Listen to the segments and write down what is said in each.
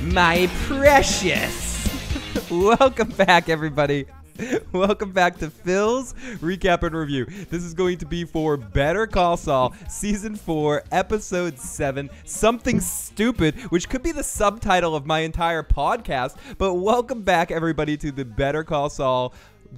My precious. Welcome back, everybody. Welcome back to Phil's Recap and Review. This is going to be for Better Call Saul, Season 4, Episode 7, Something Stupid, which could be the subtitle of my entire podcast. But welcome back, everybody, to the Better Call Saul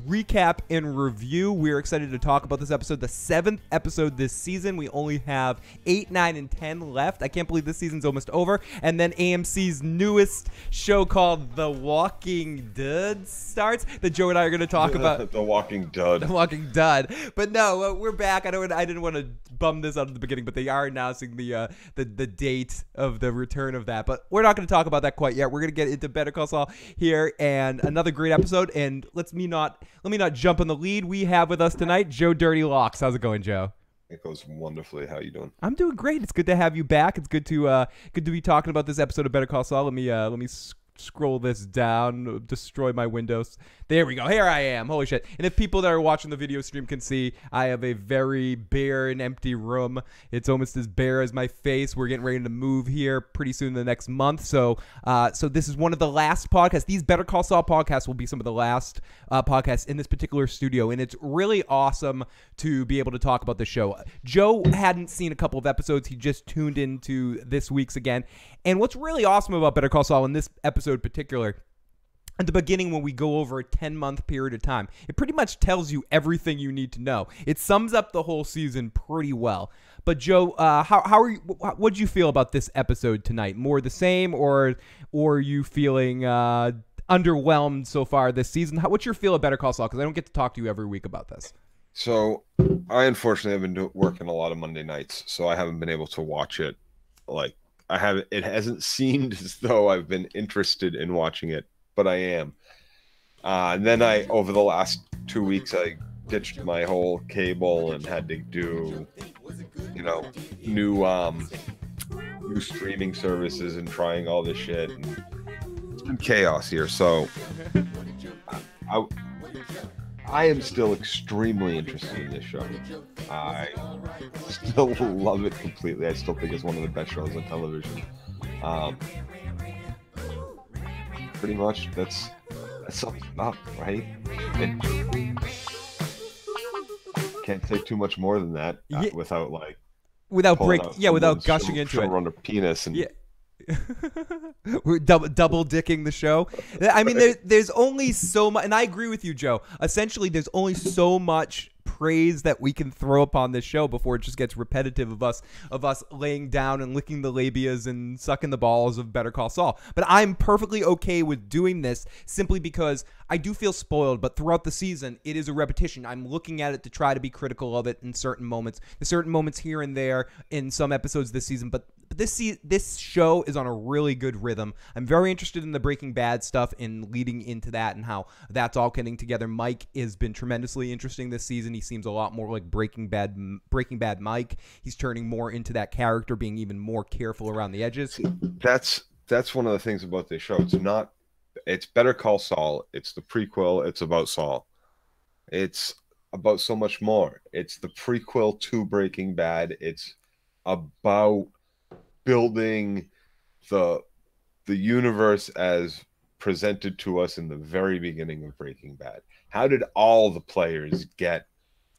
Recap and Review. We're excited to talk about this episode, the 7th episode this season. We only have 8, 9, and 10 left. I can't believe this season's almost over. And then AMC's newest show called The Walking Dead starts, that Joe and I are going to talk about. The Walking Dead. The Walking Dead. But no, we're back. I didn't want to bum this out at the beginning, but they are announcing the date of the return of that. But we're not going to talk about that quite yet. We're going to get into Better Call Saul here, and another great episode. And let me not jump on the lead. We have with us tonight Joe Dirty Locks. How's it going, Joe? It goes wonderfully. How you doing? I'm doing great. It's good to have you back. It's good to be talking about this episode of Better Call Saul. Let me scroll this down, destroy my windows. There we go. Here I am. Holy shit. And if people that are watching the video stream can see, I have a very bare and empty room. It's almost as bare as my face. We're getting ready to move here pretty soon in the next month. So this is one of the last podcasts. These Better Call Saul podcasts will be some of the last podcasts in this particular studio. And it's really awesome to be able to talk about the show. Joe hadn't seen a couple of episodes. He just tuned into this week's again. And what's really awesome about Better Call Saul in this episode in particular, at the beginning when we go over a 10-month period of time, it pretty much tells you everything you need to know. It sums up the whole season pretty well. But Joe, what'd you feel about this episode tonight? More the same, or are you feeling underwhelmed so far this season? What's your feel of Better Call Saul? Because I don't get to talk to you every week about this. So I unfortunately have been working a lot of Monday nights, so I haven't been able to watch it. It hasn't seemed as though I've been interested in watching it, but I am. And then over the last 2 weeks, I ditched my whole cable and had to do, new streaming services and trying all this shit. And it's been chaos here. So I am still extremely interested in this show. I still love it completely. I still think it's one of the best shows on television. Pretty much, that's something up, right? Can't say too much more than that without gushing into it. Showrunner penis and. Yeah. We're double dicking the show. I mean, there's only so much, and I agree with you, Joe. Essentially, there's only so much praise that we can throw upon this show before it just gets repetitive of us laying down and licking the labias and sucking the balls of Better Call Saul. But I'm perfectly okay with doing this simply because I do feel spoiled, but throughout the season, it is a repetition. I'm looking at it to try to be critical of it in certain moments. There's certain moments here and there in some episodes this season, but this show is on a really good rhythm. I'm very interested in the Breaking Bad stuff and leading into that and how that's all getting together. Mike has been tremendously interesting this season. He seems a lot more like Breaking Bad Mike. He's turning more into that character, being even more careful around the edges. That's one of the things about this show. It's Better Call Saul. It's the prequel. It's about Saul. It's about so much more. It's the prequel to Breaking Bad. It's about building the universe as presented to us in the very beginning of Breaking Bad. How did all the players get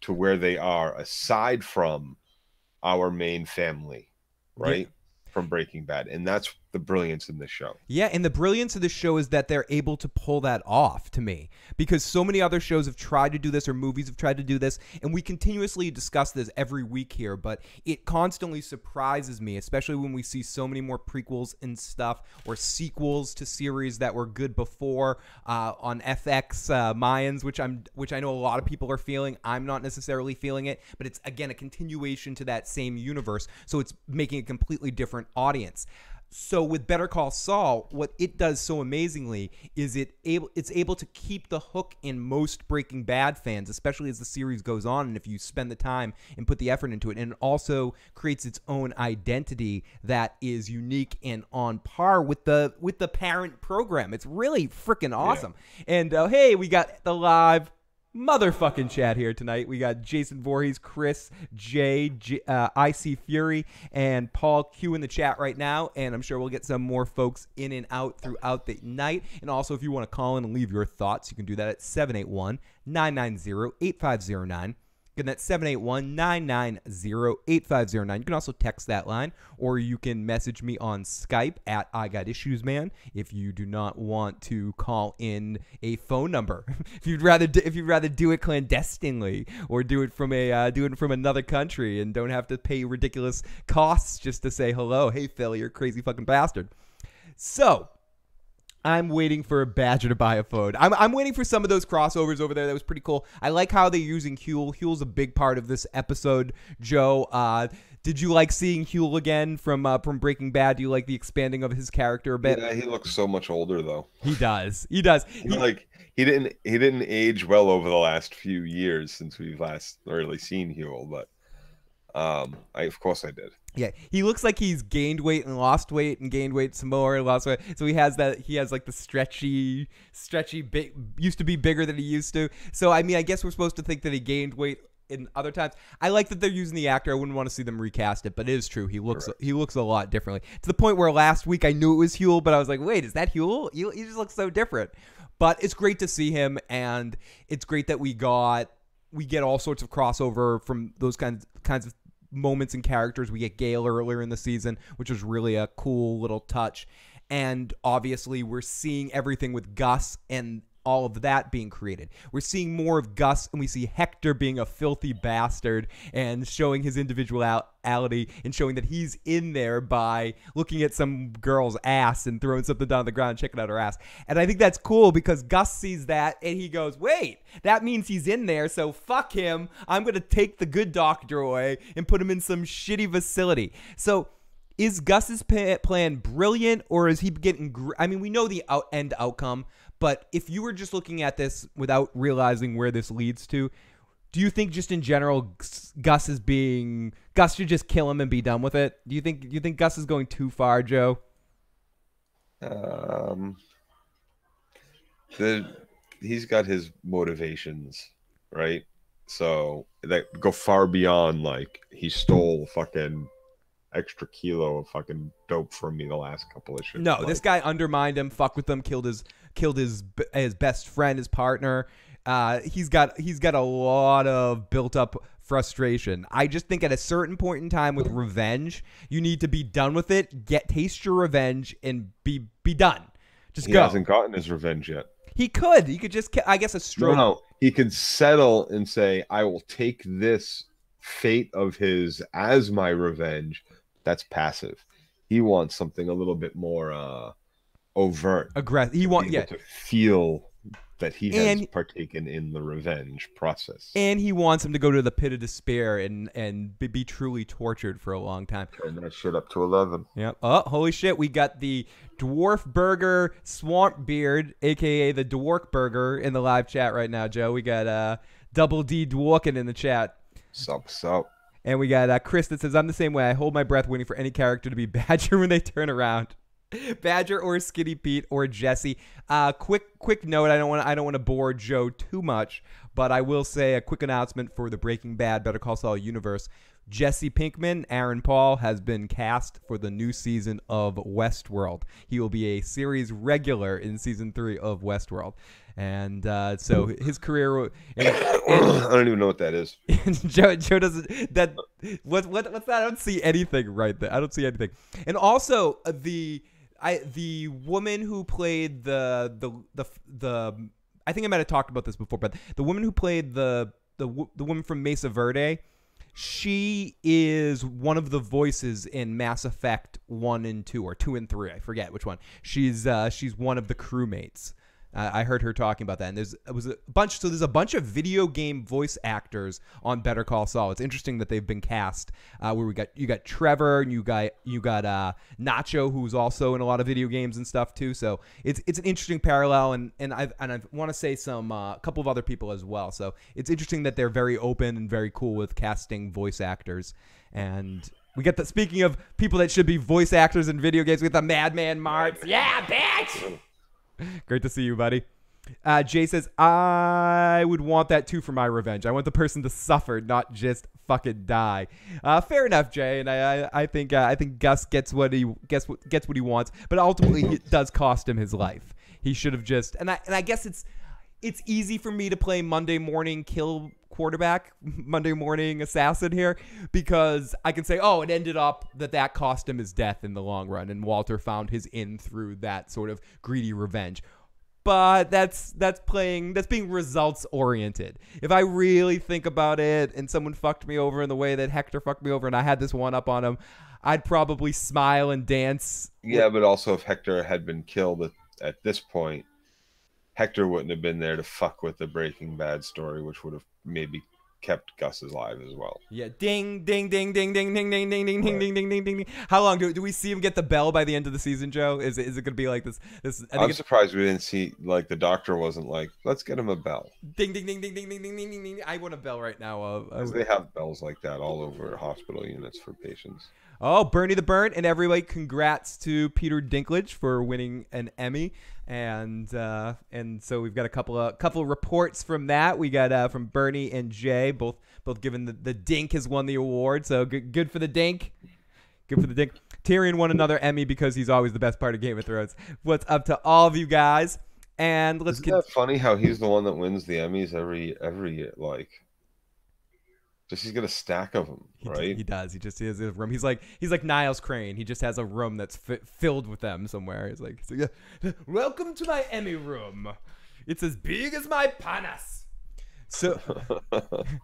to where they are aside from our main family, right? Yeah. From Breaking Bad. And that's the brilliance in this show. Yeah, and the brilliance of this show is that they're able to pull that off, to me, because so many other shows have tried to do this, or movies have tried to do this, and we continuously discuss this every week here, but it constantly surprises me, especially when we see so many more prequels and stuff, or sequels to series that were good before on FX Mayans, which I know a lot of people are feeling. I'm not necessarily feeling it, but it's, again, a continuation to that same universe, so it's making a completely different audience. So with Better Call Saul, what it does so amazingly is it's able to keep the hook in most Breaking Bad fans, especially as the series goes on, and if you spend the time and put the effort into it. And it also creates its own identity that is unique and on par with the parent program. It's really freaking awesome. Yeah. And hey, we got the live motherfucking chat here tonight. We got Jason Voorhees, Chris, IC Fury, and Paul Q in the chat right now, and I'm sure we'll get some more folks in and out throughout the night. And also, if you want to call in and leave your thoughts, you can do that at 781-990-8509. Again, that's 781-990-8509. You can also text that line, or you can message me on Skype at I Got Issues Man if you do not want to call in a phone number. if you'd rather do it clandestinely, or do it from another country and don't have to pay ridiculous costs just to say hello. Hey Phil, you're a crazy fucking bastard. So I'm waiting for Badger to buy a phone. I'm waiting for some of those crossovers over there. That was pretty cool. I like how they're using Huel. Huel's a big part of this episode, Joe. Did you like seeing Huel again from Breaking Bad? Do you like the expanding of his character a bit? Yeah, he looks so much older though. He does. He does. He didn't age well over the last few years since we've last really seen Huel, but of course I did. Yeah, he looks like he's gained weight and lost weight and gained weight some more and lost weight. So he has like the stretchy big, used to be bigger than he used to. So I mean, I guess we're supposed to think that he gained weight in other times. I like that they're using the actor. I wouldn't want to see them recast it, but it is true. He looks a lot differently. To the point where last week I knew it was Huel, but I was like, wait, is that Huel? He just looks so different. But it's great to see him, and it's great that we get all sorts of crossover from those kinds of moments and characters. We get Gale earlier in the season, which was really a cool little touch. And obviously we're seeing everything with Gus and all of that being created. We're seeing more of Gus, and we see Hector being a filthy bastard and showing his individuality and showing that he's in there by looking at some girl's ass and throwing something down on the ground and checking out her ass. And I think that's cool because Gus sees that and he goes, wait, that means he's in there, so fuck him. I'm going to take the good doctor away and put him in some shitty facility. So is Gus's plan brilliant, or is he getting... I mean, we know the end outcome, but if you were just looking at this without realizing where this leads to, do you think just in general Gus should just kill him and be done with it? Do you think Gus is going too far, Joe? He's got his motivations, right? So that go far beyond like he stole fucking extra kilo of fucking dope from me the last couple of shit. No, this guy undermined him, fucked with him, killed his best friend, his partner. He's got a lot of built up frustration. I just think at a certain point in time with revenge, you need to be done with it. Taste your revenge and be done. Just go. He hasn't gotten his revenge yet. He could just, I guess, a stroke. No, he could settle and say, I will take this fate of his as my revenge. That's passive. He wants something a little bit more overt. Aggressive. He wants to feel that he has partaken in the revenge process. And he wants him to go to the pit of despair and be truly tortured for a long time. Turn that shit up to 11. Yep. Oh, holy shit. We got the Dwarf Burger Swamp Beard, a.k.a. the Dwark Burger, in the live chat right now, Joe. We got Double D Dworkin in the chat. Sup. And we got Chris that says, I'm the same way. I hold my breath waiting for any character to be Badger when they turn around. Badger or Skinny Pete or Jesse. Quick note. I don't want to bore Joe too much, but I will say a quick announcement for the Breaking Bad Better Call Saul universe. Jesse Pinkman, Aaron Paul, has been cast for the new season of Westworld. He will be a series regular in season 3 of Westworld. And so his career... I don't even know what that is. Joe doesn't... What's that? I don't see anything right there. I don't see anything. And also, the woman who played the I think I might have talked about this before, but the woman who played the woman from Mesa Verde... She is one of the voices in Mass Effect 1 and 2, or 2 and 3. I forget which one. She's one of the crewmates. I heard her talking about that. And there's a bunch of video game voice actors on Better Call Saul. It's interesting that they've been cast. Where you got Trevor, and you got Nacho, who's also in a lot of video games and stuff too. So it's an interesting parallel, and I want to say a couple of other people as well. So it's interesting that they're very open and very cool with casting voice actors. And we get speaking of people that should be voice actors in video games, we got the Madman Marks. Yeah, bitch. Great to see you, buddy. Jay says, I would want that too for my revenge. I want the person to suffer, not just fucking die. Fair enough, Jay. And I think Gus gets what he wants, but ultimately it does cost him his life. He should have just and I guess it's easy for me to play Monday morning kill quarterback, Monday morning assassin here, because I can say, oh, it ended up that cost him his death in the long run, and Walter found his in through that sort of greedy revenge. But that's being results oriented. If I really think about it and someone fucked me over in the way that Hector fucked me over and I had this one up on him, I'd probably smile and dance. Yeah, but also if Hector had been killed at this point, Hector wouldn't have been there to fuck with the Breaking Bad story, which would have maybe kept Gus alive as well. Yeah, ding, ding, ding, ding, ding, ding, ding, ding, ding, ding, ding, ding, ding, ding. How long do we see him get the bell by the end of the season, Joe? Is it going to be like this? I'm surprised we didn't see, like, the doctor wasn't like, let's get him a bell. Ding, ding, ding, ding, ding, ding, ding, ding, ding, ding. I want a bell right now. They have bells like that all over hospital units for patients. Oh, Bernie the Burn, and everybody, congrats to Peter Dinklage for winning an Emmy, and so we've got a couple of reports from that. We got from Bernie and Jay, both given the Dink has won the award, so good for the Dink, good for the Dink. Tyrion won another Emmy because he's always the best part of Game of Thrones. What's up to all of you guys? And Isn't that funny how he's the one that wins the Emmys every like. Just he's got a stack of them, right? He does. He has a room. He's like Niles Crane. He just has a room that's filled with them somewhere. He's like, welcome to my Emmy room. It's as big as my panas. So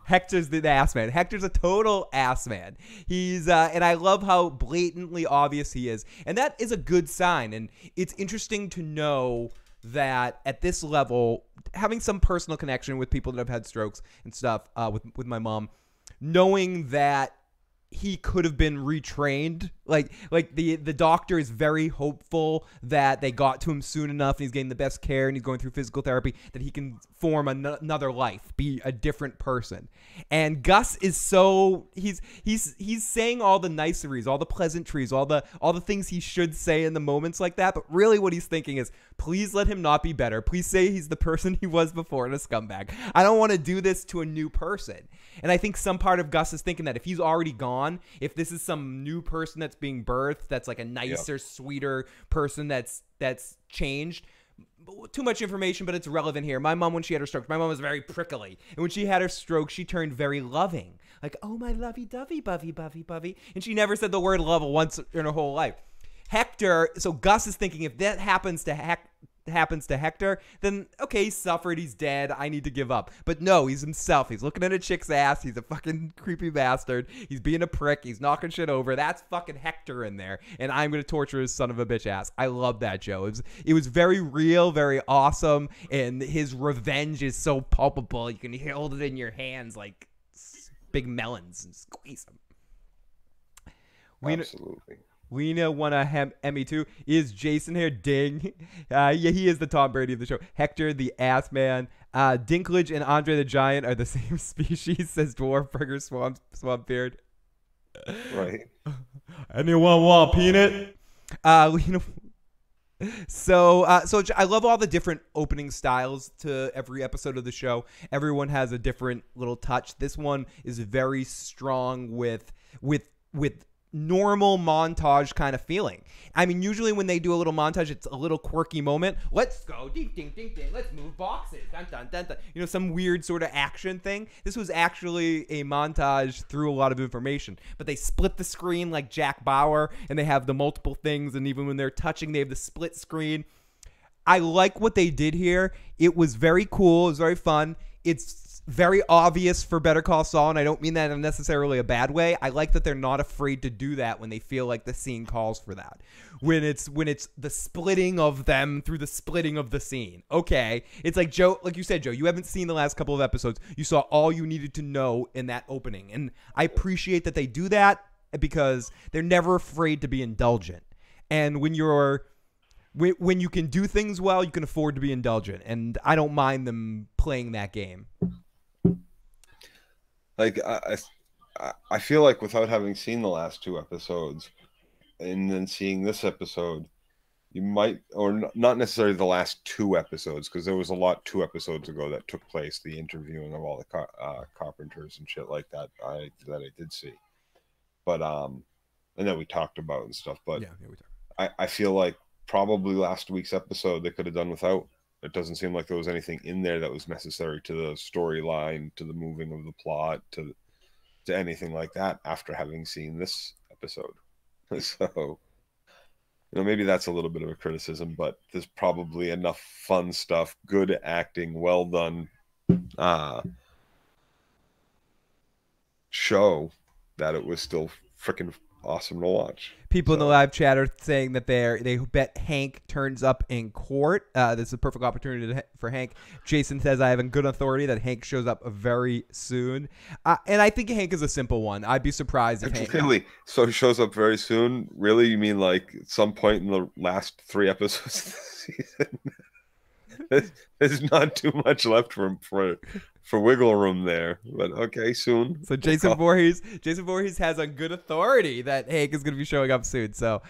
Hector's the ass man. Hector's a total ass man. He's and I love how blatantly obvious he is, and that is a good sign. And it's interesting to know that at this level, having some personal connection with people that have had strokes and stuff, with my mom, knowing that he could have been retrained, like the doctor is very hopeful that they got to him soon enough and he's getting the best care and he's going through physical therapy, that he can form another life, be a different person. And Gus is so he's saying all the niceries, all the pleasantries, all the things he should say in the moments like that, but really what he's thinking is, please let him not be better. Please say he's the person he was before and a scumbag. I don't want to do this to a new person. And I think some part of Gus is thinking that if he's already gone, if this is some new person that's being birthed, that's like a nicer, sweeter person that's changed. Too much information, but it's relevant here. My mom, when she had her stroke, my mom was very prickly. And when she had her stroke, she turned very loving. Like, oh, my lovey-dovey, bovey. And she never said the word love once in her whole life. Hector, so Gus is thinking if that happens to Hector, then okay, he suffered, he's dead, I need to give up. But no, he's himself. He's looking at a chick's ass. He's a fucking creepy bastard. He's being a prick. He's knocking shit over. That's fucking Hector in there, and I'm gonna torture his son of a bitch ass. I love that, Joe. It was very real, very awesome, and his revenge is so palpable. You can hold it in your hands like big melons and squeeze them. Absolutely. Lena won a Emmy too. Is Jason here? Ding. Yeah, he is the Tom Brady of the show. Hector, the ass man. Dinklage and Andre the Giant are the same species, says Dwarf Burger Swamp Beard. Right. Anyone want peanut? Lena. So I love all the different opening styles to every episode of the show. Everyone has a different little touch. This one is very strong with normal montage kind of feeling. I mean, usually when they do a little montage, it's a little quirky moment. Let's go, ding, ding, ding, ding. Let's move boxes. Dun, dun, dun, dun. You know, some weird sort of action thing. This was actually a montage through a lot of information. But they split the screen like Jack Bauer, and they have the multiple things, and even when they're touching, they have the split screen. I like what they did here. It was very cool. It was very fun. It's very obvious for Better Call Saul, and I don't mean that in necessarily a bad way. I like that they're not afraid to do that when they feel like the scene calls for that. When it's the splitting of them through the splitting of the scene. Okay. It's like Joe, like you said, Joe, you haven't seen the last couple of episodes. You saw all you needed to know in that opening. And I appreciate that they do that because they're never afraid to be indulgent. And when you can do things well, you can afford to be indulgent. And I don't mind them playing that game. Like I feel like without having seen the last two episodes and then seeing this episode, You might, or not necessarily the last 2 episodes, because there was a lot 2 episodes ago that took place. The interviewing of all the carpenters and shit like that. I did see, but and then we talked about and stuff. But Yeah, we talked. I feel like probably last week's episode they could have done without. It doesn't seem like there was anything in there that was necessary to the storyline, to the moving of the plot, to anything like that. After having seen this episode, so. Maybe that's a little bit of a criticism, but there's probably enough fun stuff, good acting, well done show that it was still freaking awesome to watch. People in the live chat are saying that they bet Hank turns up in court. This is a perfect opportunity for Hank. Jason says, I have a good authority that Hank shows up very soon. And I think Hank is a simple one. I'd be surprised if Hank... Really? So he shows up very soon? Really? You mean like at some point in the last 3 episodes of the season? There's not too much left for wiggle room there, but okay, soon. So Jason Voorhees has a good authority that Hank is going to be showing up soon. So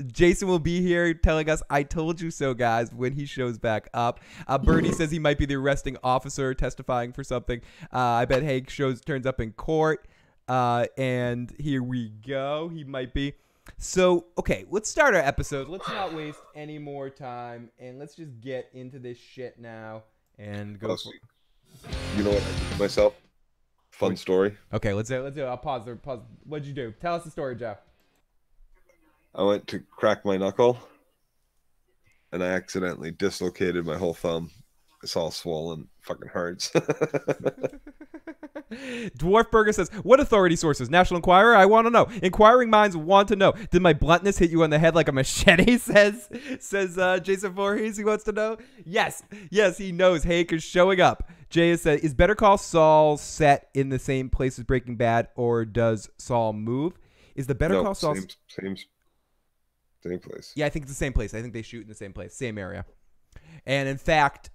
Jason will be here telling us, I told you so, guys, when he shows back up. Bernie says he might be the arresting officer testifying for something. I bet Hank turns up in court. And here we go. He might be. So, okay, let's start our episode. Let's not waste any more time, and let's just get into this shit now and go. You know what I did myself? Fun story. Okay, let's do it. I'll pause there. Pause. What'd you do? Tell us the story, Joe. I went to crack my knuckle, and I accidentally dislocated my whole thumb. It's all swollen. Fucking hurts. Dwarf Burger says, what authority sources? National Enquirer? I want to know. Inquiring minds want to know. Did my bluntness hit you on the head like a machete? Says Jason Voorhees. He wants to know. Yes, he knows Hank is showing up. Jay has said, is Better Call Saul set in the same place as Breaking Bad, or does Saul move? Is the Better Call Saul... Same place. Yeah, I think it's the same place. I think they shoot in the same place, same area. And in fact...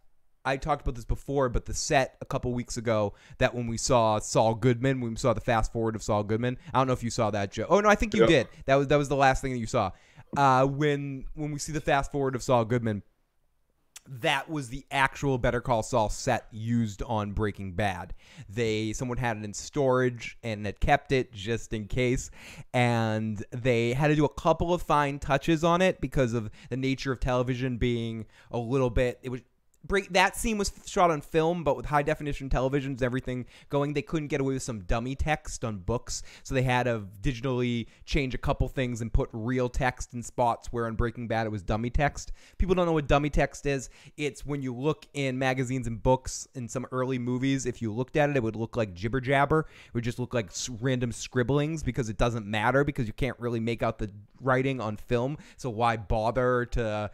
I talked about this before, but the set a couple weeks ago that when we saw Saul Goodman, when we saw the fast forward of Saul Goodman, I don't know if you saw that, Joe. Oh no, I think you did. That was the last thing that you saw. When we see the fast forward of Saul Goodman, that was the actual Better Call Saul set used on Breaking Bad. Someone had it in storage and had kept it just in case, and they had to do a couple of fine touches on it because of the nature of television being a little bit. That scene was shot on film, but with high definition televisions, everything going, they couldn't get away with some dummy text on books, so they had to digitally change a couple things and put real text in spots where on Breaking Bad it was dummy text. People don't know what dummy text is. It's when you look in magazines and books in some early movies, if you looked at it, it would look like jibber jabber. It would just look like random scribblings because it doesn't matter because you can't really make out the writing on film, so why bother to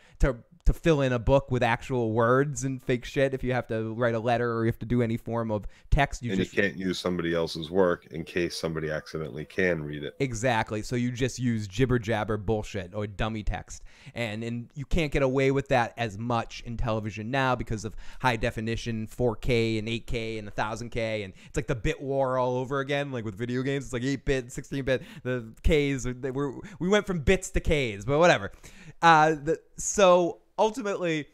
fill in a book with actual words and fake shit if you have to write a letter or you have to do any form of text. You can't use somebody else's work in case somebody accidentally can read it. Exactly. So you just use jibber jabber bullshit or dummy text. And you can't get away with that as much in television now because of high definition 4K and 8K and 1000K. And it's like the bit war all over again, like with video games. It's like 8-bit, 16-bit. The Ks, we went from bits to Ks, but whatever. So ultimately,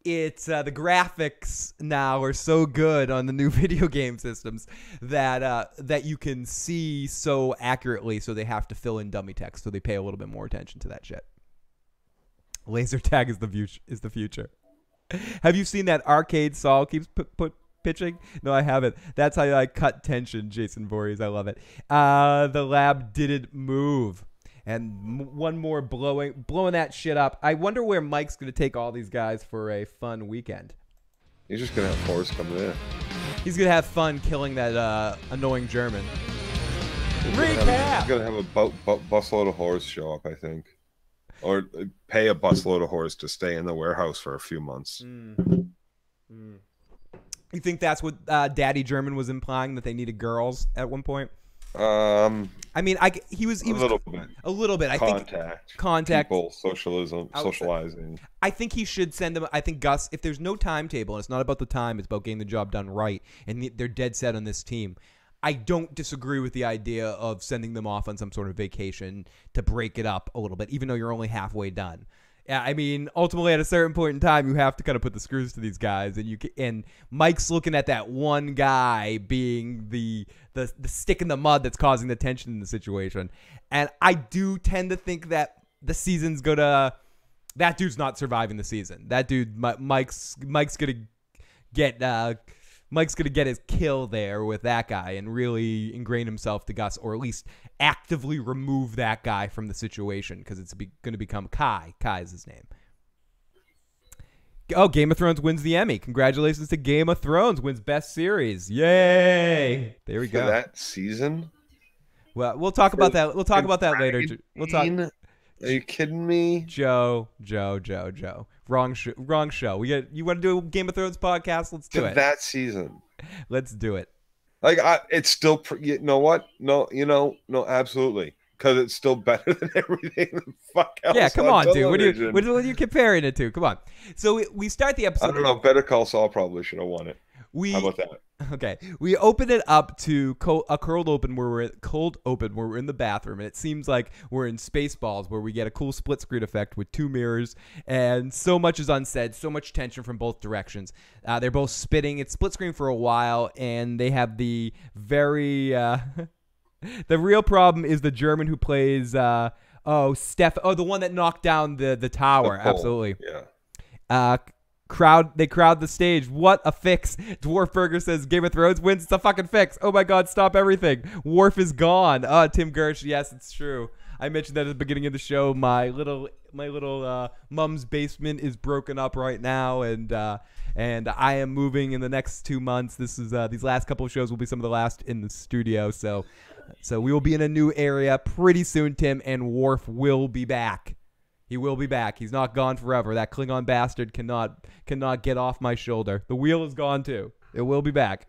it's the graphics now are so good on the new video game systems that you can see so accurately, so they have to fill in dummy text, so they pay a little bit more attention to that shit. Laser tag is the future. Have you seen that arcade Saul keeps pitching? No, I haven't. That's how I cut tension, Jason Voorhees. I love it. The lab didn't move. And one more blowing that shit up. I wonder where Mike's going to take all these guys for a fun weekend. He's just going to have Forrest come in. He's going to have fun killing that annoying German. Recap! He's going to have a busload of whores show up, I think. Or pay a busload of whores to stay in the warehouse for a few months. You think that's what Daddy German was implying, that they needed girls at one point? I mean, he was a little bit. I think contact, people, socializing. I think he should send them. I think Gus, if there's no timetable, and it's not about the time, it's about getting the job done right, and they're dead set on this team. I don't disagree with the idea of sending them off on some sort of vacation to break it up a little bit, even though you're only halfway done. Yeah, I mean, ultimately, at a certain point in time, you have to kind of put the screws to these guys, and Mike's looking at that one guy being the stick in the mud that's causing the tension in the situation, and I do tend to think that the season's that dude's not surviving the season. That dude, Mike's gonna get his kill there with that guy and really ingrain himself to Gus, or at least actively remove that guy from the situation, because it's going to become Kai. Kai is his name. Oh, Game of Thrones wins the Emmy. Congratulations to Game of Thrones. Wins Best Series. Yay! There we go. For that season? Well, we'll talk about that. We'll talk about that later. We'll talk. Are you kidding me? Joe. Wrong show. You want to do a Game of Thrones podcast? Let's do it. That season. Let's do it. Like, it's still, you know what? No, absolutely. Because it's still better than everything the fuck else. Yeah, come on, television. dude. What are you comparing it to? Come on. So we start the episode. I don't know. Better Call Saul probably should have won it. How about that? Okay, we open it up to a cold open where we're in the bathroom, and it seems like we're in Spaceballs, where we get a cool split screen effect with two mirrors, and so much is unsaid, so much tension from both directions. They're both spitting. It's split screen for a while, and they have the very the real problem is the German who plays the one that knocked down the tower. Absolutely. Yeah. They crowd the stage. What a fix. Dwarf Burger says Game of Thrones wins. It's a fucking fix. Oh my god, stop everything. Worf is gone. Tim Gersh, yes, it's true. I mentioned that at the beginning of the show. My little mom's basement is broken up right now, and I am moving in the next 2 months. This is these last couple of shows will be some of the last in the studio, so we will be in a new area pretty soon, Tim, and Worf will be back. He will be back. He's not gone forever. That Klingon bastard cannot get off my shoulder. The wheel is gone too. It will be back.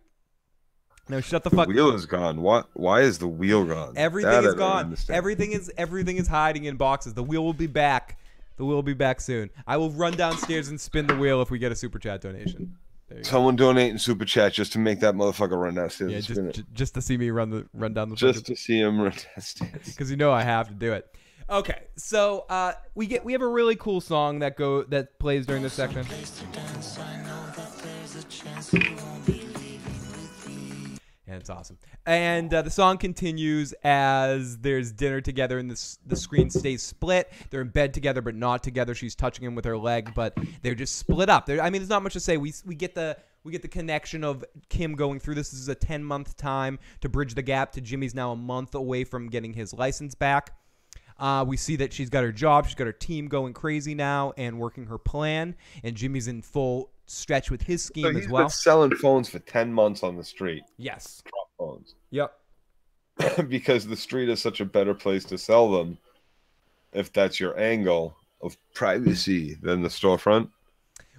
No, shut the fuck. The wheel is gone. What? Why is the wheel gone? Everything is gone. Everything is hiding in boxes. The wheel will be back. The wheel will be back soon. I will run downstairs and spin the wheel if we get a super chat donation. Someone donating super chat just to make that motherfucker run downstairs. Yeah, just to see me run down the. Just to see him run downstairs. Because I have to do it. Okay, so we have a really cool song that plays during this section. And it's awesome. And the song continues as there's dinner together, and the screen stays split. They're in bed together, but not together. She's touching him with her leg, but they're just split up. There's not much to say. We get the connection of Kim going through this. This is a 10-month time to bridge the gap to Jimmy's now a month away from getting his license back. We see that she's got her job. She's got her team going crazy now and working her plan. And Jimmy's in full stretch with his scheme as well. He's been selling phones for 10 months on the street. Yes. Drop phones. Yep. Because the street is such a better place to sell them, if that's your angle of privacy, than the storefront.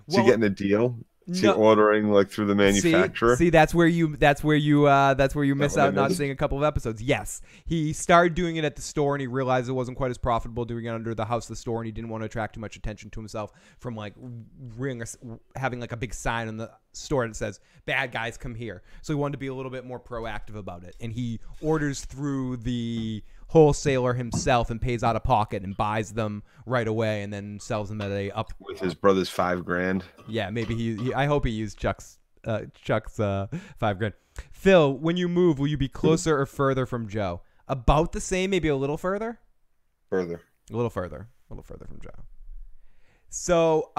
Is he getting a deal? Is he ordering like through the manufacturer? See, that's where you miss out not seeing a couple of episodes. Yes, he started doing it at the store, and he realized it wasn't quite as profitable doing it under the house of the store, and he didn't want to attract too much attention to himself from like having like a big sign on the store that says "Bad guys come here." So he wanted to be a little bit more proactive about it, and he orders through the wholesaler himself and pays out of pocket and buys them right away and then sells them at a up with his brother's $5,000. Yeah, maybe he I hope he used Chuck's $5,000. Phil, when you move, will you be closer or further from Joe? About the same, maybe a little further? Further. A little further from Joe. So,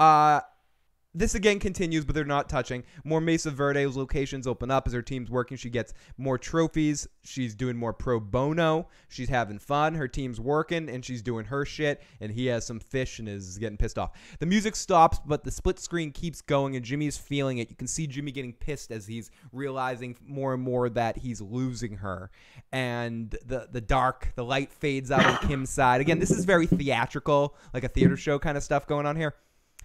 this again continues, but they're not touching. More Mesa Verde's locations open up as her team's working. She gets more trophies. She's doing more pro bono. She's having fun. Her team's working, and she's doing her shit. And he has some fish and is getting pissed off. The music stops, but the split screen keeps going, and Jimmy's feeling it. You can see Jimmy getting pissed as he's realizing more and more that he's losing her. And the light fades out on Kim's side. Again, this is very theatrical, like a theater show kind of stuff going on here.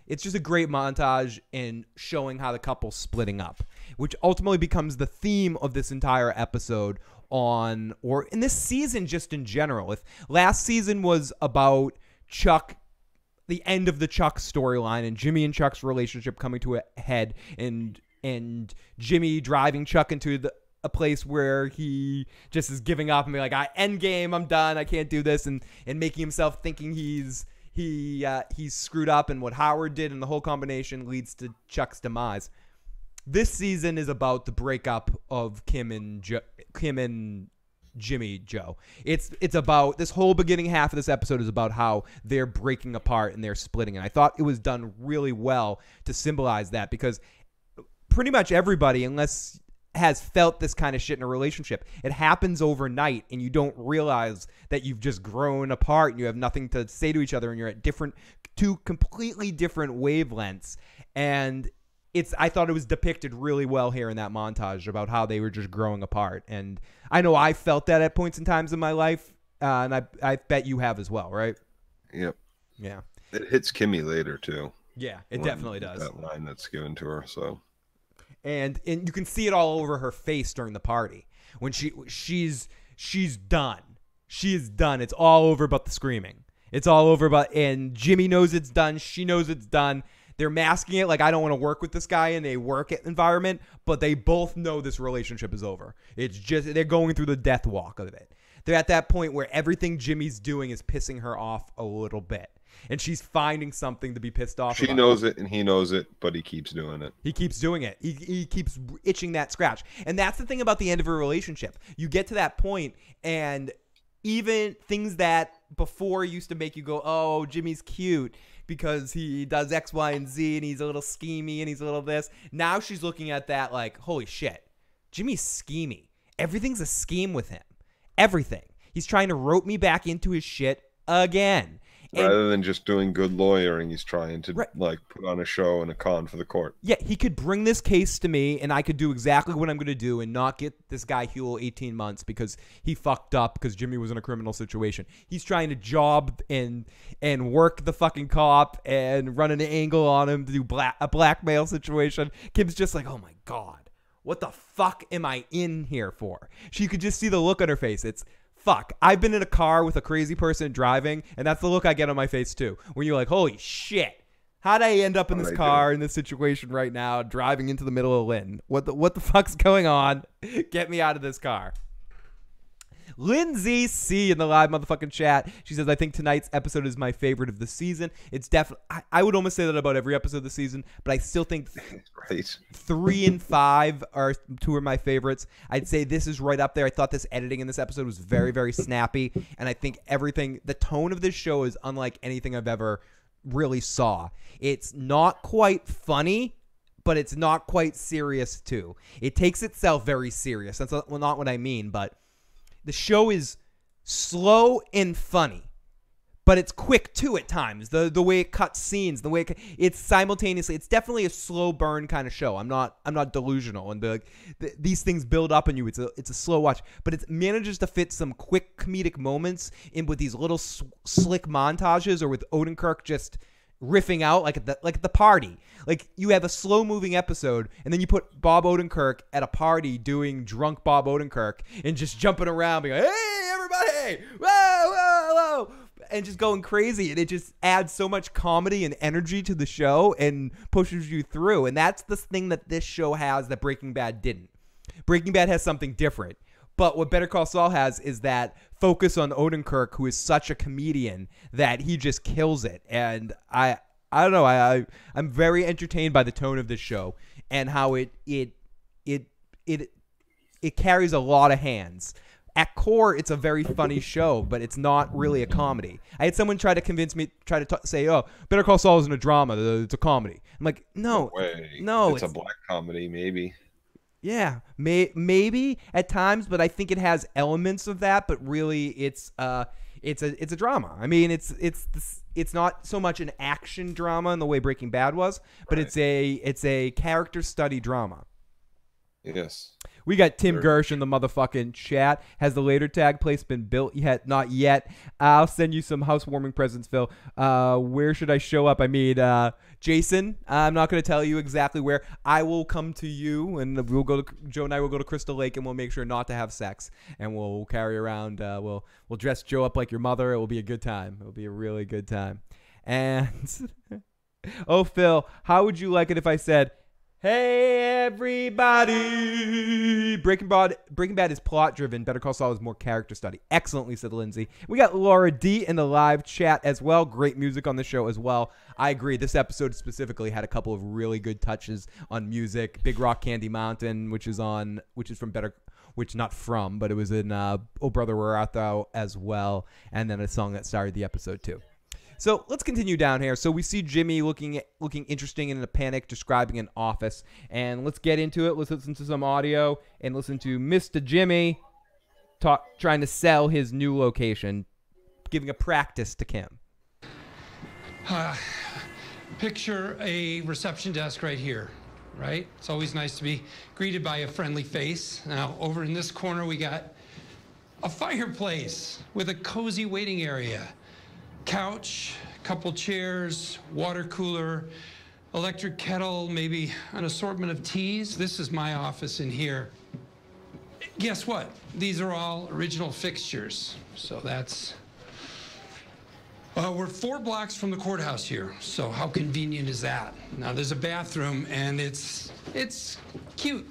It's just a great montage in showing how the couple's splitting up, which ultimately becomes the theme of this entire episode or in this season just in general. If last season was about Chuck, the end of the Chuck storyline and Jimmy and Chuck's relationship coming to a head and Jimmy driving Chuck into a place where he just is giving up and being like, end game, I'm done, I can't do this, and making himself thinking he's he's screwed up, and what Howard did and the whole combination leads to Chuck's demise. This season is about the breakup of Kim and Jimmy Joe. It's about this whole beginning half of this episode is about how they're breaking apart and they're splitting. And I thought it was done really well to symbolize that, because pretty much everybody, unless has felt this kind of shit in a relationship, it happens overnight and you don't realize that you've just grown apart and you have nothing to say to each other and you're at two completely different wavelengths. And I thought it was depicted really well here in that montage about how they were just growing apart. And I know I felt that at points and times in my life, and I bet you have as well, right? Yep. Yeah. It hits Kimmy later too. Yeah, it definitely does. That line that's given to her, so. And you can see it all over her face during the party when she's done. She is done. It's all over but the screaming. It's all over and Jimmy knows it's done. She knows it's done. They're masking it like, I don't want to work with this guy in a work environment, but they both know this relationship is over. It's just they're going through the death walk of it. They're at that point where everything Jimmy's doing is pissing her off a little bit. And she's finding something to be pissed off about. She knows it and he knows it, but he keeps doing it. He keeps doing it. He keeps itching that scratch. And that's the thing about the end of a relationship. You get to that point, and even things that before used to make you go, oh, Jimmy's cute because he does X, Y, and Z, and he's a little schemy, and he's a little this. Now she's looking at that like, holy shit, Jimmy's schemy. Everything's a scheme with him. Everything. He's trying to rope me back into his shit again. Rather than just doing good lawyering, he's trying to like put on a show and a con for the court. Yeah, he could bring this case to me, and I could do exactly what I'm going to do and not get this guy Huel 18 months because he fucked up because Jimmy was in a criminal situation. He's trying to job and work the fucking cop and run an angle on him to do a blackmail situation. Kim's just like, oh my God, what the fuck am I in here for? She could just see the look on her face. It's, fuck, I've been in a car with a crazy person driving, and that's the look I get on my face too. When you're like, holy shit, how'd I end up in this car in this situation right now, driving into the middle of Lynn? What the fuck's going on? Get me out of this car. Lindsay C in the live motherfucking chat. She says, I think tonight's episode is my favorite of the season. It's definitely, I would almost say that about every episode of the season, but I still think 3 and 5 are two of my favorites. I'd say this is right up there. I thought this editing in this episode was very, very snappy. And I think the tone of this show is unlike anything I've ever really saw. It's not quite funny, but it's not quite serious too. It takes itself very serious. That's not what I mean, but the show is slow and funny, but it's quick too at times. The way it cuts scenes, the way it's simultaneously, it's definitely a slow burn kind of show. I'm not delusional, and these things build up on you. It's a slow watch, but it manages to fit some quick comedic moments in with these little slick montages, or with Odenkirk just riffing out like at the party. Like, you have a slow moving episode, and then you put Bob Odenkirk at a party doing drunk Bob Odenkirk and just jumping around being like, hey everybody, whoa, whoa, whoa, and just going crazy. And it just adds so much comedy and energy to the show and pushes you through. And that's the thing that this show has that Breaking Bad didn't. Breaking Bad has something different. But what Better Call Saul has is that focus on Odenkirk, who is such a comedian that he just kills it. And I don't know. I'm very entertained by the tone of this show and how it carries a lot of hands. At core, it's a very funny show, but it's not really a comedy. I had someone try to convince me, say, "Oh, Better Call Saul isn't a drama; it's a comedy." I'm like, no, no, it's a black comedy, maybe. Yeah, maybe at times, but I think it has elements of that. But really, it's a drama. I mean, it's not so much an action drama in the way Breaking Bad was, but it's a character study drama. Yes. We got Tim Gersh in the motherfucking chat. Has the later tag place been built yet? Not yet. I'll send you some housewarming presents, Phil. Where should I show up? I mean, Jason, I'm not going to tell you exactly where. I will come to you, and Joe and I will go to Crystal Lake, and we'll make sure not to have sex. And we'll carry around, we'll dress Joe up like your mother. It will be a good time. It will be a really good time. And, oh, Phil, how would you like it if I said, Hey everybody! Breaking Bad is plot driven. Better Call Saul is more character study. Excellently said, Lindsay. We got Laura D in the live chat as well. Great music on the show as well. I agree. This episode specifically had a couple of really good touches on music. Big Rock Candy Mountain, which is from Better, which not from, but it was in Oh Brother Where Art Thou as well, and then a song that started the episode too. So let's continue down here. So we see Jimmy looking interesting and in a panic, describing an office. And let's get into it. Let's listen to some audio and listen to Mr. Jimmy trying to sell his new location, giving a practice to Kim. Picture a reception desk right here, right? It's always nice to be greeted by a friendly face. Now, over in this corner, we got a fireplace with a cozy waiting area. Couch, couple chairs, water cooler, electric kettle, maybe an assortment of teas. This is my office in here. Guess what? These are all original fixtures. So that's... we're 4 blocks from the courthouse here, so how convenient is that? Now, there's a bathroom, and it's cute.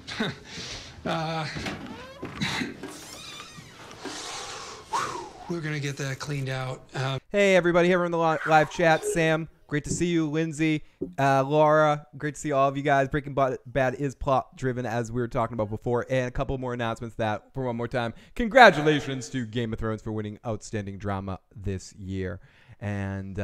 We're going to get that cleaned out. Hey, everybody here in the live chat. Sam, great to see you. Lindsay, Laura, great to see all of you guys. Breaking Bad is plot-driven, as we were talking about before. And a couple more announcements that, for one more time, congratulations to Game of Thrones for winning Outstanding Drama this year. And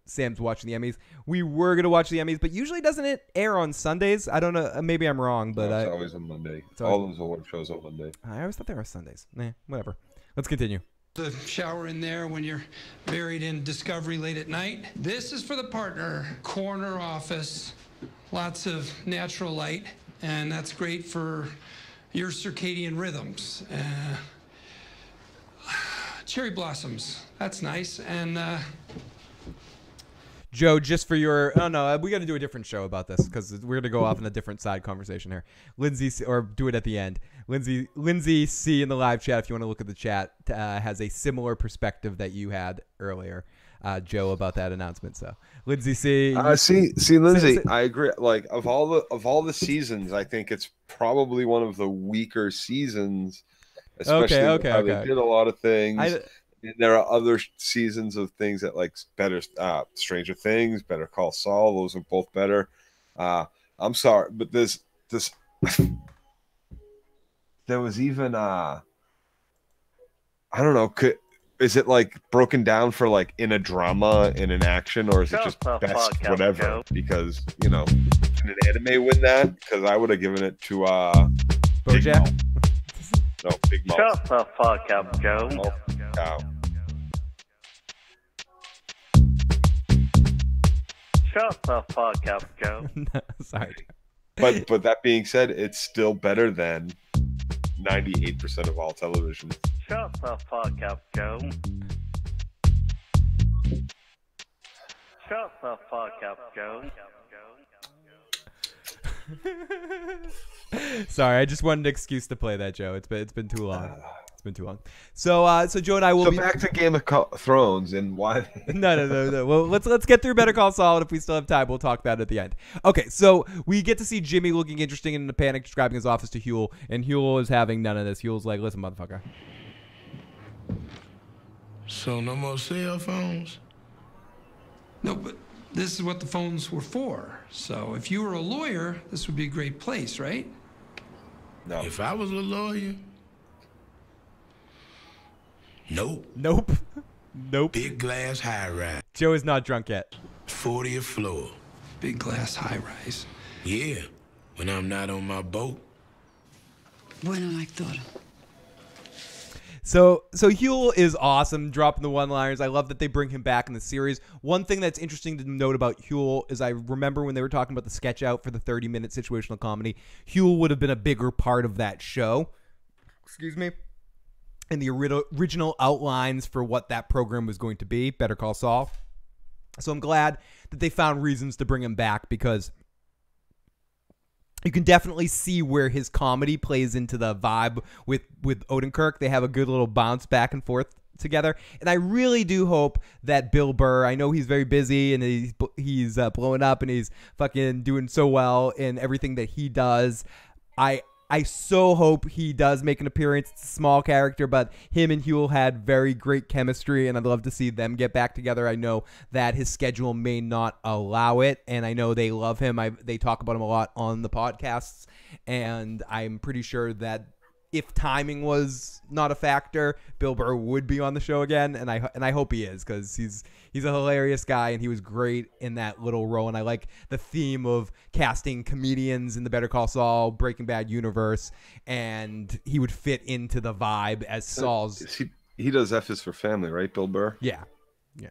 Sam's watching the Emmys. We were going to watch the Emmys, but usually doesn't it air on Sundays? I don't know. Maybe I'm wrong, but it's always on Monday. All those award shows on Monday. I always thought they were Sundays. Whatever. Let's continue. The shower in there when you're buried in Discovery late at night. This is for the partner corner office. Lots of natural light, and that's great for your circadian rhythms. Cherry blossoms, that's nice. And Joe, just for your... Oh, no, we got to do a different show about this because we're going to go off in a different side conversation here. Lindsay, or do it at the end. Lindsay C in the live chat, if you want to look at the chat, has a similar perspective that you had earlier, Joe, about that announcement. So, Lindsay C... See, Lindsay, I agree. Like, of all the seasons, I think it's probably one of the weaker seasons, especially how they did a lot of things. And there are other seasons of things that like better, Stranger Things, Better Call Saul. Those are both better. I'm sorry, but this there was even I don't know. Is it like broken down for like in a drama, in an action, or is it just best whatever? Because can an anime win that? Because I would have given it to BoJack. No, Big Mouth. Shut the fuck up, Joe. Cow. Shut the fuck up, Joe. No, sorry. But that being said, it's still better than 98% of all television. Shut the fuck up, Joe. Shut the fuck up, Joe. Sorry, I just wanted an excuse to play that, Joe. It's been too long. It's been too long. So Joe and I will be back to Game of Thrones and why? No. Well, let's get through Better Call Saul, and if we still have time, we'll talk about it at the end. Okay, so we get to see Jimmy looking interesting and in a panic, describing his office to Huel, and Huel is having none of this. Huel's like, "Listen, motherfucker." So no more cell phones? no, but this is what the phones were for. So if you were a lawyer, this would be a great place, right? No. If I was a lawyer, nope. Nope. Big glass high rise, Joe is not drunk yet. 40th floor. Big glass high rise. Yeah, when I'm not on my boat. Bueno, Hector. So Huel is awesome, dropping the one-liners. I love that they bring him back in the series. One thing that's interesting to note about Huel is I remember when they were talking about the sketch out for the 30-minute situational comedy, Huel would have been a bigger part of that show. Excuse me. And the original outlines for what that program was going to be, Better Call Saul. So I'm glad that they found reasons to bring him back because you can definitely see where his comedy plays into the vibe with Odenkirk. They have a good little bounce back and forth together. And I really do hope that Bill Burr, I know he's very busy and he's blowing up and he's fucking doing so well in everything that he does. I so hope he does make an appearance. It's a small character, but him and Huel had very great chemistry, and I'd love to see them get back together. I know that his schedule may not allow it, and I know they love him. They talk about him a lot on the podcasts, and I'm pretty sure that if timing was not a factor, Bill Burr would be on the show again, and I hope he is, because he's a hilarious guy, and he was great in that little role. And I like the theme of casting comedians in the Better Call Saul, Breaking Bad universe, and he would fit into the vibe as Saul's. He does F is for Family, right, Bill Burr? Yeah.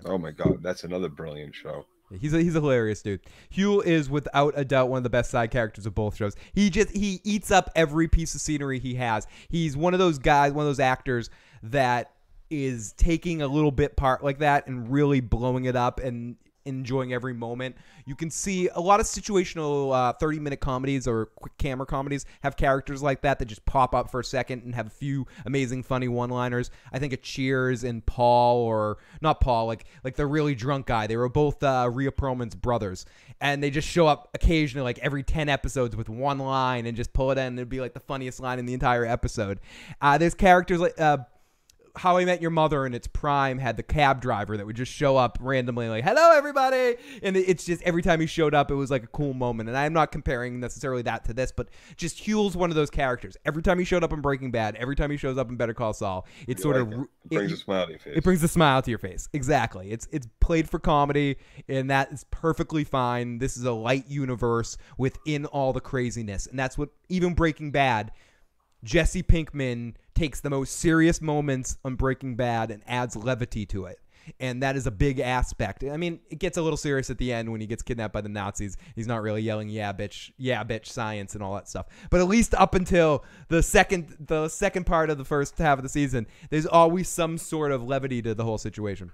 Oh my God, that's another brilliant show. He's a hilarious dude. Huel is without a doubt one of the best side characters of both shows. He eats up every piece of scenery he has. He's one of those guys, one of those actors that is taking a little bit part like that and really blowing it up and enjoying every moment. You can see a lot of situational 30-minute comedies or quick camera comedies have characters like that just pop up for a second and have a few amazing funny one-liners. I think of Cheers and Paul, or not Paul, like the really drunk guy. They were both Rhea Perlman's brothers, and they just show up occasionally, like every 10 episodes, with one line and just pull it in, and it'd be like the funniest line in the entire episode. There's characters like How I Met Your Mother in its prime had the cab driver that would just show up randomly, like, hello, everybody. And it's just every time he showed up, it was like a cool moment. And I'm not comparing necessarily that to this, but just Huel's one of those characters. Every time he showed up in Breaking Bad, every time he shows up in Better Call Saul, it brings a smile to your face. It brings a smile to your face. Exactly. It's played for comedy, and that is perfectly fine. This is a light universe within all the craziness. And that's what even Breaking Bad, Jesse Pinkman takes the most serious moments on Breaking Bad and adds levity to it. And that is a big aspect. I mean, it gets a little serious at the end when he gets kidnapped by the Nazis. He's not really yelling, yeah, bitch, science and all that stuff. But at least up until the second part of the first half of the season, there's always some sort of levity to the whole situation.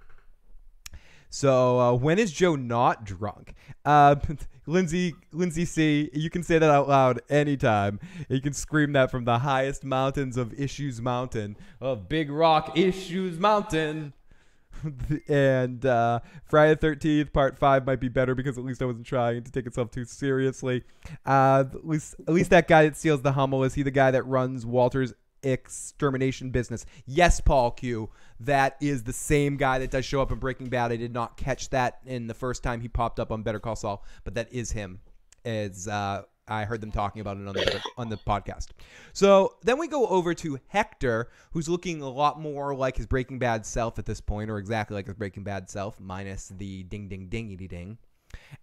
So when is Joe not drunk? Lindsay C., you can say that out loud anytime. You can scream that from the highest mountains of Issues Mountain, of Big Rock Issues Mountain. And Friday the 13th, Part 5 might be better because at least I wasn't trying to take itself too seriously. At least that guy that steals the Hummel, is he the guy that runs Walter's extermination business? Yes, Paul Q. That is the same guy that does show up in Breaking Bad. I did not catch that in the first time he popped up on Better Call Saul, but that is him. As I heard them talking about it on the podcast. So then we go over to Hector, who's looking a lot more like his Breaking Bad self at this point, or exactly like his Breaking Bad self, minus the ding ding dingity ding.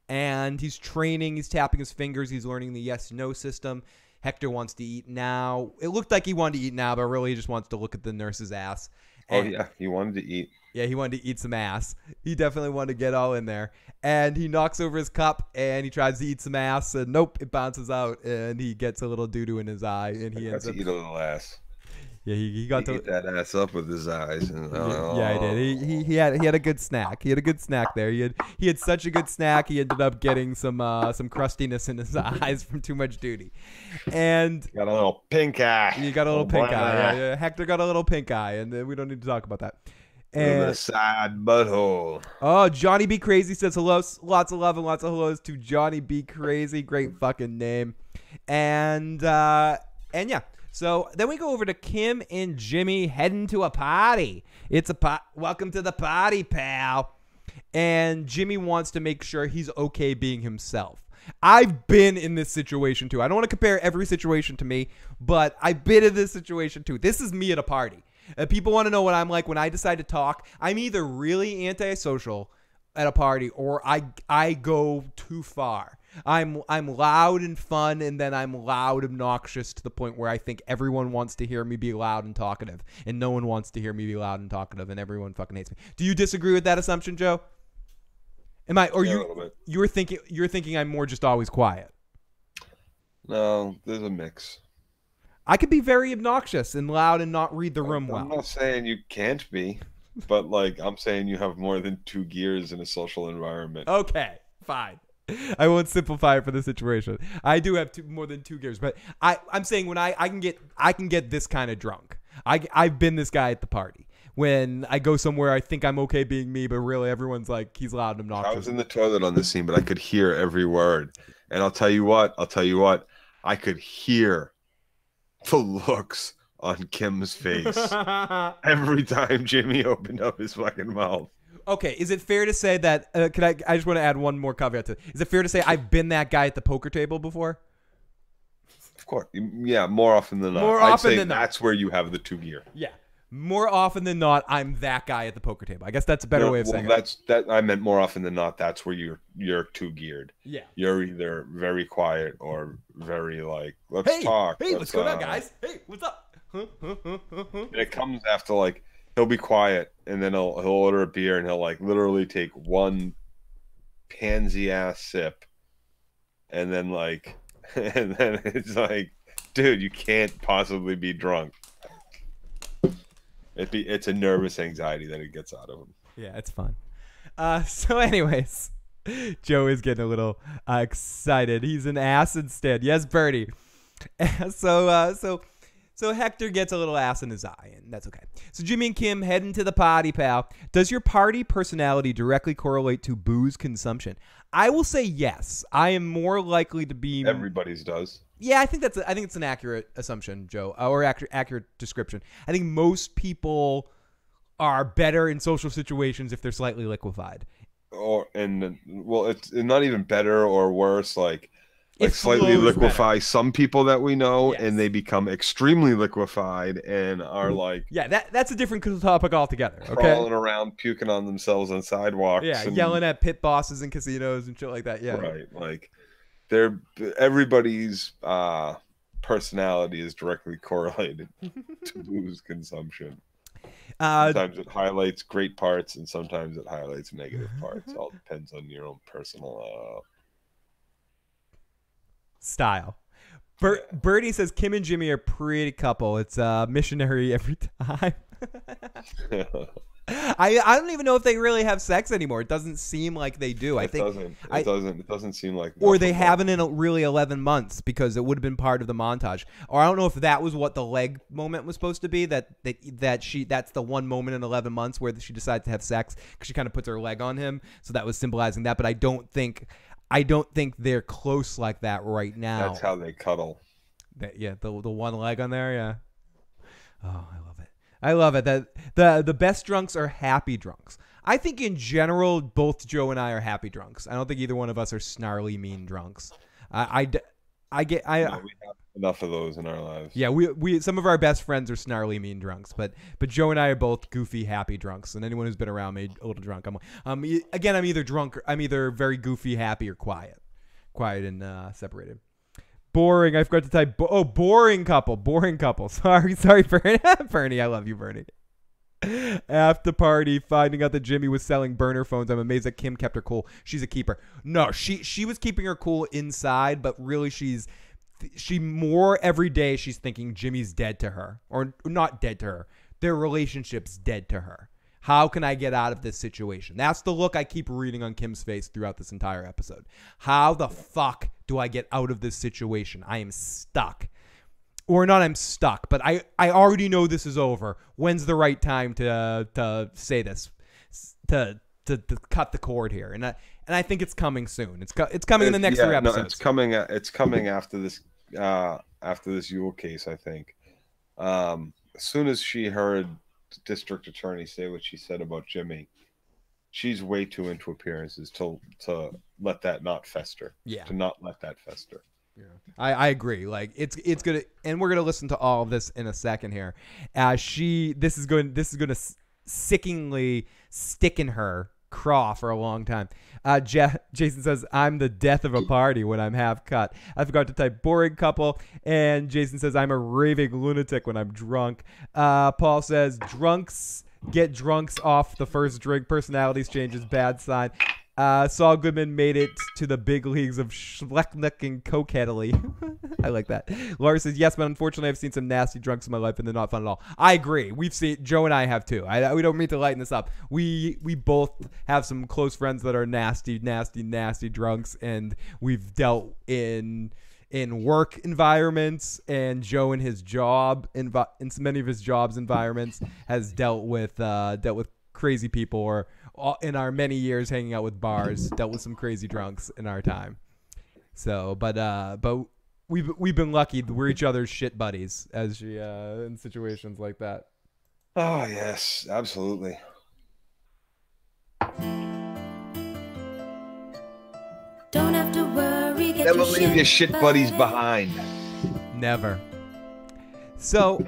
And he's training. He's tapping his fingers. He's learning the yes/no system. Hector wants to eat now. It looked like he wanted to eat now, but really he just wants to look at the nurse's ass. And, yeah, he wanted to eat. Yeah, he wanted to eat some ass. He definitely wanted to get all in there. And he knocks over his cup, and he tries to eat some ass, and nope, it bounces out, and he gets a little doo-doo in his eye, and he ends up... eat a little ass. Yeah, he got to eat that ass up with his eyes. And, yeah, he did. He had a good snack. He had a good snack there. He had such a good snack. He ended up getting some crustiness in his eyes from too much duty, and got a little pink eye. You got a little pink eye. Yeah, Hector got a little pink eye, and we don't need to talk about that. And the side butthole. Oh, Johnny B. Crazy says hello. Lots of love and lots of hellos to Johnny B. Crazy. Great fucking name. And yeah. So then we go over to Kim and Jimmy heading to a party. It's a welcome to the party, pal. And Jimmy wants to make sure he's okay being himself. I've been in this situation too. I don't want to compare every situation to me, but I've been in this situation too. This is me at a party. People want to know what I'm like when I decide to talk. I'm either really antisocial at a party, or I go too far. I'm loud and fun, and then I'm loud, obnoxious to the point where I think everyone wants to hear me be loud and talkative, and no one wants to hear me be loud and talkative, and everyone fucking hates me. Do you disagree with that assumption, Joe? Am I? Or yeah, a little bit. You're thinking I'm more just always quiet? No, there's a mix. I could be very obnoxious and loud and not read the room well. I'm not saying you can't be, but like I'm saying you have more than 2 gears in a social environment. Okay, fine. I won't simplify it for the situation. I do have more than 2 gears, but I'm saying when I can get this kind of drunk. I've been this guy at the party when I go somewhere I think I'm okay being me, but really everyone's like he's loud and I obnoxious. was in the toilet on this scene, but I could hear every word. And I'll tell you what, I could hear the looks on Kim's face every time Jimmy opened up his fucking mouth. Okay, is it fair to say that? I just want to add one more caveat to it. Is it fair to say I've been that guy at the poker table before? Of course, yeah, more often than not. More I'd often say than not. that's where you have the 2 gear. Yeah, more often than not, I'm that guy at the poker table. I guess that's a better way of saying it. That I meant more often than not. That's where you're 2 geared. Yeah. You're either very quiet or very like, let's talk. Hey, what's going on, guys? Hey, what's up? And it comes after like he'll be quiet and then he'll order a beer and he'll like literally take one pansy ass sip and then like and then it's like, dude, you can't possibly be drunk. It's a nervous anxiety that it gets out of him. Yeah, it's fun. So anyways, Joe is getting a little excited. He's an ass instead. Yes, Bertie. So Hector gets a little ass in his eye, and that's okay. So Jimmy and Kim head into the party, pal. Does your party personality directly correlate to booze consumption? I will say yes. I am more likely to be. Everybody's does. Yeah, I think it's an accurate assumption, Joe, or accurate description. I think most people are better in social situations if they're slightly liquefied. It's not even better or worse. Like It slightly flows liquefy better. some people that we know, Yes. and they become extremely liquefied and are like Yeah, that's a different topic altogether. Okay. crawling around, puking on themselves on sidewalks. Yeah, and, yelling at pit bosses in casinos and shit like that. Yeah. right. Like everybody's personality is directly correlated to booze consumption. Sometimes it highlights great parts, and sometimes it highlights negative parts. All depends on your own personal. Style. Bertie says Kim and Jimmy are a pretty couple. It's missionary every time. I don't even know if they really have sex anymore. It doesn't seem like they do. It doesn't seem like. Or they haven't in really 11 months because it would have been part of the montage. Or I don't know if that was what the leg moment was supposed to be. That's the one moment in 11 months where she decides to have sex because she kind of puts her leg on him. So that was symbolizing that. But I don't think they're close like that right now. That's how they cuddle. The one leg on there. Yeah. Oh, I love it. That the best drunks are happy drunks. I think in general, both Joe and I are happy drunks. I don't think either one of us are snarly mean drunks. We have enough of those in our lives. Yeah, we some of our best friends are snarly mean drunks, but Joe and I are both goofy happy drunks. And anyone who's been around me a little drunk, I'm either drunk, I'm either very goofy happy or quiet and separated. Boring. I forgot to type. Boring couple. Sorry, Bernie. Bernie, I love you, Bernie. After party, finding out that Jimmy was selling burner phones. I'm amazed that Kim kept her cool. She's a keeper. No, she was keeping her cool inside, but really she more every day she's thinking Jimmy's dead to her, or not dead to her. Their relationship's dead to her. How can I get out of this situation? That's the look I keep reading on Kim's face throughout this entire episode. How the fuck do I get out of this situation? I am stuck. Or not I'm stuck, but I already know this is over. When's the right time to say this? To cut the cord here. And I think it's coming soon. It's coming in the next 3 episodes. No, it's coming after this Yule case, I think. As soon as she heard district attorney say what she said about Jimmy, she's way too into appearances to let that not fester. Yeah. To not let that fester. Yeah. I agree. Like it's gonna, and we're gonna listen to all of this in a second here. This is going to sickeningly stick in her craw for a long time. Jason says, I'm the death of a party when I'm half cut. I forgot to type boring couple. And Jason says, I'm a raving lunatic when I'm drunk. Paul says, drunks get drunks off the first drink. Personalities changes, bad sign. Saul Goodman made it to the big leagues of Schlecknick and cokettily. I like that. Laura says, yes, but unfortunately I've seen some nasty drunks in my life and they're not fun at all. I agree. We've seen, Joe and I have too. We don't mean to lighten this up. We both have some close friends that are nasty drunks, and we've dealt in in work environments, and Joe in his job in many of his jobs environments has dealt with crazy people, or in our many years hanging out with bars, dealt with some crazy drunks in our time. So, but we've been lucky. We're each other's shit buddies in situations like that. Oh yes, absolutely. Don't have to worry. Get Never your leave your shit buddies behind. Never. So,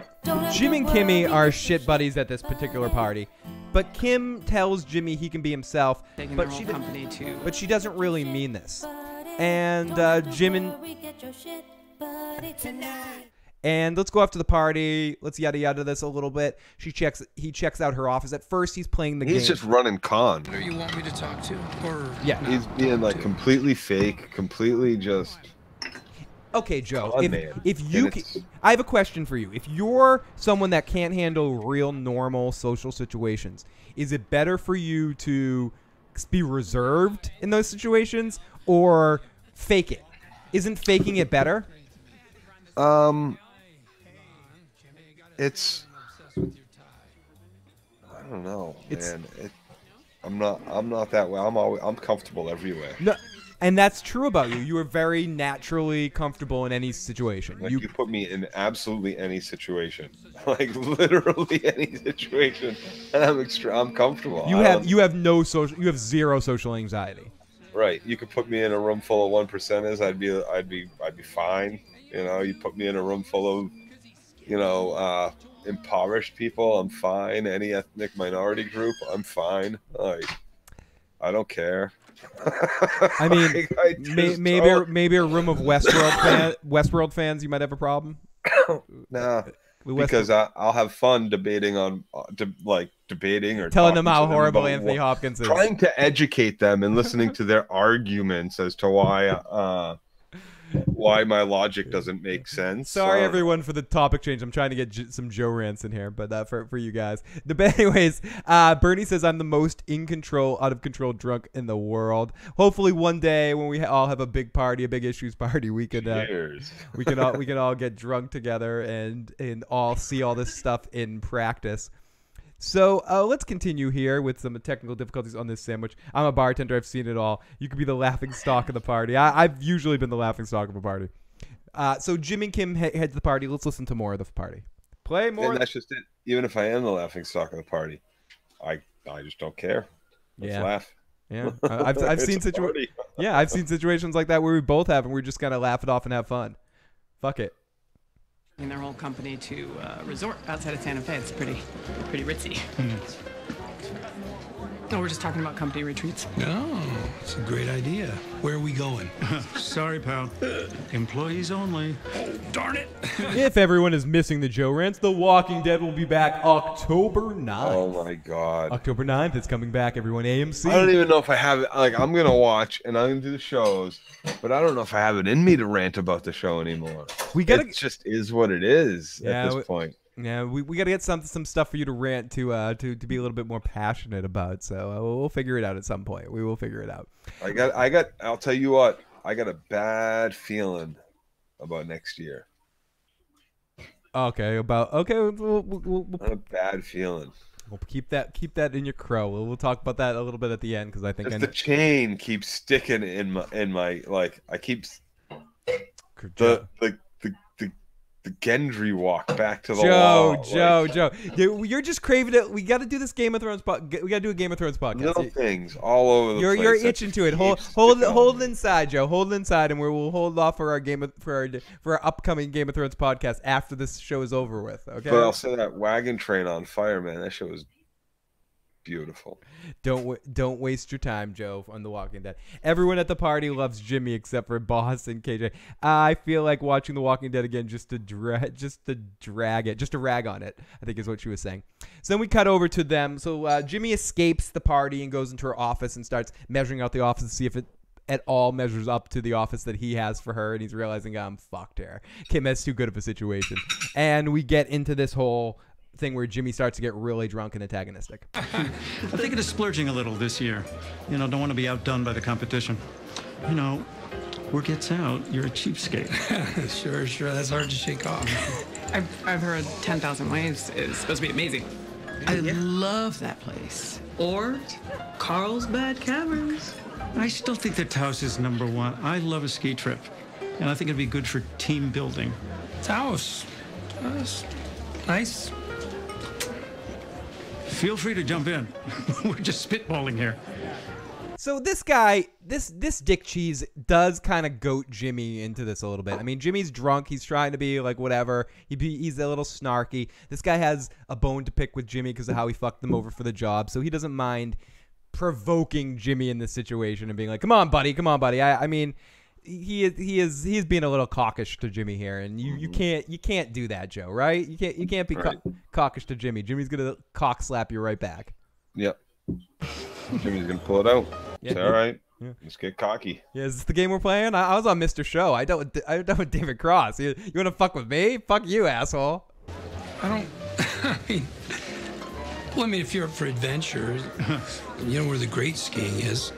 Jim and Kimmy are shit buddies at this particular party, but Kim tells Jimmy he can be himself, but she doesn't really mean this. And and let's go after the party. Let's yada yada this a little bit. He checks out her office. At first, he's playing the game. He's just running con. Who you want me to talk to? Or Yeah. He's being like completely fake, completely just. Okay, Joe. Con If man. you, And it's- I have a question for you. If you're someone that can't handle real normal social situations, is it better for you to be reserved in those situations or fake it? Isn't faking it better? It's. I don't know, man. I'm not that way. I'm comfortable everywhere. No, and that's true about you. You are very naturally comfortable in any situation. Like you put me in absolutely any situation, like literally any situation, and I'm comfortable. You have zero social anxiety. Right. You could put me in a room full of 1%ers. I'd be fine. You know, you put me in a room full of, impoverished people. I'm fine. Any ethnic minority group, I'm fine. Like, I don't care. I mean, maybe a room of Westworld fans, you might have a problem. Nah. Because I'll have fun debating or telling them how horrible about Anthony Hopkins is, trying to educate them and listening to their arguments as to why my logic doesn't make sense. Sorry, everyone, for the topic change. I'm trying to get some Joe rants in here, but for you guys. But anyways, Bernie says I'm the most out of control drunk in the world. Hopefully, one day when we all have a big party, a big issues party, we can all get drunk together and all see all this stuff in practice. So let's continue here with some technical difficulties on this sandwich. I'm a bartender. I've seen it all. You could be the laughing stock of the party. I've usually been the laughing stock of a party. So Jim and Kim head to the party. Let's listen to more of the party. Play more. And that's just it. Even if I am the laughing stock of the party, I just don't care. Let's laugh. Yeah, I've seen I've seen situations like that where we both have, and we're just gonna laugh it off and have fun. Fuck it. And their whole company to a resort outside of Santa Fe. It's pretty ritzy. No, we're just talking about company retreats. Oh, it's a great idea. Where are we going? Sorry, pal. Employees only. Oh, darn it. If everyone is missing the Joe Rants, The Walking Dead will be back October 9th. Oh my God. October 9th, it's coming back, everyone. AMC. I don't even know if I have it. Like, I'm going to watch and I'm going to do the shows, but I don't know if I have it in me to rant about the show anymore. It just is what it is at this point. Yeah, we got to get some stuff for you to rant to be a little bit more passionate about. So we'll figure it out at some point. We will figure it out. I'll tell you what. I got a bad feeling about next year. Okay, we'll I have a bad feeling. We'll keep that in your crow. We'll talk about that a little bit at the end because I think the chain keeps sticking in my like I keep the Gendry walk back to the wall. Joe. You're just craving it. We got to do this Game of Thrones. We got to do a Game of Thrones podcast. Little things all over the place. You're itching to it. Hold it inside, Joe. Hold it inside, and we'll hold off for our upcoming Game of Thrones podcast after this show is over with. Okay. But I'll set that wagon train on fire, man. That shit was beautiful. Don't waste your time, Joe, on The Walking Dead. Everyone at the party loves Jimmy except for Boss and KJ. I feel like watching The Walking Dead again just to rag on it, I think is what she was saying. So then we cut over to them. So Jimmy escapes the party and goes into her office and starts measuring out the office to see if it at all measures up to the office that he has for her, and he's realizing I'm fucked here. Kim has too good of a situation. And we get into this whole thing where Jimmy starts to get really drunk and antagonistic. I'm thinking of splurging a little this year. Don't want to be outdone by the competition. word gets out, you're a cheapskate. Sure. That's hard to shake off. I've heard 10,000 Waves is supposed to be amazing. I love that place. Or Carlsbad Caverns. I still think that Taos is #1. I love a ski trip, and I think it'd be good for team building. Taos. Nice. Feel free to jump in. We're just spitballing here. So this guy, this dick cheese does kind of goat Jimmy into this a little bit. I mean, Jimmy's drunk. He's trying to be like whatever. He's a little snarky. This guy has a bone to pick with Jimmy because of how he fucked them over for the job. So he doesn't mind provoking Jimmy in this situation and being like, come on, buddy. I mean, he's being a little cockish to Jimmy here, and you can't do that, Joe. Right? You can't be Right. cockish to Jimmy. Jimmy's gonna cock slap you right back. Yep. Jimmy's gonna pull it out. Yeah. It's all right. Yeah. Let's get cocky. Yeah, is this the game we're playing? I was on Mr. Show. I dealt with David Cross. You want to fuck with me? Fuck you, asshole. I mean, if you're up for adventure, you know where the great skiing is.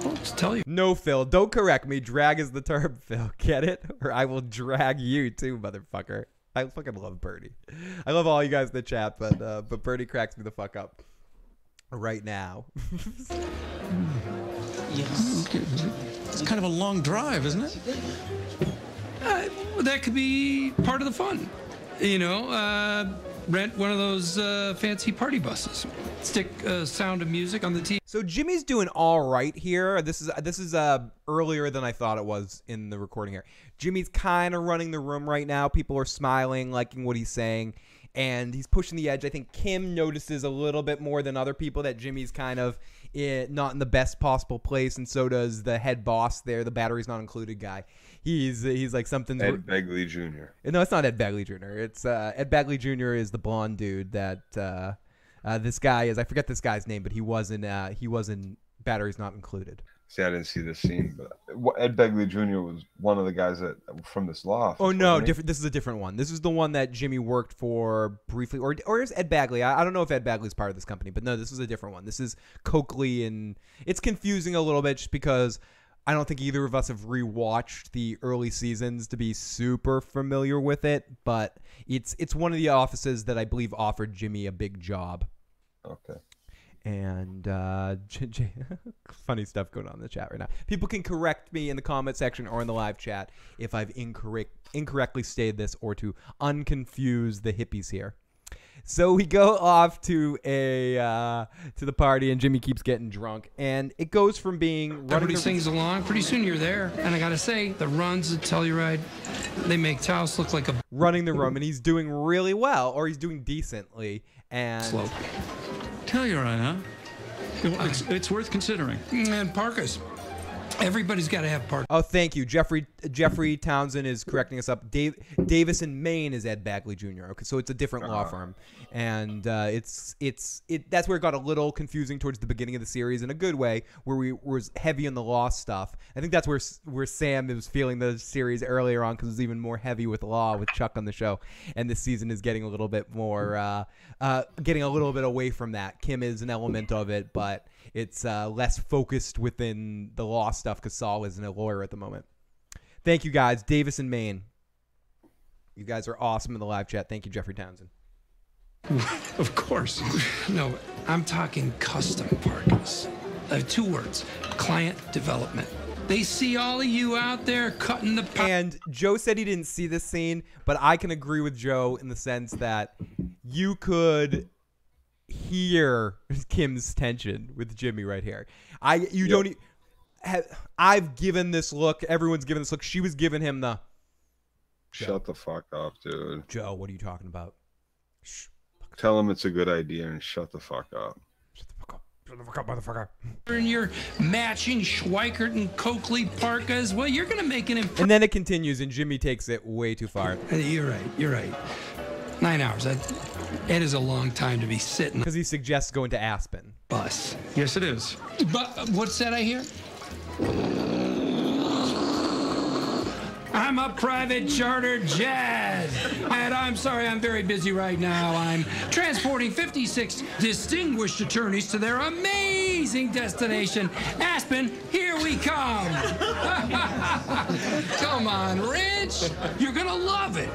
I'll just tell you. No, Phil. Don't correct me. Drag is the term, Phil. Get it? Or I will drag you too, motherfucker. I fucking love Birdie. I love all you guys in the chat, but Birdie cracks me the fuck up right now. Yes. It's kind of a long drive, isn't it? That could be part of the fun. You know, rent one of those fancy party buses. Stick Sound of Music on the TV. So Jimmy's doing all right here. This is earlier than I thought it was in the recording here. Jimmy's kind of running the room right now. People are smiling, liking what he's saying, and he's pushing the edge. I think Kim notices a little bit more than other people that Jimmy's kind of not in the best possible place, and so does the head boss there, the batteries not included guy. He's like something's... Ed Begley Jr. No, it's not Ed Begley Jr. It's Ed Begley Jr. is the blonde dude that this guy is. I forget this guy's name, but he was in Batteries Not Included. See, I didn't see this scene, but Ed Begley Jr. was one of the guys that from this loft. Oh no, wasn't he? different. This is a different one. This is the one that Jimmy worked for briefly, or is Ed Bagley? I don't know if Ed Bagley's part of this company, but no, this is a different one. This is Coakley, and it's confusing a little bit just because I don't think either of us have rewatched the early seasons to be super familiar with it. But it's one of the offices that I believe offered Jimmy a big job. Okay. And funny stuff going on in the chat right now. People can correct me in the comment section or in the live chat if I've incorrectly stated this, or to unconfuse the hippies here. So we go off to the party, and Jimmy keeps getting drunk, and it goes from being Everybody sings along. Pretty soon you're there, and I gotta say, the runs at Telluride, they make Taos look like a running the room, and he's doing really well, or he's doing decently. And slope. Telluride, huh? It's worth considering. And Parkas. Everybody's got to have Parkas. Oh, thank you. Jeffrey Townsend is correcting us up. Davis in Maine is Ed Bagley Jr. Okay, so it's a different law firm, and that's where it got a little confusing towards the beginning of the series in a good way, where we was heavy on the law stuff. I think that's where Sam was feeling the series earlier on, because it was even more heavy with law with Chuck on the show, and this season is getting a little bit more getting a little bit away from that. Kim is an element of it, but it's less focused within the law stuff because Saul isn't a lawyer at the moment. Thank you, guys. Davis in Maine. You guys are awesome in the live chat. Thank you, Jeffrey Townsend. Of course. No, I'm talking custom Parkas. 2 words. Client development. They see all of you out there cutting the... And Joe said he didn't see this scene, but I can agree with Joe in the sense that you could hear Kim's tension with Jimmy right here. I've given this look. Everyone's given this look. She was giving him the... Shut the fuck up, dude. Joe, what are you talking about? Shh. Tell him it's a good idea and shut the fuck up. Shut the fuck up. Shut the fuck up, motherfucker. And your matching Schweikert and Coakley Parkas, well, you're going to make an impression. And then it continues, and Jimmy takes it way too far. You're right. 9 hours. Ed is a long time to be sitting. Because he suggests going to Aspen. Bus. Yes, it is. But what's that I hear? I'm a private charter jet. And I'm sorry, I'm very busy right now. I'm transporting 56 distinguished attorneys to their amazing destination, Aspen. Here we come. Come on, Rich. You're going to love it.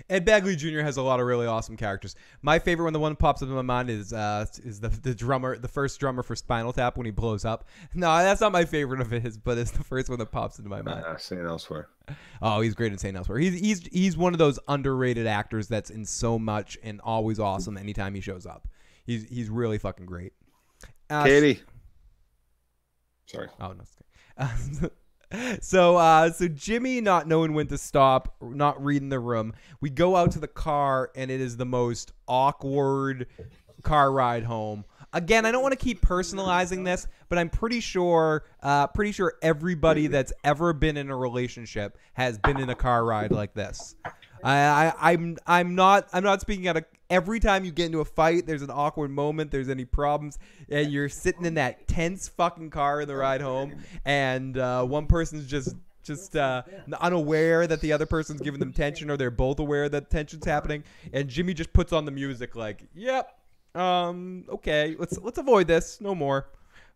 Ed Bagley Jr. has a lot of really awesome characters. My favorite one, the one that pops up in my mind, is the drummer, the first drummer for Spinal Tap when he blows up. No, that's not my favorite of his, but it's the first one that pops into my mind. St. Elsewhere. Oh, he's great in St. Elsewhere. He's one of those underrated actors that's in so much and always awesome anytime he shows up. He's really fucking great. Katie. Sorry. Oh no. So Jimmy not knowing when to stop, not reading the room. We go out to the car, and it is the most awkward car ride home. Again, I don't want to keep personalizing this, but I'm pretty sure everybody that's ever been in a relationship has been in a car ride like this. I'm not speaking out of every time you get into a fight, there's an awkward moment, there's any problems, and you're sitting in that tense fucking car in the ride home, and one person's just unaware that the other person's giving them tension, or they're both aware that tension's happening, and Jimmy just puts on the music like, yep, okay, let's avoid this, no more.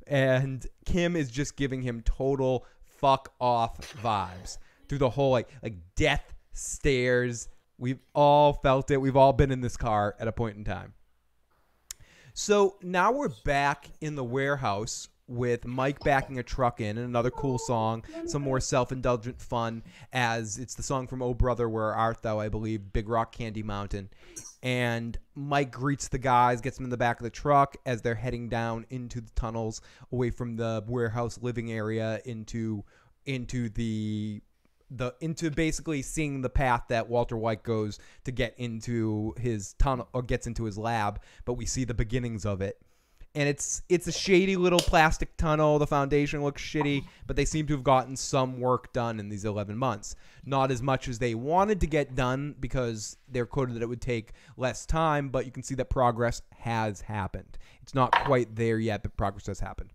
And Kim is just giving him total fuck off vibes through the whole like death stares. We've all felt it. We've all been in this car at a point in time. So now we're back in the warehouse with Mike backing a truck in, and another cool song, some more self-indulgent fun, as it's the song from Oh Brother Where Art Thou, I believe, Big Rock Candy Mountain. And Mike greets the guys, gets them in the back of the truck as they're heading down into the tunnels away from the warehouse living area into basically seeing the path that Walter White goes to get into his tunnel, or gets into his lab, but we see the beginnings of it. And it's a shady little plastic tunnel. The foundation looks shitty, but they seem to have gotten some work done in these 11 months. Not as much as they wanted to get done because they're quoted that it would take less time, but you can see that progress has happened. It's not quite there yet, but progress has happened.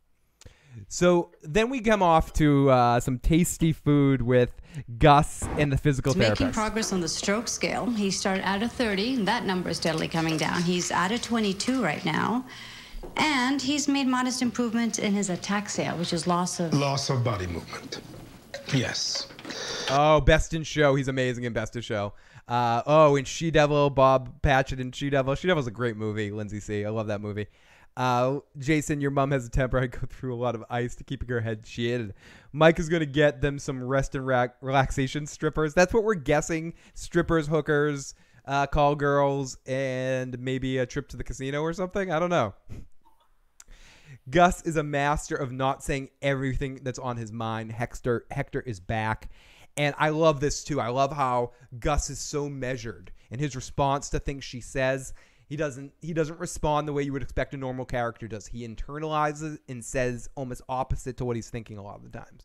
So then we come off to some tasty food with Gus and the physical therapist. Making progress on the stroke scale. He started at a 30, and that number is steadily coming down. He's at a 22 right now. And he's made modest improvement in his ataxia, which is loss of body movement. Yes. Oh, Best in Show. He's amazing in Best in Show. In She-Devil, Bob Patchett in She-Devil. She-Devil's a great movie, Lindsay C. I love that movie. Jason, your mom has a temper. I go through a lot of ice to keep her head chilled. Mike is going to get them some rest and relaxation strippers. That's what we're guessing. Strippers, hookers, call girls, and maybe a trip to the casino or something. I don't know. Gus is a master of not saying everything that's on his mind. Hector is back. And I love this too. I love how Gus is so measured in his response to things she says. He doesn't respond the way you would expect a normal character does. He internalizes and says almost opposite to what he's thinking a lot of the times.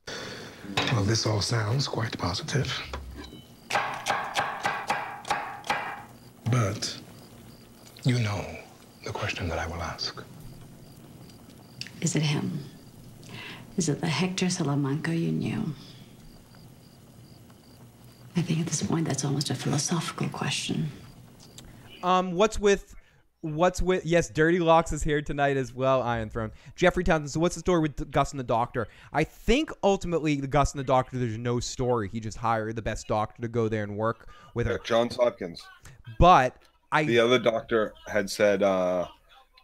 Well, this all sounds quite positive. But you know the question that I will ask. Is it him? Is it the Hector Salamanca you knew? I think at this point that's almost a philosophical question. What's with yes, Dirty Locks is here tonight as well, Iron Throne. Jeffrey Townsend, so what's the story with Gus and the doctor? I think ultimately the Gus and the doctor, there's no story. He just hired the best doctor to go there and work with her. Johns Hopkins. But the other doctor had said,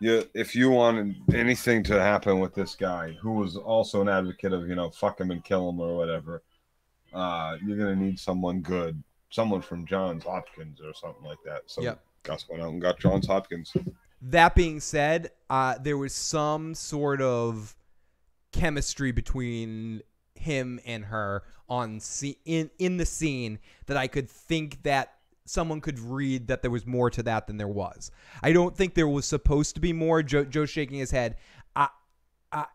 if you wanted anything to happen with this guy, who was also an advocate of, fuck him and kill him or whatever, you're going to need someone good, someone from Johns Hopkins or something like that. So yep. Gus went out and got Johns Hopkins. That being said, there was some sort of chemistry between him and her in the scene that I could think that someone could read that there was more to that than there was. I don't think there was supposed to be more. Joe's shaking his head.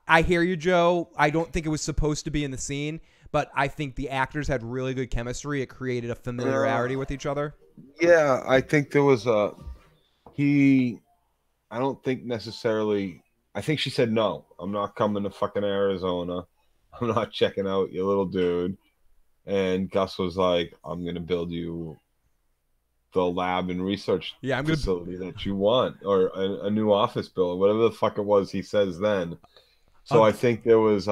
I hear you, Joe. I don't think it was supposed to be in the scene, but I think the actors had really good chemistry. It created a familiarity with each other. Yeah, I think there was I don't think necessarily. I think she said, no, I'm not coming to fucking Arizona. I'm not checking out your little dude. And Gus was like, I'm going to build you the lab and research facility that you want, or a new office building, whatever the fuck it was he says then. So I think there was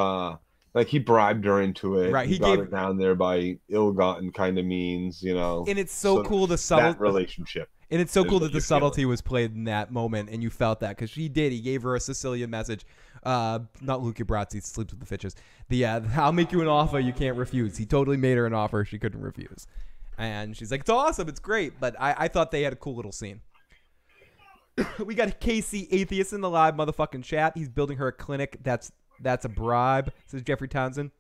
Like, he bribed her into it. Right, He he got gave- her down there by ill-gotten kind of means, you know. And it's so cool the that relationship. And it's so is cool what that the you feel. subtlety was played in that moment, and you felt that because he did. He gave her a Sicilian message. Not Luca Brazzi sleeps with the fishes. I'll make you an offer you can't refuse. He totally made her an offer she couldn't refuse, and she's like, "It's awesome, it's great." But I thought they had a cool little scene. We got Casey Atheist in the live motherfucking chat. He's building her a clinic. That's a bribe, says Jeffrey Townsend.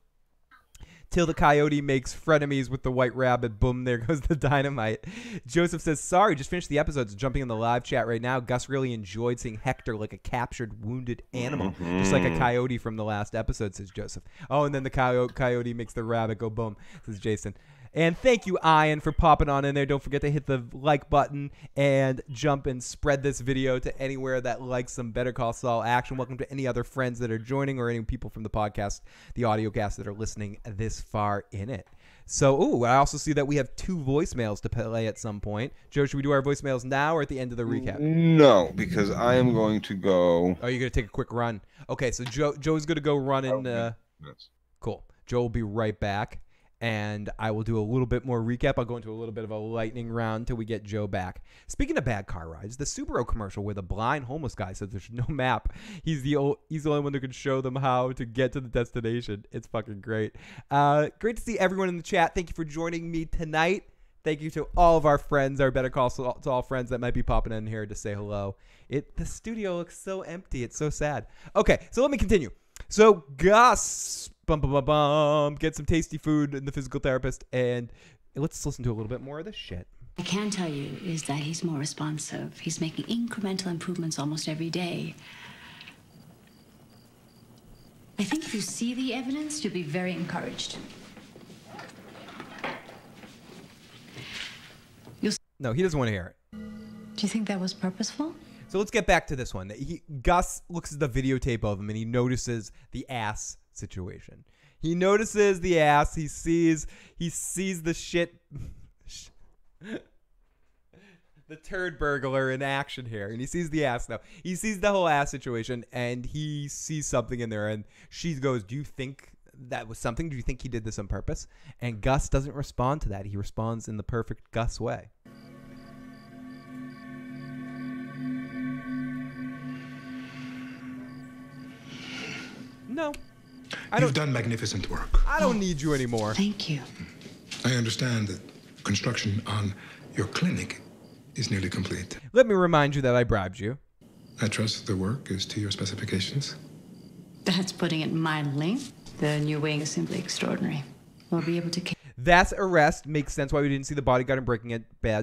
Till the Coyote makes frenemies with the White Rabbit. Boom, there goes the dynamite. Joseph says, sorry, just finished the episodes. Jumping in the live chat right now. Gus really enjoyed seeing Hector like a captured, wounded animal. Just like a coyote from the last episode, says Joseph. Oh, and then the coyote makes the rabbit go boom, says Jason. And thank you, Ian, for popping on in there. Don't forget to hit the like button and jump and spread this video to anywhere that likes some Better Call Saul action. Welcome to any other friends that are joining or any people from the podcast, the audio cast that are listening this far in it. So, I also see that we have 2 voicemails to play at some point. Joe, should we do our voicemails now or at the end of the recap? No, because I am going to go. Oh, you're going to take a quick run. Okay, so Joe's going to go run in. Yes. Cool. Joe will be right back. And I will do a little bit more recap. I'll go into a little bit of a lightning round till we get Joe back. Speaking of bad car rides, the Subaru commercial where the blind homeless guy says there's no map. He's the only one that can show them how to get to the destination. It's fucking great. Great to see everyone in the chat. Thank you for joining me tonight. Thank you to all of our friends, our Better Call Saul friends that might be popping in here to say hello. The studio looks so empty. It's so sad. Okay, so let me continue. So Gus, get some tasty food in the physical therapist, and let's listen to a little bit more of this shit. I can tell you is that he's more responsive. He's making incremental improvements almost every day. I think if you see the evidence, you'll be very encouraged. No, he doesn't want to hear it. Do you think that was purposeful? So let's get back to this one. Gus looks at the videotape of him and he notices the ass situation. He notices the ass. He sees the shit, the turd burglar in action here, and he sees the ass now. He sees the whole ass situation, and he sees something in there. And she goes, "Do you think that was something? Do you think he did this on purpose?" And Gus doesn't respond to that. He responds in the perfect Gus way. No. You've done magnificent work. I don't need you anymore. Thank you. I understand that construction on your clinic is nearly complete. Let me remind you that I bribed you. I trust the work is to your specifications. That's putting it mildly. The new wing is simply extraordinary. We'll be able to... That's arrest. Makes sense why we didn't see the bodyguard in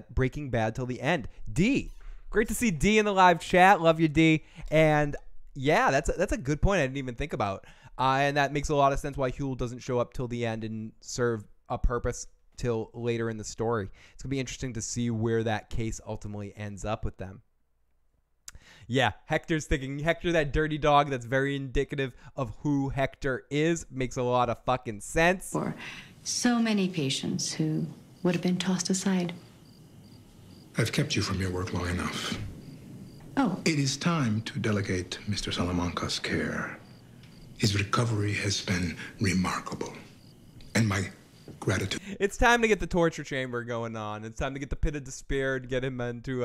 Breaking Bad till the end. D. Great to see D in the live chat. Love you, D. And yeah, that's a good point I didn't even think about. And that makes a lot of sense why Huel doesn't show up till the end and serve a purpose till later in the story. It's going to be interesting to see where that case ultimately ends up with them. Yeah, Hector's thinking, Hector, that dirty dog, that's very indicative of who Hector is. Makes a lot of fucking sense. For so many patients who would have been tossed aside. I've kept you from your work long enough. Oh. It is time to delegate Mr. Salamanca's care. His recovery has been remarkable. And my gratitude. It's time to get the torture chamber going on. It's time to get the pit of despair and get him into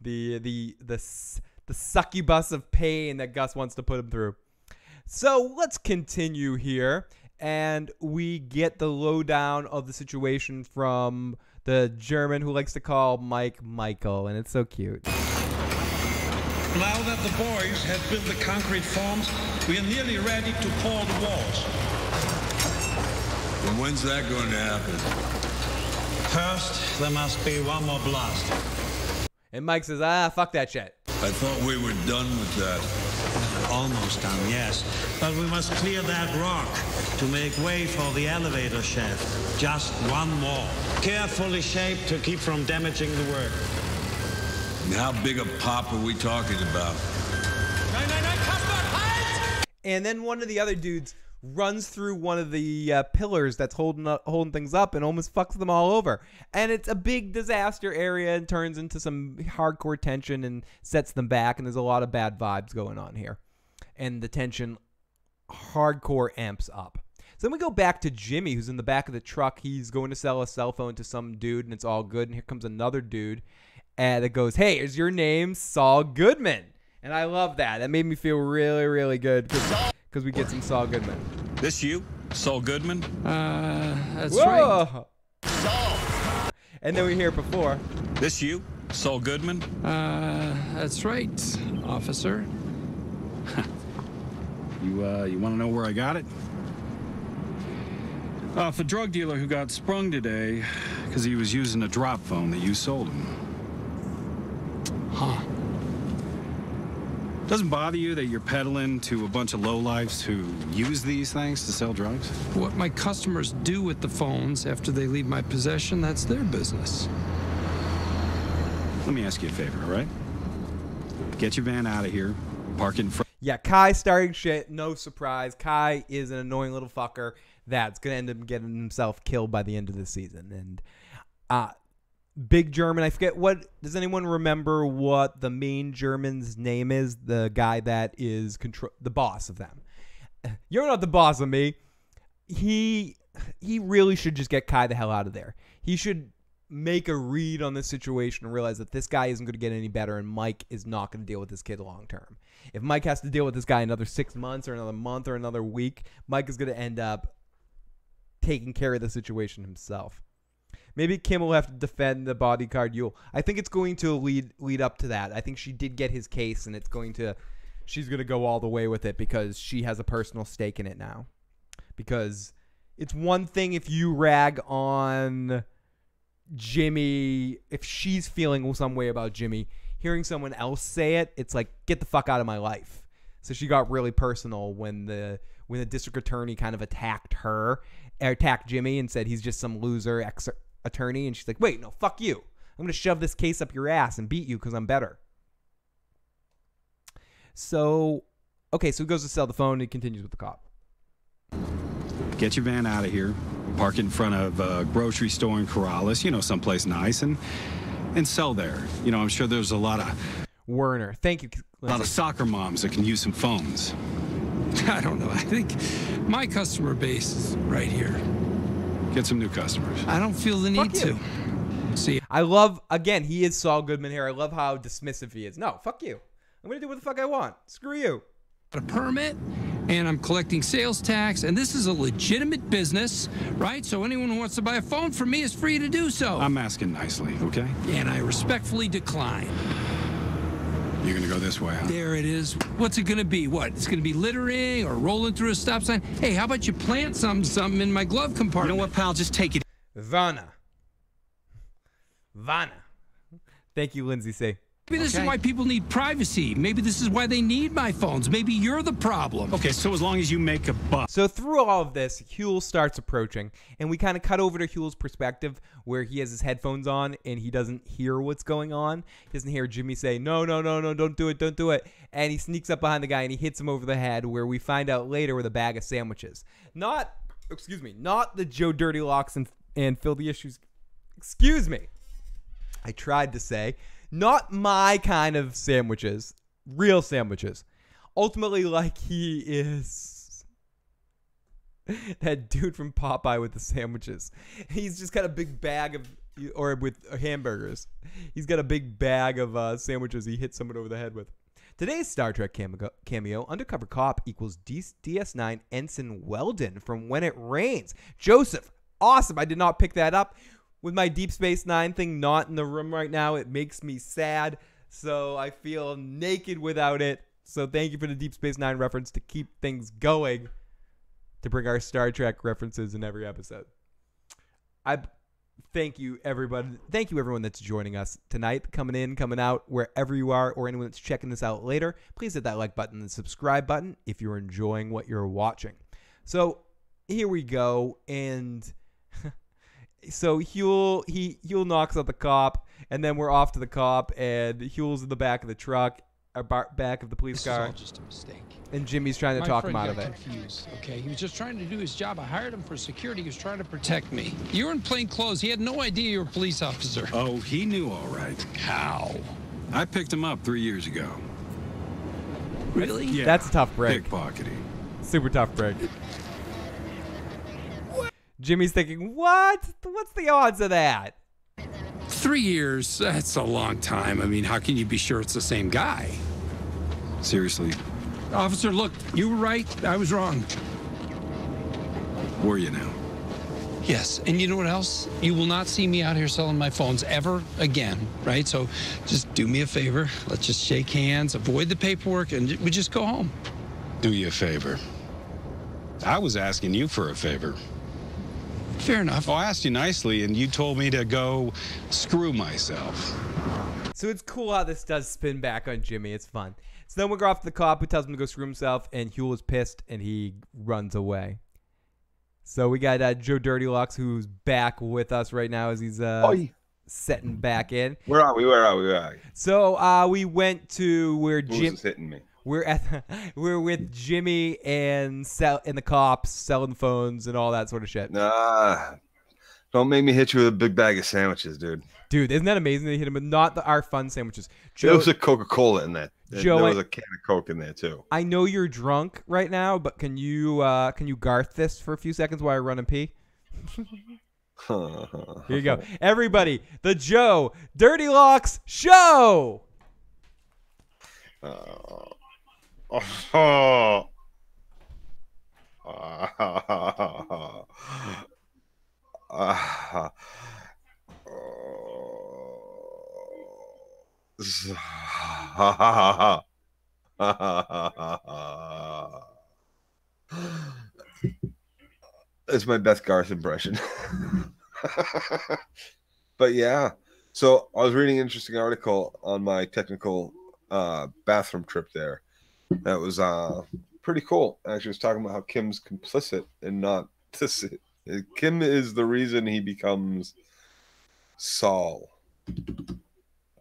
the succubus of pain that Gus wants to put him through. So let's continue here. And we get the lowdown of the situation from the German who likes to call Mike Michael. And it's so cute. Now that the boys have built the concrete forms, we are nearly ready to pour the walls. And when's that going to happen? First, there must be one more blast. And Mike says, fuck that shit. I thought we were done with that. Almost done, yes. But we must clear that rock to make way for the elevator shaft. Just one more. Carefully shaped to keep from damaging the work. And how big a pop are we talking about? And then one of the other dudes runs through one of the pillars that's holding things up and almost fucks them all over. And it's a big disaster area and turns into some hardcore tension and sets them back. And there's a lot of bad vibes going on here. And the tension hardcore amps up. So then we go back to Jimmy, who's in the back of the truck. He's going to sell a cell phone to some dude, and it's all good. And here comes another dude that goes, "Hey, is your name Saul Goodman?" And I love that. That made me feel really, really good because we get some Saul Goodman. This you, Saul Goodman? That's Whoa. right. And then we hear it before. This you, Saul Goodman? That's right, officer. You want to know where I got it? Off a drug dealer who got sprung today because he was using a drop phone that you sold him. Huh. Doesn't bother you that you're peddling to a bunch of lowlifes who use these things to sell drugs? What my customers do with the phones after they leave my possession, that's their business. Let me ask you a favor, all right? Get your van out of here, park it in front. Yeah, Kai starting shit. No surprise. Kai is an annoying little fucker that's going to end up getting himself killed by the end of the season. And Big German, I forget what. Does anyone remember what the main German's name is? The guy that is the boss of them. You're not the boss of me. He really should just get Kai the hell out of there. He should make a read on this situation and realize that this guy isn't going to get any better, and Mike is not going to deal with this kid long term. If Mike has to deal with this guy another 6 months or another month or another week, Mike is going to end up taking care of the situation himself. Maybe Kim will have to defend the bodyguard Yule. I think it's going to lead up to that. I think she did get his case, and she's going to go all the way with it because she has a personal stake in it now. Because it's one thing if you rag on Jimmy, if she's feeling some way about Jimmy, hearing someone else say it, it's like, get the fuck out of my life. So she got really personal when the district attorney kind of attacked Jimmy and said he's just some loser ex-attorney, and she's like, wait, no, fuck you. I'm going to shove this case up your ass and beat you because I'm better. So he goes to sell the phone and he continues with the cop. Get your van out of here, park it in front of a grocery store in Corrales, someplace nice, and sell there. I'm sure there's a lot of... Werner, thank you. A lot of soccer moms that can use some phones. I don't know. I think my customer base is right here. Get some new customers. I don't feel the need to. See, I love, again, he is Saul Goodman here. I love how dismissive he is. No, fuck you. I'm going to do what the fuck I want. Screw you. A permit, and I'm collecting sales tax, and this is a legitimate business, right? So anyone who wants to buy a phone from me is free to do so. I'm asking nicely, okay? And I respectfully decline. You're going to go this way, huh? There it is. What's it going to be? What? It's going to be littering or rolling through a stop sign? Hey, how about you plant something in my glove compartment? You know what, pal? Just take it. Vanna. Thank you, Lindsay C. Maybe this is why people need privacy. Maybe this is why they need my phones. Maybe you're the problem. Okay, so as long as you make a buck. So through all of this, Huel starts approaching, and we kind of cut over to Huel's perspective where he has his headphones on and he doesn't hear what's going on. He doesn't hear Jimmy say, no, don't do it. And he sneaks up behind the guy and he hits him over the head, where we find out later with a bag of sandwiches. Not the Joe Dirty Locks and Phil the Issues. Excuse me. I tried to say. Not my kind of sandwiches. Real sandwiches. Ultimately, like he is that dude from Popeye with the sandwiches. He's just got a big bag of, or with hamburgers. He's got a big bag of sandwiches he hit someone over the head with. Today's Star Trek cameo, Undercover Cop equals DS9 Ensign Weldon from When It Rains. Joseph, awesome. I did not pick that up. With my Deep Space Nine thing not in the room right now, it makes me sad. So I feel naked without it. So thank you for the Deep Space Nine reference to keep things going, to bring our Star Trek references in every episode. I thank you, everybody. Thank you, everyone that's joining us tonight, coming in, coming out, wherever you are, or anyone that's checking this out later. Please hit that like button and subscribe button if you're enjoying what you're watching. So here we go, and so Huel knocks out the cop, and then we're off to the cop, and Huel's in the back of the truck, back of the police car. This is all just a mistake. And Jimmy's trying to talk him out of it. Confused, okay? He was just trying to do his job. I hired him for security. He was trying to protect me. You were in plain clothes. He had no idea you were a police officer. Oh, he knew all right. How? I picked him up 3 years ago. Really? Yeah. That's a tough break. Pickpocketing. Super tough break. Jimmy's thinking, what? What's the odds of that? 3 years, that's a long time. I mean, how can you be sure it's the same guy? Seriously. Officer, look, you were right. I was wrong. Were you now? Yes, and you know what else? You will not see me out here selling my phones ever again, right? So just do me a favor. Let's just shake hands, avoid the paperwork, and we just go home. Do you a favor. I was asking you for a favor. Fair enough. I asked you nicely, and you told me to go screw myself. So it's cool how this does spin back on Jimmy. It's fun. So then we go off to the cop who tells him to go screw himself, and Huel is pissed, and he runs away. So we got Joe Dirty Locks, who's back with us right now as he's setting back in. Where are we? So we went to where Jim's hitting me. We're with Jimmy and the cops selling phones and all that sort of shit. Nah, don't make me hit you with a big bag of sandwiches, dude. Dude, isn't that amazing? They hit him with not our fun sandwiches. There was a Coca-Cola in that. Joe, there was a can of Coke in there too. I know you're drunk right now, but can you Garth this for a few seconds while I run and pee? Here you go, everybody. The Joe Dirty Locks Show. It's my best Garth impression. But yeah, so I was reading an interesting article on my technical bathroom trip there. That was pretty cool. Actually, it was talking about how Kim's complicit and not this. Kim is the reason he becomes Saul.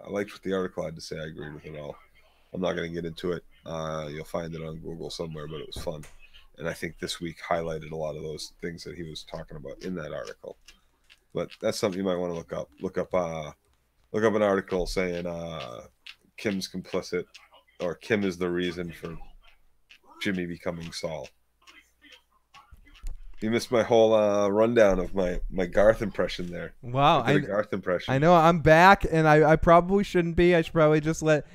I liked what the article had to say. I agreed with it all. I'm not going to get into it. You'll find it on Google somewhere, but it was fun. And I think this week highlighted a lot of those things that he was talking about in that article. But that's something you might want to look up. Look up an article saying Kim's complicit, or Kim is the reason for Jimmy becoming Saul. You missed my whole rundown of my Garth impression there. Wow, Garth impression. I know I'm back, and I probably shouldn't be. I should probably just let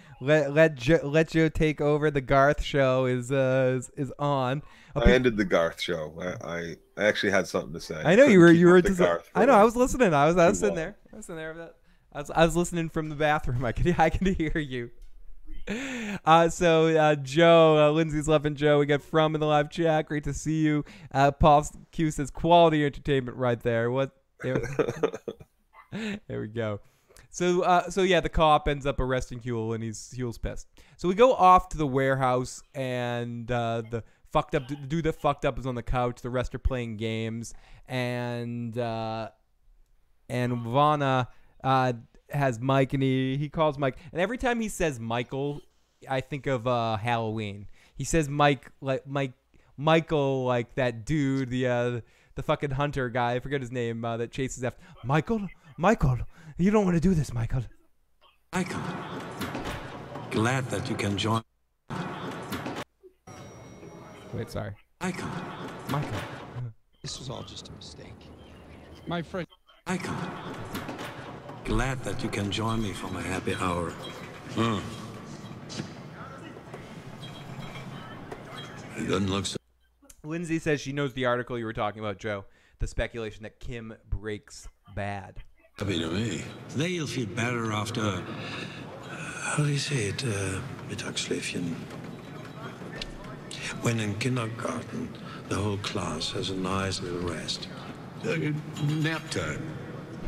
Joe take over. The Garth show is on. I ended the Garth show. I actually had something to say. I know you were. I know. I was listening. listening. I was sitting there. I was listening from the bathroom. I can hear you. So Joe, Lindsay's loving Joe. We got From in the live chat. Great to see you. Paul Q says quality entertainment right there. What? There we go. So yeah, the cop ends up arresting Huel, and Huel's pissed. So we go off to the warehouse, and the dude that fucked up is on the couch. The rest are playing games, and Vanna has Mike, and he calls Mike, and every time he says Michael, I think of Halloween. He says Michael, like that dude, the fucking hunter guy. I forget his name. That chases after Michael. You don't want to do this, Michael. Michael, glad that you can join. Wait, sorry. Michael. This was all just a mistake. My friend. Michael, glad that you can join me for my happy hour. It doesn't look so. Lindsay says she knows the article you were talking about, Joe. The speculation that Kim breaks bad. Happy to me. They'll feel better after, how do you say it, Mittagsschläfchen. When in kindergarten, the whole class has a nice little rest. Nap time.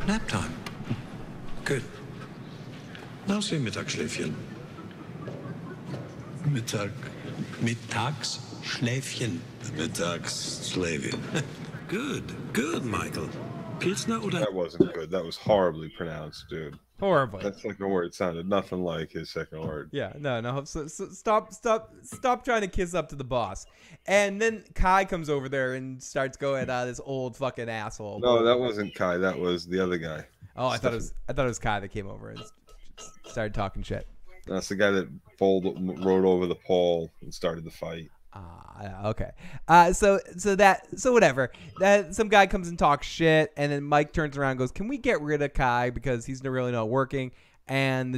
Nap time. Good. Now say Mittagsschläfchen. Mittagsschläfchen. Mittagsschläfchen. Good, Michael. Pilsner oder? That wasn't good. That was horribly pronounced, dude. Horribly. That second word sounded nothing like his second word. Yeah, no. So stop trying to kiss up to the boss. And then Kai comes over there and starts going, this old fucking asshole. No, that wasn't Kai. That was the other guy. Oh, I thought it was Kai that came over and started talking shit. That's the guy that rode over the pole and started the fight. Okay. So whatever. Some guy comes and talks shit, and then Mike turns around and goes, "Can we get rid of Kai because he's really not working?" And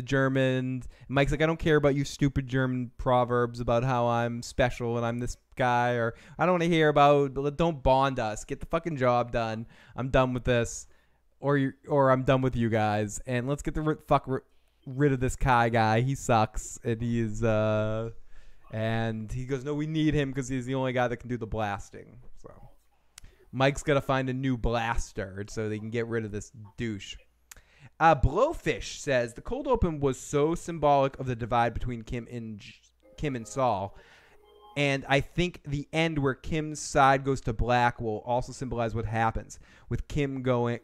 Mike's like, "I don't care about you stupid German proverbs about how I'm special and I'm this guy, or I don't want to hear about. Don't bond us. Get the fucking job done. I'm done with this, or I'm done with you guys, and let's get rid of this Kai guy. He sucks, and he is And he goes, "No, we need him because he's the only guy that can do the blasting." So Mike's got to find a new blaster so they can get rid of this douche. Blowfish says, "The cold open was so symbolic of the divide between Kim and Saul. And I think the end where Kim's side goes to black will also symbolize what happens with Kim gone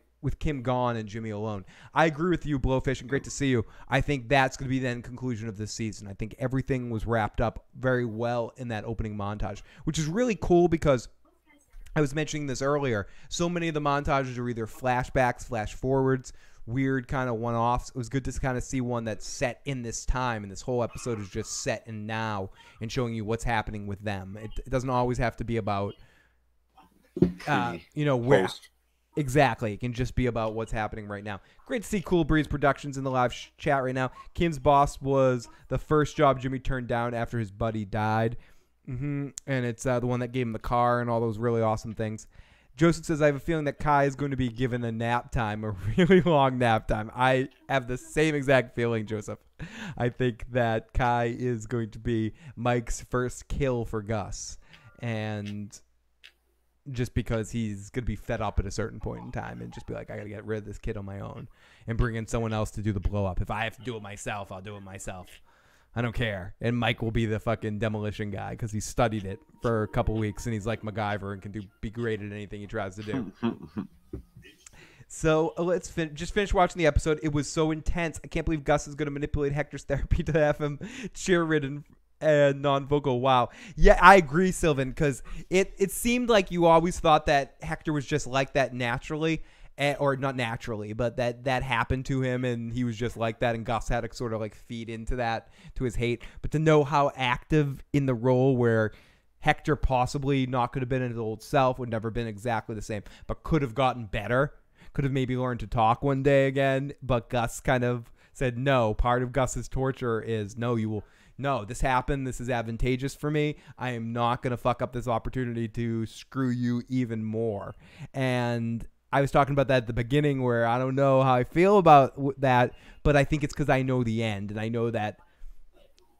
and Jimmy alone." I agree with you, Blowfish, and great to see you. I think that's going to be the end conclusion of this season. I think everything was wrapped up very well in that opening montage, which is really cool because I was mentioning this earlier. So many of the montages are either flashbacks, flash forwards, weird kind of one-offs. It was good to kind of see one that's set in this time, and this whole episode is just set in now and showing you what's happening with them. It doesn't always have to be about, where. Exactly. It can just be about what's happening right now. Great to see Cool Breeze Productions in the live chat right now. Kim's boss was the first job Jimmy turned down after his buddy died. And it's the one that gave him the car and all those really awesome things. Joseph says, "I have a feeling that Kai is going to be given a nap time, a really long nap time." I have the same exact feeling, Joseph. I think that Kai is going to be Mike's first kill for Gus. And just because he's going to be fed up at a certain point in time and just be like, "I got to get rid of this kid on my own and bring in someone else to do the blow up. If I have to do it myself, I'll do it myself. I don't care." And Mike will be the fucking demolition guy because he studied it for a couple weeks and he's like MacGyver and can be great at anything he tries to do. So let's just finish watching the episode. It was so intense. I can't believe Gus is going to manipulate Hector's therapy to have him cheer-ridden and non-vocal. Wow. Yeah, I agree, Sylvan, because it seemed like you always thought that Hector was just like that naturally, or not naturally, but that happened to him and he was just like that, and Gus had to sort of like feed into that, to his hate. But to know how active in the role where Hector possibly not could have been his old self, would never been exactly the same, but could have gotten better, could have maybe learned to talk one day again, but Gus kind of said, no, part of Gus's torture is, no, this happened. This is advantageous for me. I am not going to fuck up this opportunity to screw you even more. And I was talking about that at the beginning where I don't know how I feel about that, but I think it's because I know the end. And I know that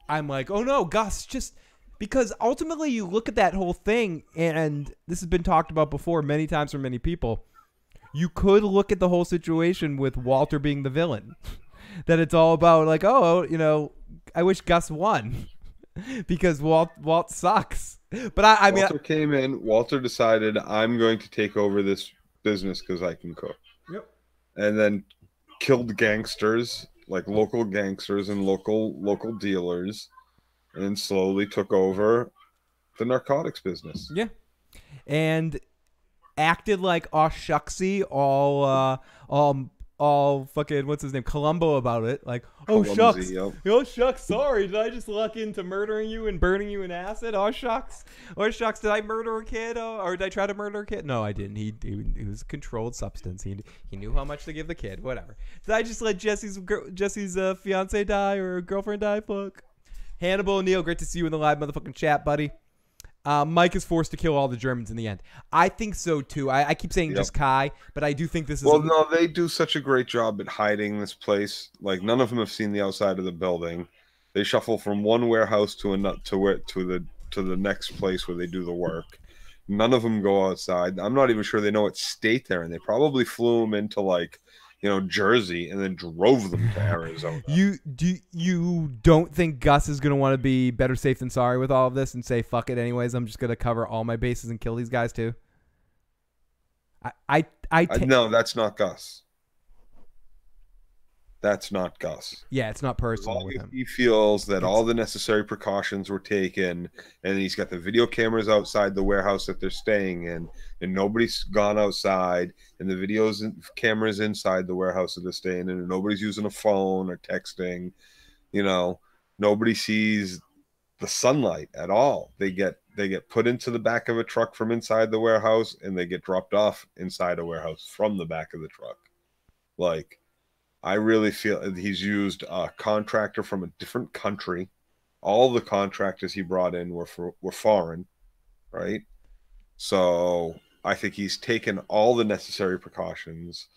I'm like, oh no, Gus, just because ultimately you look at that whole thing, and this has been talked about before many times from many people. You could look at the whole situation with Walter being the villain. That it's all about like, oh, I wish Gus won because Walt sucks. But I mean, Walter came in. Walter decided, I'm going to take over this business because I can cook. Yep. And then killed gangsters, like local gangsters and local dealers, and slowly took over the narcotics business. Yeah. And acted like shucksy, all fucking, what's his name, Columbo about it. Like, oh shucks, yep. Oh shucks, sorry, did I just luck into murdering you and burning you in acid? Oh shucks, did I murder a kid? Or did I try to murder a kid? No, I didn't. He was a controlled substance. He knew how much to give the kid. Whatever. Did I just let Jesse's fiance die or girlfriend die? Fuck. Hannibal O'Neill, great to see you in the live motherfucking chat, buddy. Mike is forced to kill all the Germans in the end. I think so too. I keep saying just Kai, but I do think this is. Well, no, they do such a great job at hiding this place. Like none of them have seen the outside of the building. They shuffle from one warehouse to the next place where they do the work. None of them go outside. I'm not even sure they know what state they're in. They probably flew them into like, Jersey and then drove them to Arizona. You don't think Gus is going to want to be better safe than sorry with all of this and say, fuck it anyways, I'm just going to cover all my bases and kill these guys too? No, that's not Gus. That's not Gus. Yeah, it's not personal with him. He feels that all the necessary precautions were taken, and he's got the video cameras outside the warehouse that they're staying in, and nobody's gone outside, and the videos and cameras inside the warehouse that they're staying in, and nobody's using a phone or texting. Nobody sees the sunlight at all. They get put into the back of a truck from inside the warehouse, and they get dropped off inside a warehouse from the back of the truck. Like, I really feel he's used a contractor from a different country. All the contractors he brought in were foreign, right? So I think he's taken all the necessary precautions.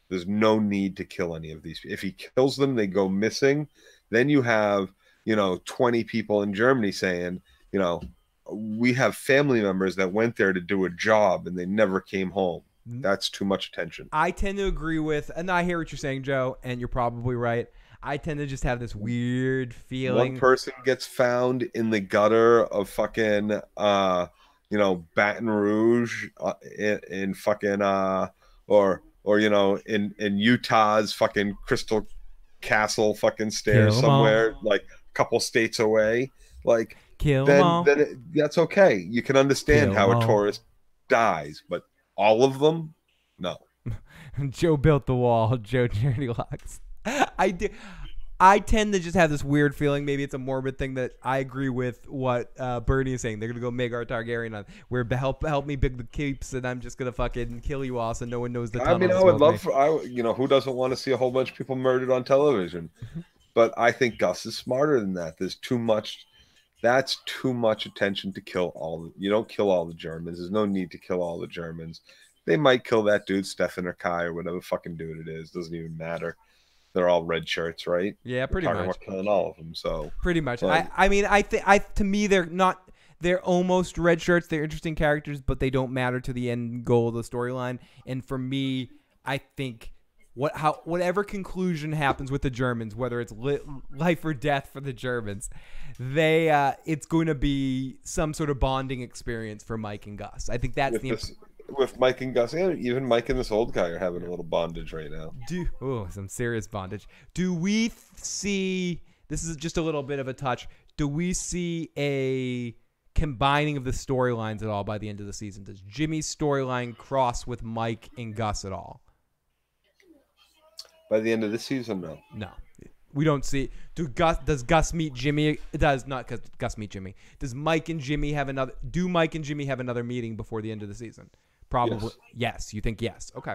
There's no need to kill any of these. If he kills them, they go missing. Then you have, 20 people in Germany saying, we have family members that went there to do a job and they never came home. That's too much attention. I tend to agree with, and I hear what you're saying, Joe, and you're probably right. I tend to just have this weird feeling. One person gets found in the gutter of fucking, Baton Rouge in fucking, or in Utah's fucking Crystal Castle fucking stairs somewhere, like a couple states away. Like, that's okay. You can understand how a tourist dies, but all of them, no. Joe built the wall. Joe Journey Locks. I tend to just have this weird feeling. Maybe it's a morbid thing that I agree with what Bernie is saying. They're gonna go Maegor Targaryen on where help me big the keeps, and I'm just gonna fucking kill you all so no one knows the tunnel. I mean, I would love who doesn't want to see a whole bunch of people murdered on television? But I think Gus is smarter than that. There's too much. That's too much attention to kill all. You don't kill all the Germans. There's no need to kill all the Germans. They might kill that dude, Stefan or Kai or whatever fucking dude it is. Doesn't even matter. They're all red shirts, right? Yeah, pretty much. We're killing all of them, so pretty much. Like, To me, they're not. They're almost red shirts. They're interesting characters, but they don't matter to the end goal of the storyline. And for me, I think whatever conclusion happens with the Germans, whether it's life or death for the Germans, it's going to be some sort of bonding experience for Mike and Gus. I think that's with Mike and Gus, and even Mike and this old guy are having a little bondage right now. Some serious bondage. Do we see, this is just a little bit of a touch, do we see a combining of the storylines at all by the end of the season? Does Jimmy's storyline cross with Mike and Gus at all? By the end of the season, no. No. We don't see. Does Gus meet Jimmy? It does not. Gus meet Jimmy. Does Mike and Jimmy have another? Do Mike and Jimmy have another meeting before the end of the season? Probably. Yes. You think yes? Okay.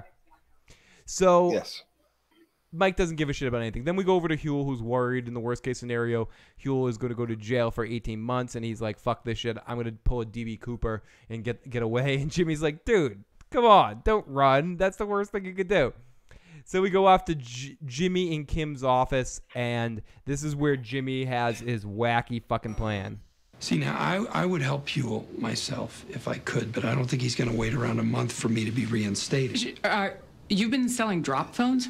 So yes. Mike doesn't give a shit about anything. Then we go over to Huel, who's worried. In the worst case scenario, Huel is going to go to jail for 18 months, and he's like, "Fuck this shit. I'm going to pull a DB Cooper and get away." And Jimmy's like, "Dude, come on, don't run. That's the worst thing you could do." So we go off to Jimmy and Kim's office, and this is where Jimmy has his wacky fucking plan. See, now, I would help Huel myself if I could, but I don't think he's going to wait around a month for me to be reinstated. You've been selling drop phones?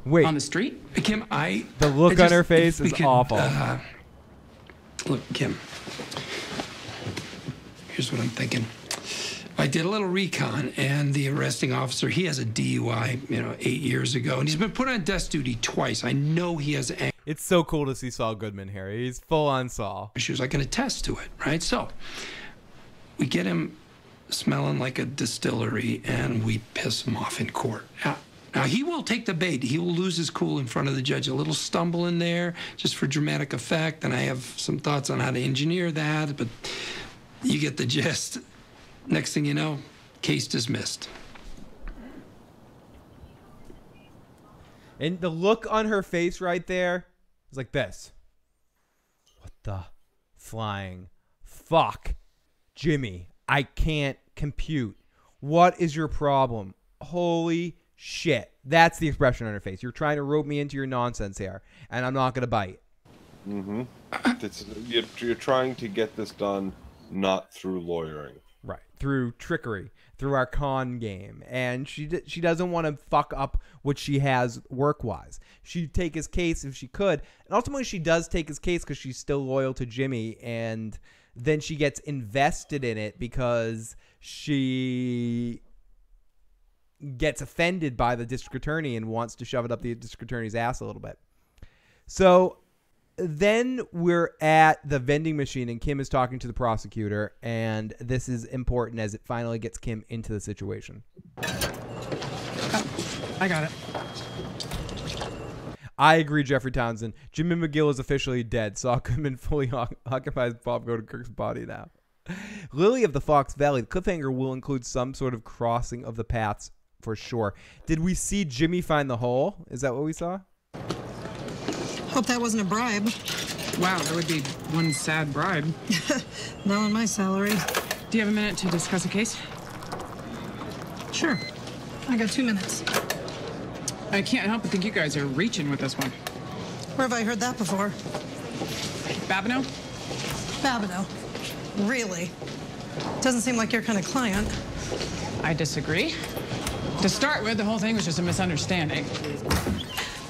Wait. On the street? Kim, The look on her face is awful. Look, Kim, here's what I'm thinking. I did a little recon, and the arresting officer, he has a DUI, 8 years ago, and he's been put on desk duty twice. I know he has anger. It's so cool to see Saul Goodman here. He's full on Saul. She was like an attest to it, right? So we get him smelling like a distillery, and we piss him off in court. Now, he will take the bait. He will lose his cool in front of the judge. A little stumble in there just for dramatic effect, and I have some thoughts on how to engineer that, but you get the gist. Next thing you know, case dismissed. And the look on her face right there is like this. What the flying fuck? Jimmy, I can't compute. What is your problem? Holy shit. That's the expression on her face. You're trying to rope me into your nonsense here, and I'm not going to bite. Mm-hmm. You're trying to get this done not through lawyering. Right, through trickery, through our con game, and she doesn't want to fuck up what she has work-wise. She'd take his case if she could, and ultimately she does take his case because she's still loyal to Jimmy, and then she gets invested in it because she gets offended by the district attorney and wants to shove it up the district attorney's ass a little bit. So then we're at the vending machine, and Kim is talking to the prosecutor, and this is important as it finally gets Kim into the situation. I got it. I agree, Jeffrey Townsend. Jimmy McGill is officially dead. Saul Goodman fully occupies Bob Odenkirk's body now. Lily of the Fox Valley. The cliffhanger will include some sort of crossing of the paths for sure. Did we see Jimmy find the hole? Is that what we saw? Hope that wasn't a bribe. Wow, that would be one sad bribe. Not on my salary. Do you have a minute to discuss a case? Sure. I got 2 minutes. I can't help but think you guys are reaching with this one. Where have I heard that before? Babineau? Babineau. Really? Doesn't seem like your kind of client. I disagree. To start with, the whole thing was just a misunderstanding.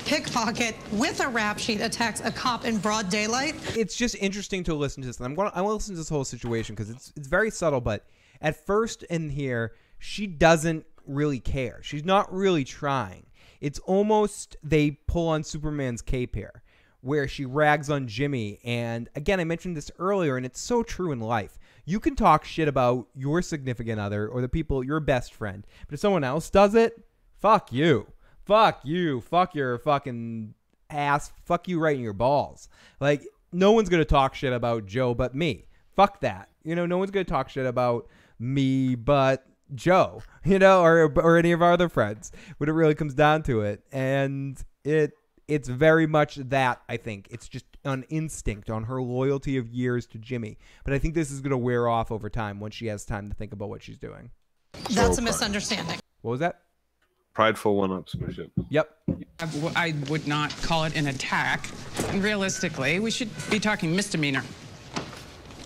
Pickpocket with a rap sheet attacks a cop in broad daylight. It's just interesting to listen to this. And I want to listen to this whole situation because it's very subtle. But at first in here, she doesn't really care. She's not really trying. It's almost they pull on Superman's cape here, where she rags on Jimmy. And again, I mentioned this earlier, and it's so true in life. You can talk shit about your significant other or the people, your best friend. But if someone else does it, fuck you. Fuck you. Fuck your fucking ass. Fuck you right in your balls. Like, no one's going to talk shit about Joe but me. Fuck that. You know, no one's going to talk shit about me but Joe, you know, or any of our other friends when it really comes down to it. And it's very much that, I think. It's just on instinct, on her loyalty of years to Jimmy. But I think this is going to wear off over time once she has time to think about what she's doing. That's a misunderstanding. What was that? Prideful one-upsmanship. Yep. I would not call it an attack. And realistically, we should be talking misdemeanor.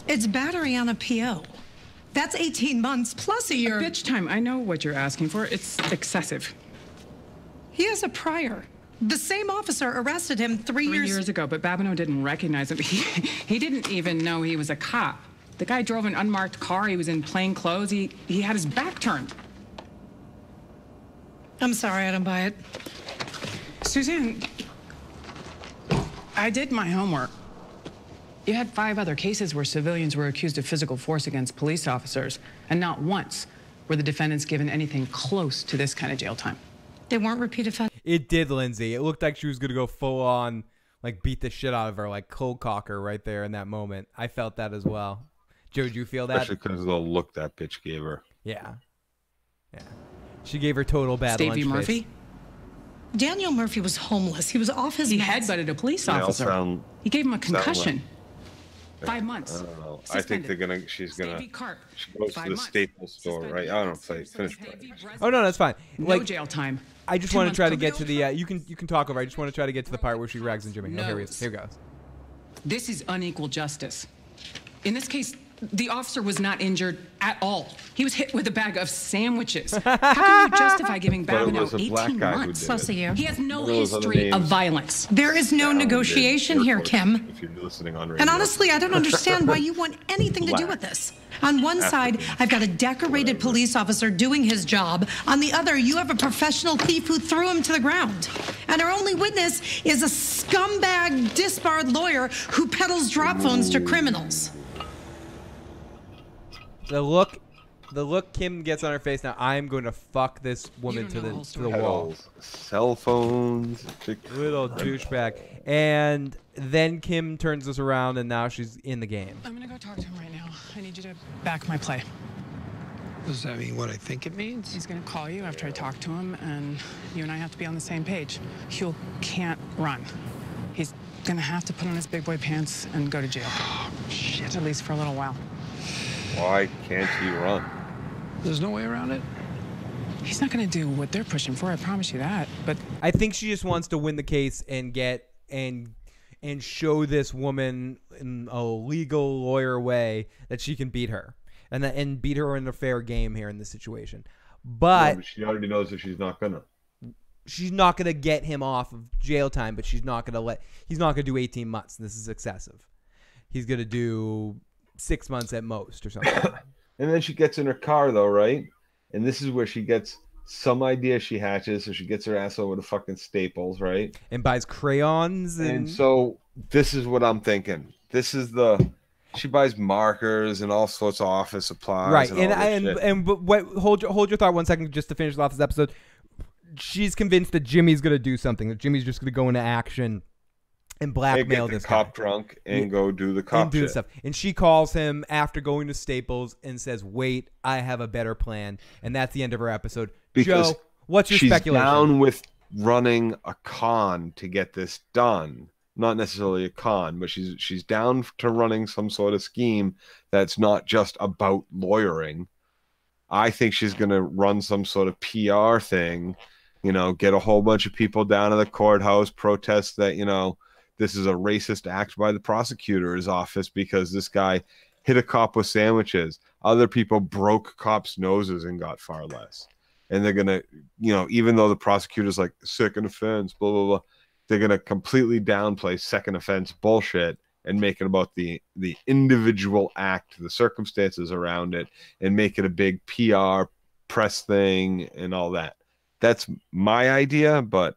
It's battery on a PO. That's 18 months plus a year. Bitch time. I know what you're asking for. It's excessive. He has a prior. The same officer arrested him 3 years ago, but Babineau didn't recognize him. He didn't even know he was a cop. The guy drove an unmarked car. He was in plain clothes. He had his back turned. I'm sorry, I don't buy it. Suzanne, I did my homework. You had 5 other cases where civilians were accused of physical force against police officers, and not once were the defendants given anything close to this kind of jail time. They weren't repeat offenders. It did, Lindsay. It looked like she was going to go full on, like, beat the shit out of her, like, cold cocker right there in that moment. I felt that as well. Joe, did you feel that? Especially because of the look that bitch gave her. Yeah. Yeah. She gave her total bad Stevie lunch Murphy? face. Daniel Murphy was homeless. He was off his He meds. headbutted a police officer. He gave him a concussion. 5 months. I don't know. Suspended. I think she's gonna. Stevie Carp. She goes 5 to the months. Staples store, right? I don't know. Finish. Oh, no, that's fine. No jail time. I just 2 want to months try to probation. get to the, you can talk over. I just want to try to get to the part where she rags on Jimmy. Oh, here he is. Here he goes. This is unequal justice. In this case, the officer was not injured at all. He was hit with a bag of sandwiches. How can you justify giving Babineau 18 months? Plus a year. He has no Those other history of names violence. There is no negotiation here, Kim. If you're listening on radio. And honestly, I don't understand why you want anything to do with this. On one side, I've got a decorated police officer doing his job. On the other, you have a professional thief who threw him to the ground. And our only witness is a scumbag, disbarred lawyer who peddles drop phones to criminals. The look Kim gets on her face now. I'm going to fuck this woman to the wall. Pedals, cell phones. Little douchebag. And then Kim turns this around, and now she's in the game. I'm gonna go talk to him right now. I need you to back my play. Does that mean what I think it means? He's gonna call you after I talk to him, and you and I have to be on the same page. Huel can't run. He's gonna have to put on his big boy pants and go to jail. Shit. At least for a little while. Why can't he run? There's no way around it? He's not gonna do what they're pushing for, I promise you that. But I think she just wants to win the case and get and show this woman in a legal lawyer way that she can beat her and beat her in a fair game here in this situation. But she already knows that she's not gonna. She's not gonna get him off of jail time, but he's not gonna do 18 months. This is excessive. He's gonna do 6 months at most or something. And then she gets in her car though, right? And this is where she gets some idea she hatches, so she gets her ass over to fucking Staples, right? And buys crayons. And so this is what I'm thinking. This is she buys markers and all sorts of office supplies. Right. And But hold your thought 1 second just to finish off this episode. she's convinced that Jimmy's going to do something, that Jimmy's just going to go into action and blackmail this cop guy. drunk and go do the cop shit. Stuff. And she calls him after going to Staples and says, wait, I have a better plan. And that's the end of her episode. Because Joe, what's your she's speculation? Down with running a con to get this done. Not necessarily a con, but she's down to running some sort of scheme that's not just about lawyering. I think she's going to run some sort of PR thing, you know, get a whole bunch of people down to the courthouse, protest that, you know, this is a racist act by the prosecutor's office because this guy hit a cop with sandwiches. Other people broke cops' noses and got far less. And they're going to, you know, even though the prosecutor's like, second offense, blah, blah, blah, they're going to completely downplay second offense bullshit and make it about the individual act, the circumstances around it, and make it a big PR press thing and all that. That's my idea, but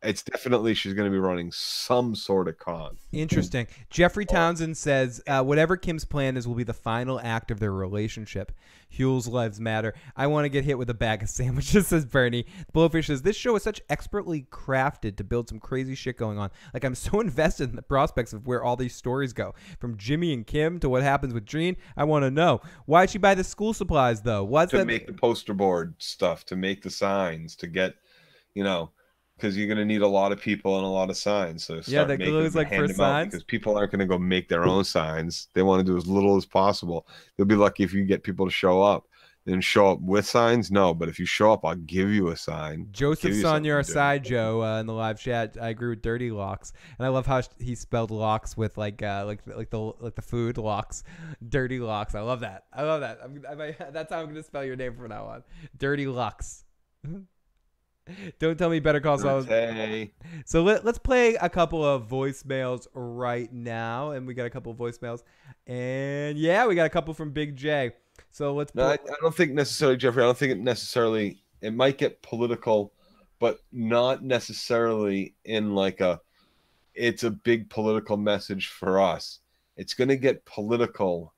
it's definitely she's going to be running some sort of con. Interesting. Jeffrey Townsend says, whatever Kim's plan is will be the final act of their relationship. Hugh's lives matter. I want to get hit with a bag of sandwiches, says Bernie. Blowfish says, this show is such expertly crafted to build some crazy shit going on. Like, I'm so invested in the prospects of where all these stories go. From Jimmy and Kim to what happens with Jean, I want to know. Why'd she buy the school supplies, though? What's to that? Make the poster board stuff, to make the signs, to get, you know, because you're going to need a lot of people and a lot of signs. So yeah, that glue's like for signs. Because people aren't going to go make their own signs. They want to do as little as possible. They'll be lucky if you get people to show up. And show up with signs? No, but if you show up, I'll give you a sign. Joseph's on your side, Joe, in the live chat. I agree with Dirty Locks, and I love how he spelled locks with like the food locks, Dirty Locks. I love that. I love that. That's how I'm gonna spell your name from now on. Dirty Locks. Don't tell me Better Call Saul. So let's play a couple of voicemails right now, and we got a couple of voicemails, and yeah, we got a couple from Big J. So let's. No, I don't think necessarily, Jeffrey. I don't think it necessarily. It might get political, but not necessarily in like a. It's a big political message for us. It's going to get political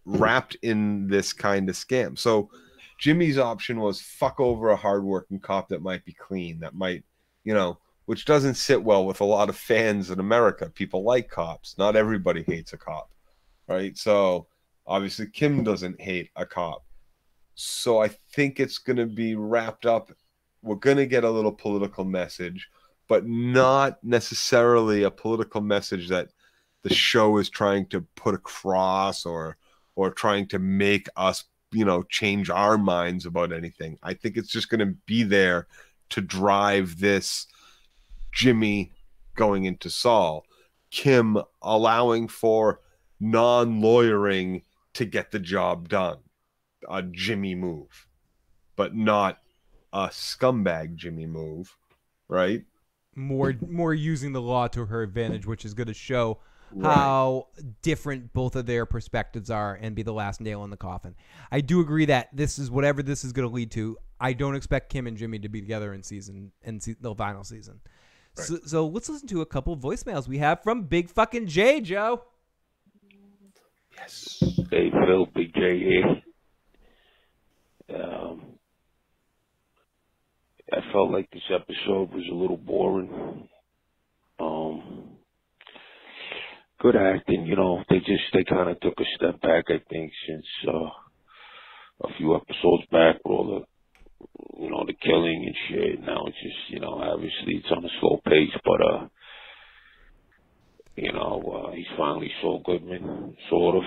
wrapped in this kind of scam. So Jimmy's option was fuck over a hardworking cop that might be clean, that might, you know, which doesn't sit well with a lot of fans in America. People like cops. Not everybody hates a cop, right? So. Obviously, Kim doesn't hate a cop. So I think it's going to be wrapped up. We're going to get a little political message, but not necessarily a political message that the show is trying to put across or trying to make us, you know, change our minds about anything. I think it's just going to be there to drive this Jimmy going into Saul. Kim allowing for non-lawyering to get the job done, a Jimmy move, but not a scumbag Jimmy move, right? More using the law to her advantage, which is going to show how different both of their perspectives are and be the last nail in the coffin. I do agree that this is whatever this is going to lead to. I don't expect Kim and Jimmy to be together in the final season. Right. So let's listen to a couple of voicemails we have from Big fucking J, Joe. Yes. Hey, Phil, Big J here. I felt like this episode was a little boring. Good acting, you know. They kind of took a step back, I think, since a few episodes back with all the, you know, the killing and shit. Now it's just, you know, obviously it's on a slow pace, but you know, he's finally Saul Goodman, sort of,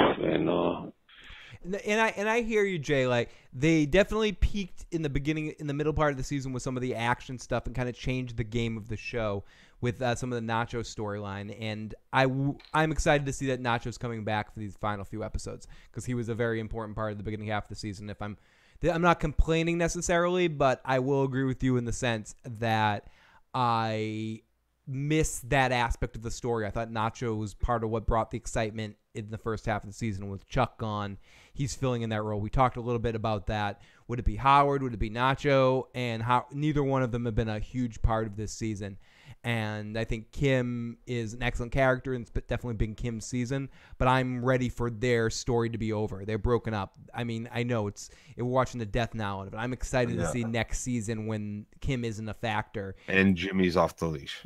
and I hear you, Jay. Like, they definitely peaked in the beginning, in the middle part of the season with some of the action stuff, and kind of changed the game of the show with some of the Nacho storyline. And I'm excited to see that Nacho's coming back for these final few episodes, because he was a very important part of the beginning half of the season. If I'm not complaining necessarily, but I will agree with you in the sense that I miss that aspect of the story. I thought Nacho was part of what brought the excitement in the first half of the season. With Chuck gone, he's filling in that role. We talked a little bit about that. Would it be Howard? Would it be Nacho? And how neither one of them have been a huge part of this season. And I think Kim is an excellent character, and it's definitely been Kim's season. But I'm ready for their story to be over. They're broken up. I mean, I know we're watching the death now, but I'm excited to see next season when Kim isn't a factor. And Jimmy's off the leash.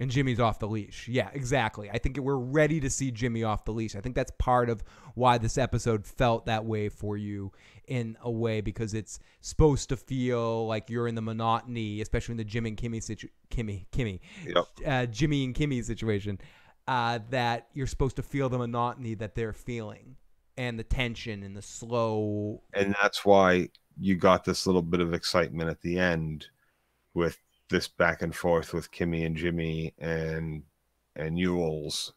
Yeah, exactly. I think we're ready to see Jimmy off the leash. I think that's part of why this episode felt that way for you in a way, because it's supposed to feel like you're in the monotony, especially in the Jimmy and Kimmy Jimmy and Kimmy situation, that you're supposed to feel the monotony that they're feeling and the tension and the slow. And that's why you got this little bit of excitement at the end with this back and forth with Kimmy and Jimmy and Ewell's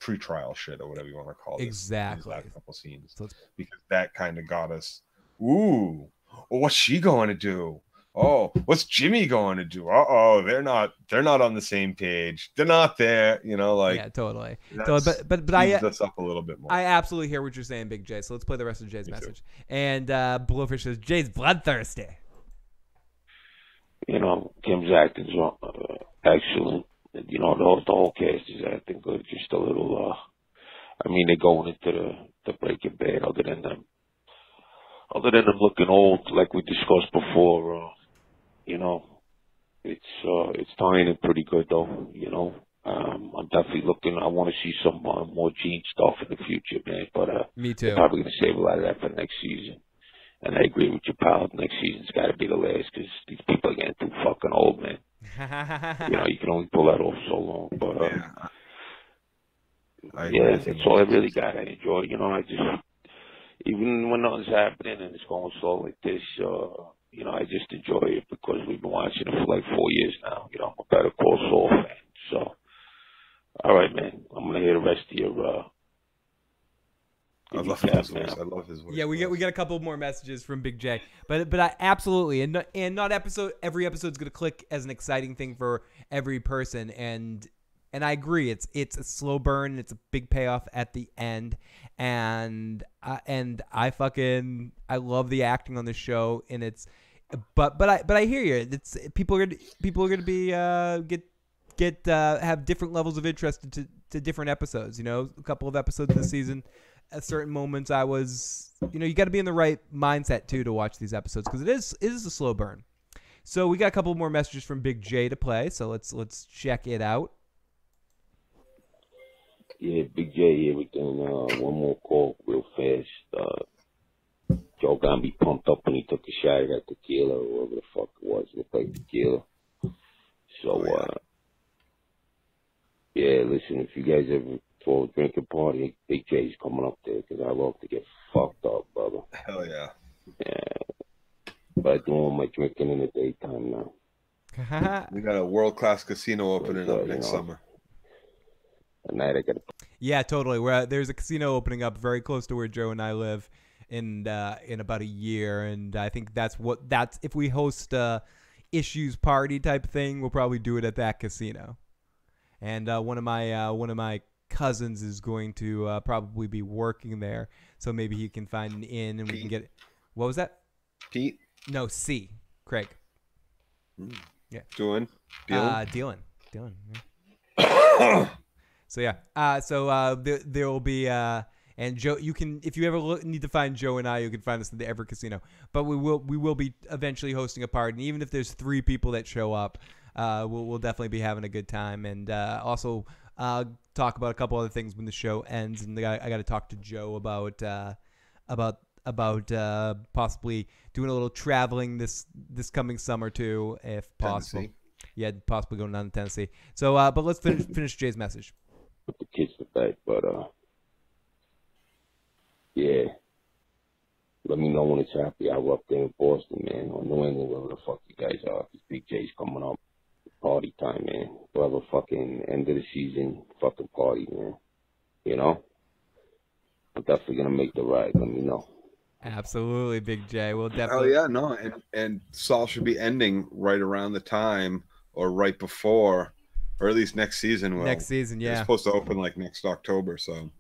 pre-trial shit, or whatever you want to call it. Exactly. These couple scenes, because that kind of got us. Ooh, what's she going to do? Oh, what's Jimmy going to do? They're not on the same page. They're not there. Yeah, totally. But I us up a little bit more. I absolutely hear what you're saying, Big J. So let's play the rest of Jay's message. And Blowfish says Jay's bloodthirsty. Kim's acting's excellent. The whole cast is acting good. Just a little. They're going into the Breaking Bad. Other than them looking old, like we discussed before. It's tying in pretty good though. I'm definitely looking. I want to see some more Gene stuff in the future, man. But me too. They're probably gonna save a lot of that for next season. And I agree with you, pal. Next season's got to be the last, because these people are getting too fucking old, man. You can only pull that off so long. But that's all I really got. I enjoy. I just, even when nothing's happening and it's going slow like this, I just enjoy it because we've been watching it for like 4 years now. I'm a Better Call Saul fan. So, all right, man. I'm gonna hear the rest of your. I love his voice. I love his voice. Yeah, we got a couple more messages from Big J, but I absolutely, and not every episode's gonna click as an exciting thing for every person, and I agree. It's a slow burn. And it's a big payoff at the end, and I love the acting on this show, and but I hear you. It's people are gonna be have different levels of interest to different episodes. A couple of episodes this season. At certain moments, I was, you got to be in the right mindset too to watch these episodes, because it is a slow burn. So we got a couple more messages from Big J to play. So let's check it out. Yeah, Big J here again. One more call real fast. Joe got me pumped up when he took a shot at that tequila, or whatever the fuck it was. It looked like tequila. So, listen, if you guys ever for a drinking party, Big J's coming up there, because I love to get fucked up, brother. Hell yeah. Yeah. But I do all my drinking in the daytime now. We got a world-class casino opening up next summer. At night I got. Yeah, totally. There's a casino opening up very close to where Joe and I live in about a year, and I think that's if we host a issues party type thing, we'll probably do it at that casino. And one of my cousins is going to probably be working there, so maybe he can find an inn and we can get. What was that? Pete? No, C. Craig. Yeah. Dealing. Yeah. So yeah. There will be and Joe. You can, if you ever need to find Joe and I, you can find us at the Ever Casino. But we will be eventually hosting a party, and even if there's 3 people that show up, we'll definitely be having a good time, and also talk about a couple other things when the show ends. And I got to talk to Joe about possibly doing a little traveling this coming summer too, if possible. Tennessee. Yeah, possibly going down to Tennessee. So, but let's finish Jay's message. Put the kids to bed, but yeah. Let me know when it's happy hour up there in Boston, man, or New England, wherever the fuck you guys are. Because Big J's coming up. Party time, man. We'll have a fucking end of the season fucking party, man. I'm definitely gonna make the ride. Let me know. Absolutely, Big J. We'll definitely. Oh yeah, no, and Saul should be ending right around the time or right before, or at least next season. Next season, yeah. It's supposed to open like next October, so.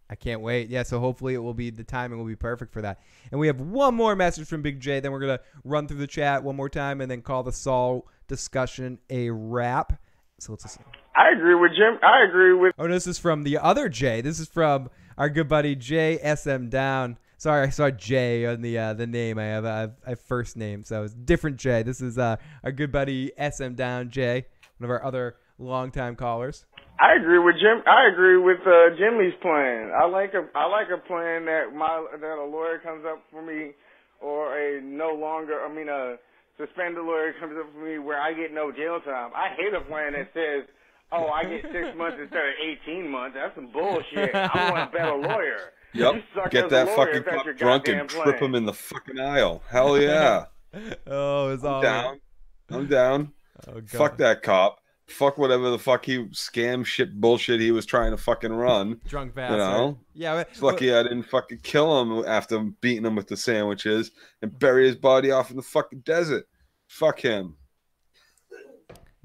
I can't wait. Yeah, so hopefully the timing will be perfect for that. And we have one more message from Big J. Then we're going to run through the chat one more time and then call the Saul discussion a wrap. So let's listen. I agree with Jim. I agree with. Oh, this is from the other Jay. This is from our good buddy Jay SM Down. Sorry, I saw Jay on the name. I have first name, so it's different Jay. This is our good buddy SM Down Jay, one of our other longtime callers. I agree with Jim. I agree with Jimmy's plan. I like a plan that a lawyer comes up for me, or a suspended lawyer comes up for me where I get no jail time. I hate a plan that says, "Oh, I get 6 months instead of 18 months." That's some bullshit. I want a better lawyer. Yep. Get that fucking cop drunk and trip him in the fucking aisle. Hell yeah. Oh, it's all I'm down. Oh, God. Fuck that cop. Fuck whatever the fuck scam shit bullshit he was trying to fucking run. Drunk bastard. You know? Yeah. It's lucky I didn't fucking kill him after beating him with the sandwiches and bury his body off in the fucking desert. Fuck him.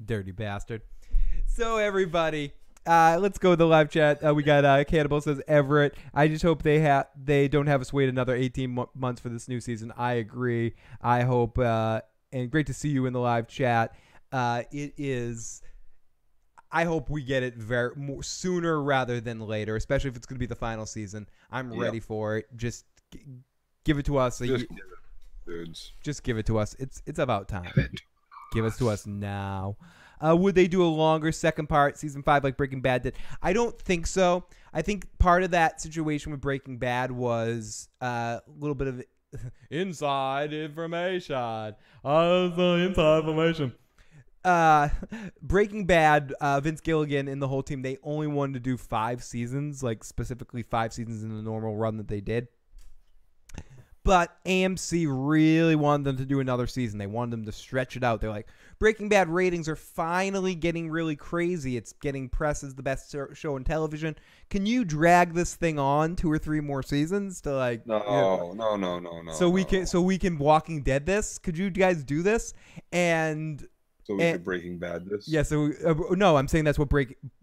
Dirty bastard. So everybody, let's go to the live chat. We got Cannibal says Everett. I just hope they don't have us wait another 18 months for this new season. I agree. I hope and great to see you in the live chat. It is. I hope we get it more sooner rather than later, especially if it's going to be the final season. I'm ready for it. Just give it to us. Just give it, dudes. Just give it to us. It's about time. Give it to us now. Would they do a longer second part, season 5, like Breaking Bad did? I don't think so. I think part of that situation with Breaking Bad was a little bit of inside information. Inside information. Breaking Bad, Vince Gilligan and the whole team, they only wanted to do 5 seasons, like specifically 5 seasons in the normal run that they did. But AMC really wanted them to do another season. They wanted them to stretch it out. They're like, Breaking Bad ratings are finally getting really crazy. It's getting press as the best show on television. Can you drag this thing on 2 or 3 more seasons to like? No. So we can Walking Dead this. Could you guys do this? So we could Breaking Bad this? Yeah, so no, I'm saying that's what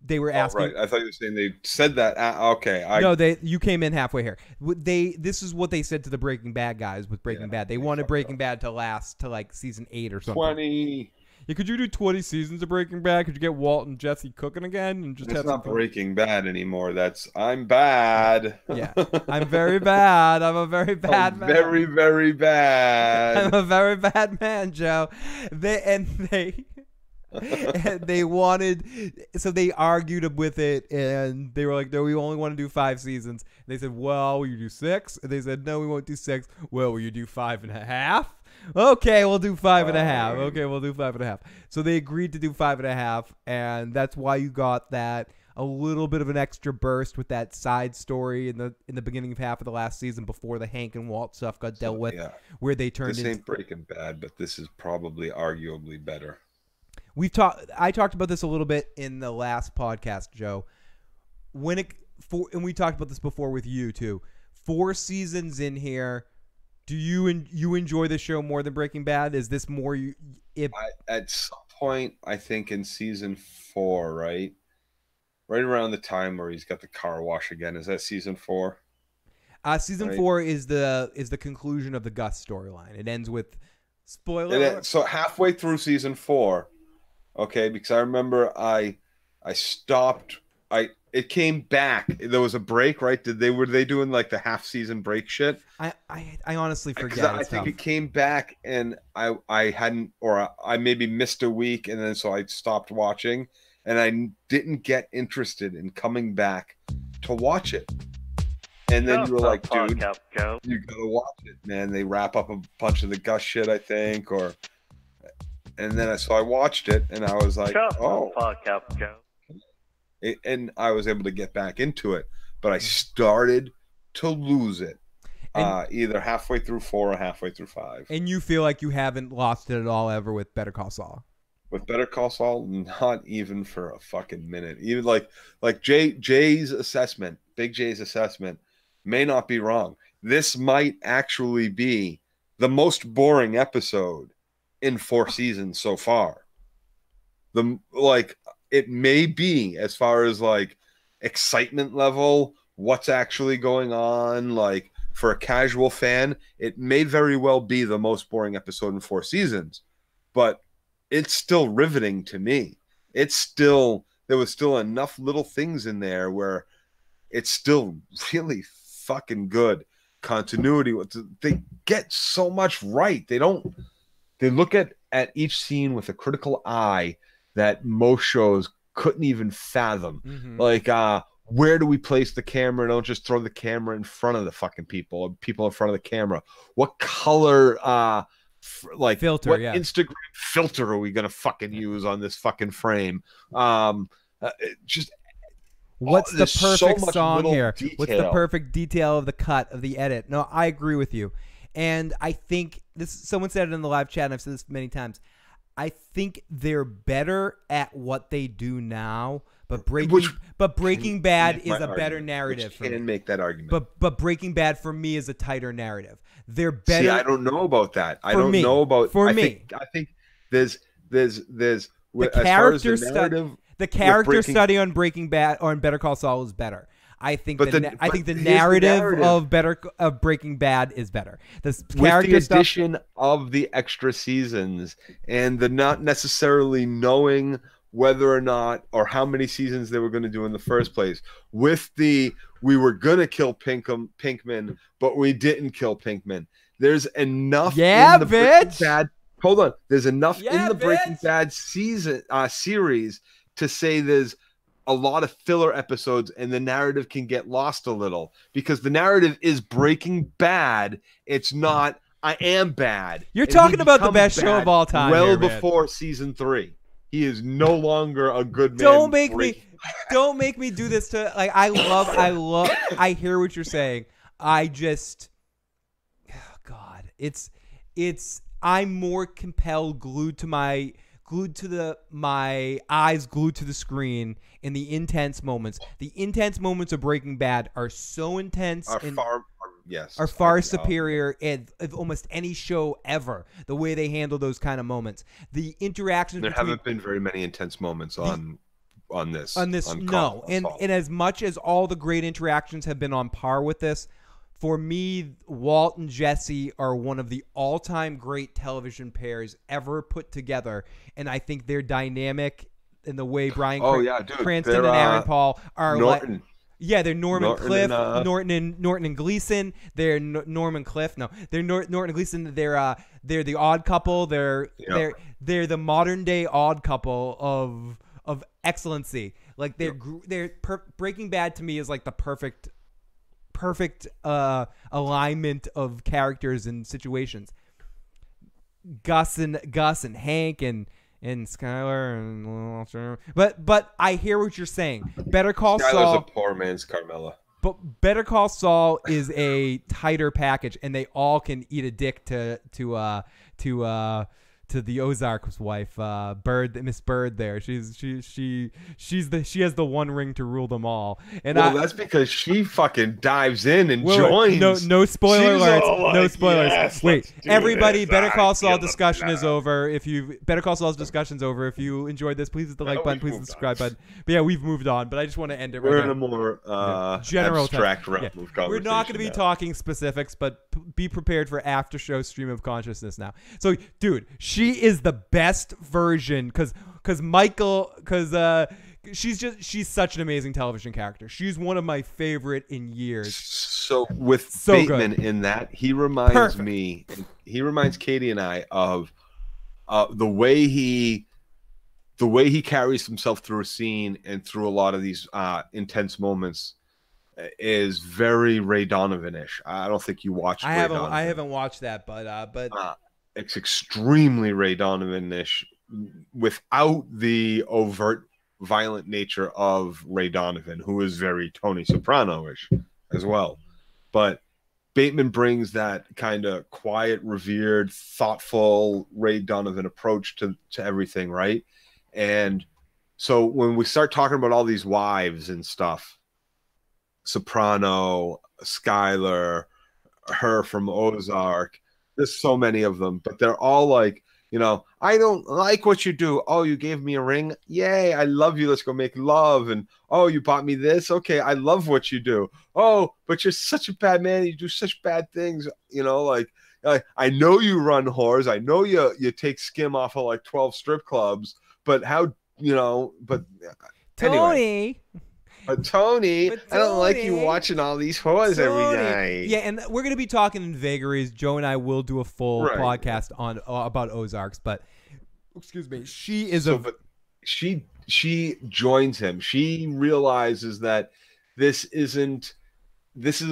they were asking. Right. I thought you were saying they said that. Okay. No, you came in halfway here. This is what they said to the Breaking Bad guys with Breaking Bad. They wanted Breaking Bad to last to like season 8 or something. 20. Yeah, could you do 20 seasons of Breaking Bad? Could you get Walt and Jesse cooking again and just? It's not Breaking Bad anymore. That's I'm bad. Yeah, I'm very bad. I'm a very bad man. Very, very bad. I'm a very bad man, Joe. They wanted, so they argued with it, and they were like, no, we only want to do 5 seasons. And they said, well, will you do 6? And they said, no, we won't do 6. Well, will you do 5.5? Okay, we'll do 5.5. Okay, we'll do 5.5. So they agreed to do 5.5, and that's why you got that a little bit of an extra burst with that side story in the beginning of half of the last season before the Hank and Walt stuff got dealt with, where they turned. This ain't Breaking Bad, but this is probably arguably better. I talked about this a little bit in the last podcast, Joe. And we talked about this before with you too. 4 seasons in here. Do you enjoy the show more than Breaking Bad? Is this more at some point, I think in season 4, right around the time where he's got the car wash again. Is that season 4? Season 4 is the conclusion of the Gus storyline. It ends with spoiler. So halfway through season 4, okay, because I remember I stopped. It came back. There was a break, right? Were they doing like the half season break shit? I honestly forget. I think it came back and I hadn't, or I maybe missed a week, and then so I stopped watching, and I didn't get interested in coming back to watch it. And then you were like, dude, you gotta watch it, man. They wrap up a bunch of the Gus shit, I think, and then I watched it, and I was like, oh. And I was able to get back into it, but I started to lose it either halfway through 4 or halfway through 5. And you feel like you haven't lost it at all ever with Better Call Saul? With Better Call Saul, not even for a fucking minute. Even like Jay's assessment, Big Jay's assessment may not be wrong. This might actually be the most boring episode in 4 seasons so far. It may be, as far as like excitement level, what's actually going on, like for a casual fan, it may very well be the most boring episode in 4 seasons, but it's still riveting to me. there was still enough little things in there where it's still really fucking good. Continuity, they get so much right. They look at each scene with a critical eye that most shows couldn't even fathom. Like, where do we place the camera? Don't just throw the camera in front of the fucking people in front of the camera. What color, like filter, what Instagram filter are we gonna fucking use on this fucking frame? Just what's the perfect so song here? Detail. What's the perfect detail of the cut of the edit? No, I agree with you. And I think someone said it in the live chat, and I've said this many times. I think they're better at what they do now, but Breaking Bad is a better narrative. You can make that argument. But Breaking Bad for me is a tighter narrative. They're better. See, I don't know about that. I don't know about. I think there's the character study. The character study on Breaking Bad or on Better Call Saul is better. I think the narrative of Breaking Bad is better. With the addition of the extra seasons and the not necessarily knowing whether or not or how many seasons they were going to do in the first place. With we were going to kill Pinkman, but we didn't kill Pinkman. There's enough in the Breaking Bad. Hold on. There's enough in the Breaking Bad series to say there's a lot of filler episodes and the narrative can get lost a little because the narrative is Breaking Bad. It's not I am bad. You're talking about the best show of all time. Well, before season 3, he is no longer a good man. Don't make me do this to like. I hear what you're saying. I just, oh God, I'm more compelled, glued to my eyes glued to the screen in the intense moments. The intense moments of Breaking Bad are so intense are far superior in almost any show ever. The way they handle those kind of moments, the interactions. There haven't been very many intense moments on this. No, and as much as all the great interactions have been on par with this. For me, Walt and Jesse are one of the all-time great television pairs ever put together, and I think their dynamic in the way Bryan Cranston and Aaron Paul are Norton. They're Norman Cliff, Norton and Gleason. They're Norman Cliff. No, they're Norton and Gleason. They're the odd couple. They're the modern day odd couple of excellency. Like Breaking Bad to me is like the perfect alignment of characters and situations. Gus and Hank and Skyler and but I hear what you're saying. Better Call Saul. Skyler's a poor man's Carmela. But Better Call Saul is a tighter package, and they all can eat a dick to the Ozark's wife, Miss Bird. There, she has the one ring to rule them all. And that's because she fucking dives in and joins. No spoiler alerts. No spoilers. Yes, wait, everybody, Better Call Saul discussion is over. Better Call Saul's discussion's over. If you enjoyed this, please hit the like button, please hit the subscribe button. But yeah, we've moved on. But I just want to end it. We're in a more general abstract realm of conversation. We're not going to be talking specifics, but be prepared for after show stream of consciousness now. So, dude, she is the best version because she's such an amazing television character. She's one of my favorite in years. So with Bateman in that, he reminds Katie and I of the way he carries himself through a scene and through a lot of these intense moments is very Ray Donovan-ish. I don't think you watched. I haven't watched that, but it's extremely Ray Donovan-ish without the overt violent nature of Ray Donovan, who is very Tony Soprano-ish as well. But Bateman brings that kind of quiet, revered, thoughtful Ray Donovan approach to everything, right? And so when we start talking about all these wives and stuff, Soprano, Skyler, her from Ozark, there's so many of them, but they're all like, I don't like what you do. Oh, you gave me a ring? Yay, I love you. Let's go make love. And oh, you bought me this? Okay, I love what you do. Oh, but you're such a bad man. You do such bad things. Like I know you run whores. I know you take skim off of like 12 strip clubs, but how you know, but Tony. Anyway. But Tony, I don't like you watching all these whores every night. Yeah, and we're gonna be talking in vagaries. Joe and I will do a full podcast on about Ozarks, but excuse me, she is but she joins him. She realizes that this is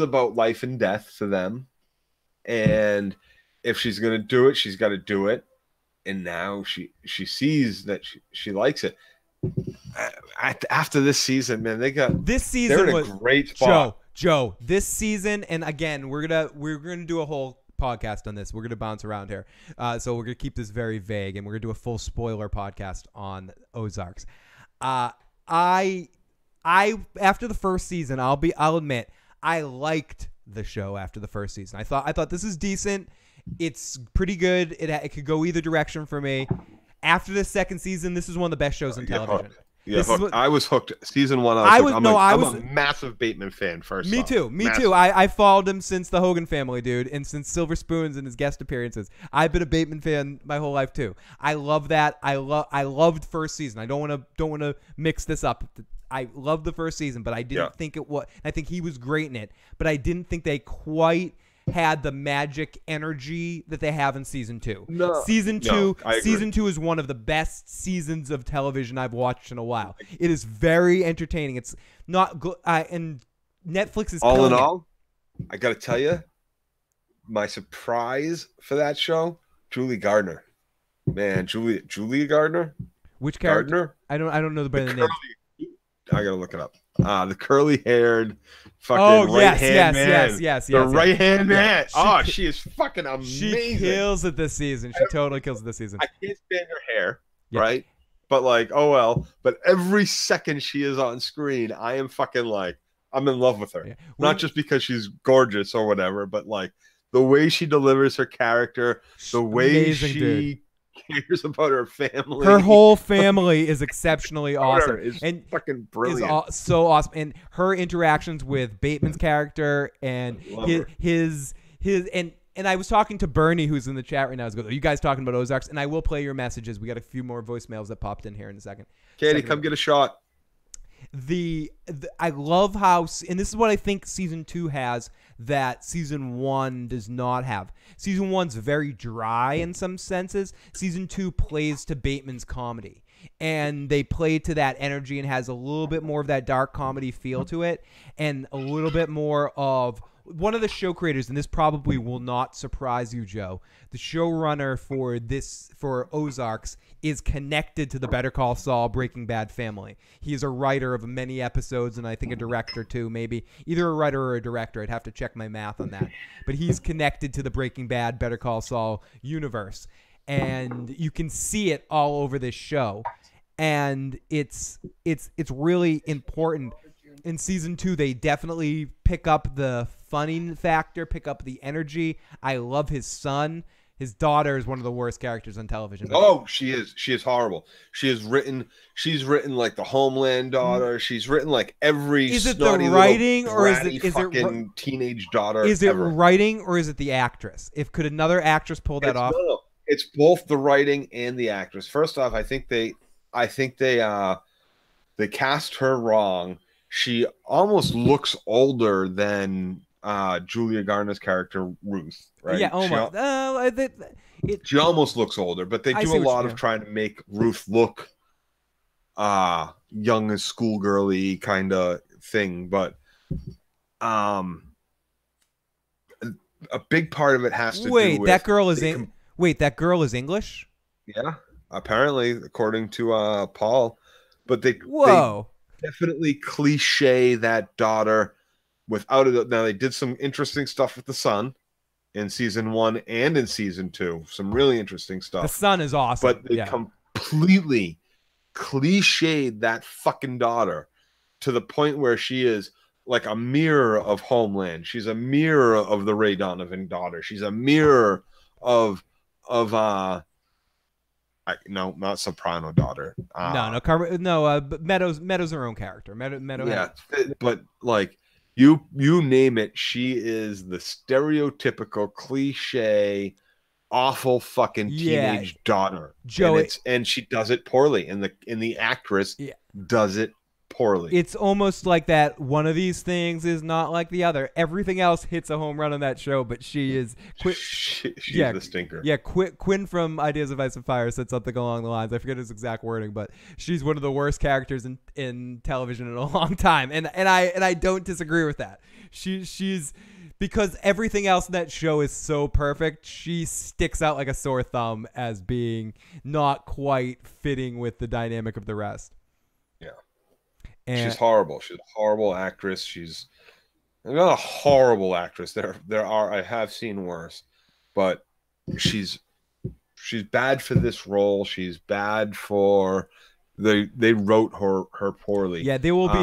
about life and death to them, and if she's gonna do it, she's got to do it. And now she sees that she likes it. After this season, man, they're in a great spot. Joe, this season, and again, we're gonna do a whole podcast on this. We're gonna bounce around here, so we're gonna keep this very vague, and we're gonna do a full spoiler podcast on Ozarks. I after the first season, I'll admit I liked the show after the first season. I thought this is decent. It's pretty good. It could go either direction for me. After the second season, this is one of the best shows on television. Yeah, I was hooked. Season 1, I was a massive Bateman fan first. Me too. I followed him since the Hogan Family, dude, and since Silver Spoons and his guest appearances. I've been a Bateman fan my whole life too. I love that. I loved first season. I don't want to mix this up. I loved the first season, but I didn't think it was. I think he was great in it, but I didn't think they quite had the magic energy that they have in season 2. Season 2 is one of the best seasons of television I've watched in a while. It is very entertaining. It's not good, and Netflix is all in all. I got to tell you, my surprise for that show, Julia Gardner. Man, Julia Gardner. Which character? Gardner? I don't know the name. I gotta look it up. The curly-haired fucking right-hand man. Yes. The right-hand man. She is fucking amazing. She kills it this season. She totally kills it this season. I can't stand her hair, right? But like, oh well. But every second she is on screen, I am fucking like, I'm in love with her. Yeah. Not just because she's gorgeous or whatever, but like the way she delivers her character, the way she cares about her family. Her whole family is exceptionally awesome. And fucking brilliant. Is so awesome. And her interactions with Bateman's character and his and I was talking to Bernie, who's in the chat right now. I was going, are you guys talking about Ozarks? And I will play your messages. We got a few more voicemails that popped in here in a second. Katie, come get a shot. I love how, and this is what I think season 2 has that season 1 does not have. Season 1's very dry in some senses. Season 2 plays to Bateman's comedy, and they play to that energy and has a little bit more of that dark comedy feel to it, and a little bit more of one of the show creators, and this probably will not surprise you, Joe. The showrunner for Ozarks is connected to the Better Call Saul Breaking Bad family. He is a writer of many episodes, and I think a director too, maybe either a writer or a director. I'd have to check my math on that. But he's connected to the Breaking Bad Better Call Saul universe, and you can see it all over this show. And it's really important. In season 2, they definitely pick up the funny factor, pick up the energy. I love his son. His daughter is one of the worst characters on television. Oh, she is horrible. She's written like the Homeland daughter. She's written like every is it the writing or is it teenage daughter? Is it writing or is it the actress? Could another actress pull that off? No, it's both the writing and the actress. First off, I think they cast her wrong. She almost looks older than Julia Garner's character Ruth, right? Yeah, almost. She almost looks older, but they do a lot of trying to make Ruth look young as schoolgirly kind of thing. But a big part of it has to do with that girl is that girl is English? Yeah, apparently, according to Paul. But they definitely cliche that daughter without it. Now they did some interesting stuff with the son in season 1 and in season 2. Some really interesting stuff. The son is awesome, but they completely cliched that fucking daughter to the point where she is like a mirror of Homeland. She's a mirror of the Ray Donovan daughter. She's a mirror of no, not Soprano daughter. Meadows her own character. Meadow. Yeah, but like you name it, she is the stereotypical cliche awful fucking teenage daughter, Joe, and she does it poorly, and the actress does it poorly. It's almost like that one of these things is not like the other. Everything else hits a home run on that show, but she is she's the stinker. Yeah, Quinn from Ideas of Ice and Fire said something along the lines, I forget his exact wording, but she's one of the worst characters in television in a long time, and I don't disagree with that. She's because everything else in that show is so perfect, she sticks out like a sore thumb as being not quite fitting with the dynamic of the rest. Yeah. And she's horrible. She's a horrible actress. She's not a horrible actress. There are, I have seen worse, but she's bad for this role. She's bad for they wrote her poorly. Yeah, there will be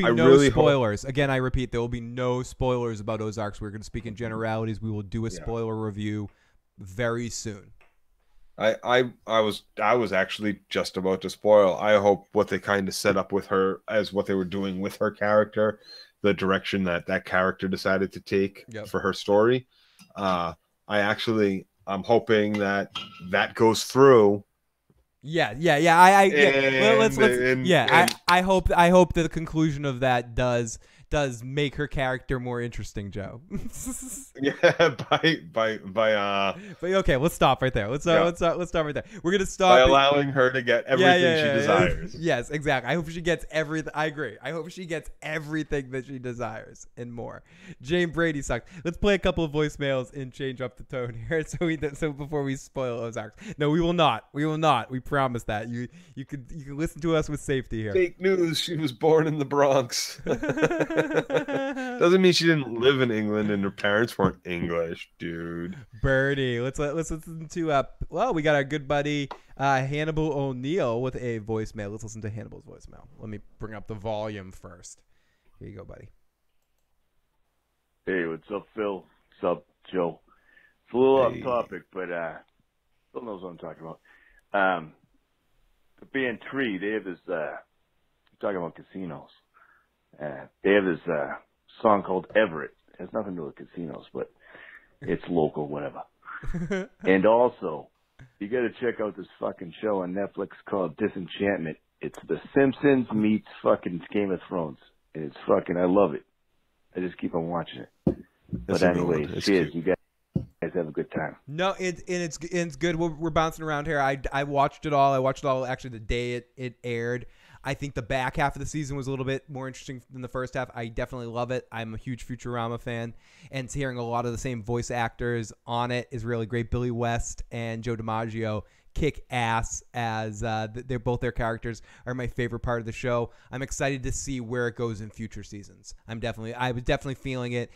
I no really spoilers. Again, I repeat, there will be no spoilers about Ozarks. We're going to speak in generalities. We will do a spoiler review very soon. I was actually just about to spoil. I hope what they kind of set up with her as what they were doing with her character, the direction that character decided to take for her story. I'm hoping that goes through. I hope that the conclusion of that does make her character more interesting, Joe. But okay, let's stop right there. Let's stop right there. We're gonna stop by allowing her to get everything she desires. Yes, exactly. I hope she gets everything. I agree. I hope she gets everything that she desires and more. Jane Brady sucks. Let's play a couple of voicemails and change up the tone here, so before we spoil Ozarks. No, we will not. We will not. We promise that. You can listen to us with safety here. Fake news. She was born in the Bronx. Doesn't mean she didn't live in England and her parents weren't English, dude. Birdie, let's listen to we got our good buddy Hannibal O'Neill with a voicemail. Let's listen to Hannibal's voicemail. Let me bring up the volume first. Here you go, buddy. Hey, what's up, Phil? What's up, Joe? It's a little off topic, but Phil knows what I'm talking about. The band Tree, they have this talking about casinos. They have this song called Everett. It has nothing to do with casinos, but it's local, whatever. And also, you got to check out this fucking show on Netflix called Disenchantment. It's The Simpsons meets fucking Game of Thrones. And it's fucking, I love it. I just keep on watching it. But anyways, cheers. You guys have a good time. No, it's good. We're bouncing around here. I watched it all. I watched it all actually the day it aired. I think the back half of the season was a little bit more interesting than the first half. I definitely love it. I'm a huge Futurama fan, and hearing a lot of the same voice actors on it is really great. Billy West and Joe DiMaggio kick ass as their characters are my favorite part of the show. I'm excited to see where it goes in future seasons. I was definitely feeling it.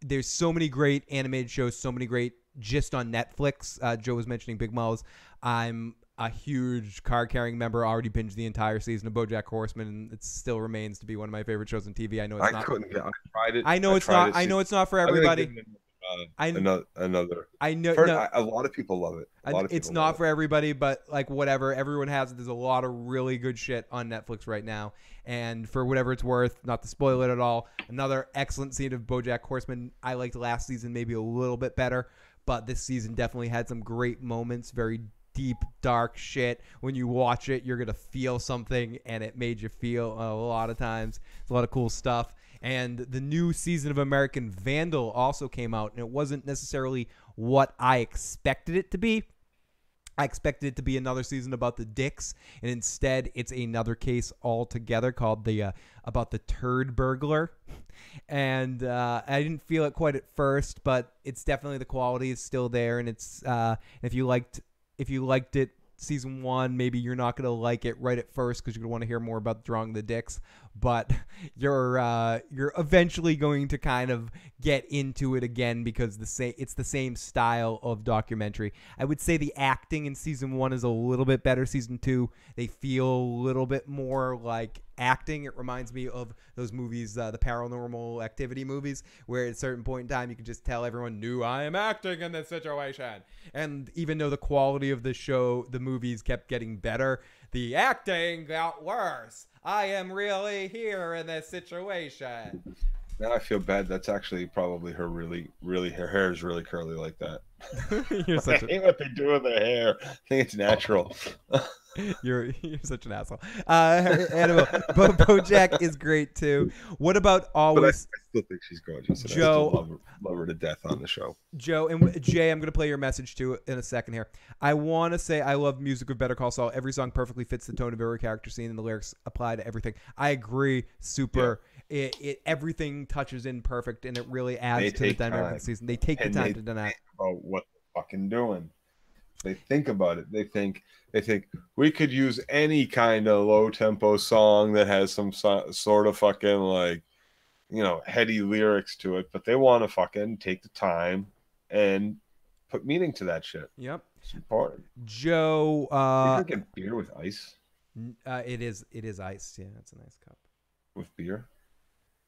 There's so many great animated shows, so many great just on Netflix. Joe was mentioning Big Mouths. I'm a huge card-carrying member. Already binged the entire season of BoJack Horseman, and it still remains to be one of my favorite shows on TV. I know it's not. I tried it. I know it's not. I know it's not for everybody. Another. I know. A lot of people love it. It's not for everybody, but like whatever, everyone has it. There's a lot of really good shit on Netflix right now, and for whatever it's worth, not to spoil it at all, another excellent season of BoJack Horseman. I liked last season maybe a little bit better, but this season definitely had some great moments. Very deep, dark shit. When you watch it, you're gonna feel something, and it made you feel a lot of times. It's a lot of cool stuff. And the new season of American Vandal also came out, and it wasn't necessarily what I expected it to be. I expected it to be another season about the dicks, and instead it's another case altogether called about the turd burglar. And I didn't feel it quite at first, but it's definitely, the quality is still there, and it's if you liked it season 1, maybe you're not going to like it right at first because you're going to want to hear more about drawing the dicks, but you're eventually going to kind of get into it again because it's the same style of documentary. I would say the acting in season 1 is a little bit better. Season 2, they feel a little bit more like acting. It reminds me of those movies, the Paranormal Activity movies, where at a certain point in time you can just tell everyone knew I am acting in this situation. And even though the quality of the show, the movies kept getting better, the acting got worse. I am really here in this situation. Now I feel bad. That's actually probably her her hair is really curly like that. You're I such hate what they do with their hair. I think it's natural. You're such an asshole. Animal. Bojack is great too. What about But I always still think she's gorgeous. And Joe? I still love her to death on the show. Joe and Jay, I'm gonna play your message too in a second here. I want to say I love music of Better Call Saul. Every song perfectly fits the tone of every character scene, and the lyrics apply to everything. I agree. Super. Yeah. It everything touches in perfect, and it really adds to the dynamic of the season. They take the time to do that. About what they're fucking doing. They think about it. They think we could use any kind of low tempo song that has some sort of fucking like, heady lyrics to it, but they want to fucking take the time and put meaning to that shit. Yep, it's important. Joe, you drinking beer with ice? It is iced. Yeah, it's a nice cup with beer.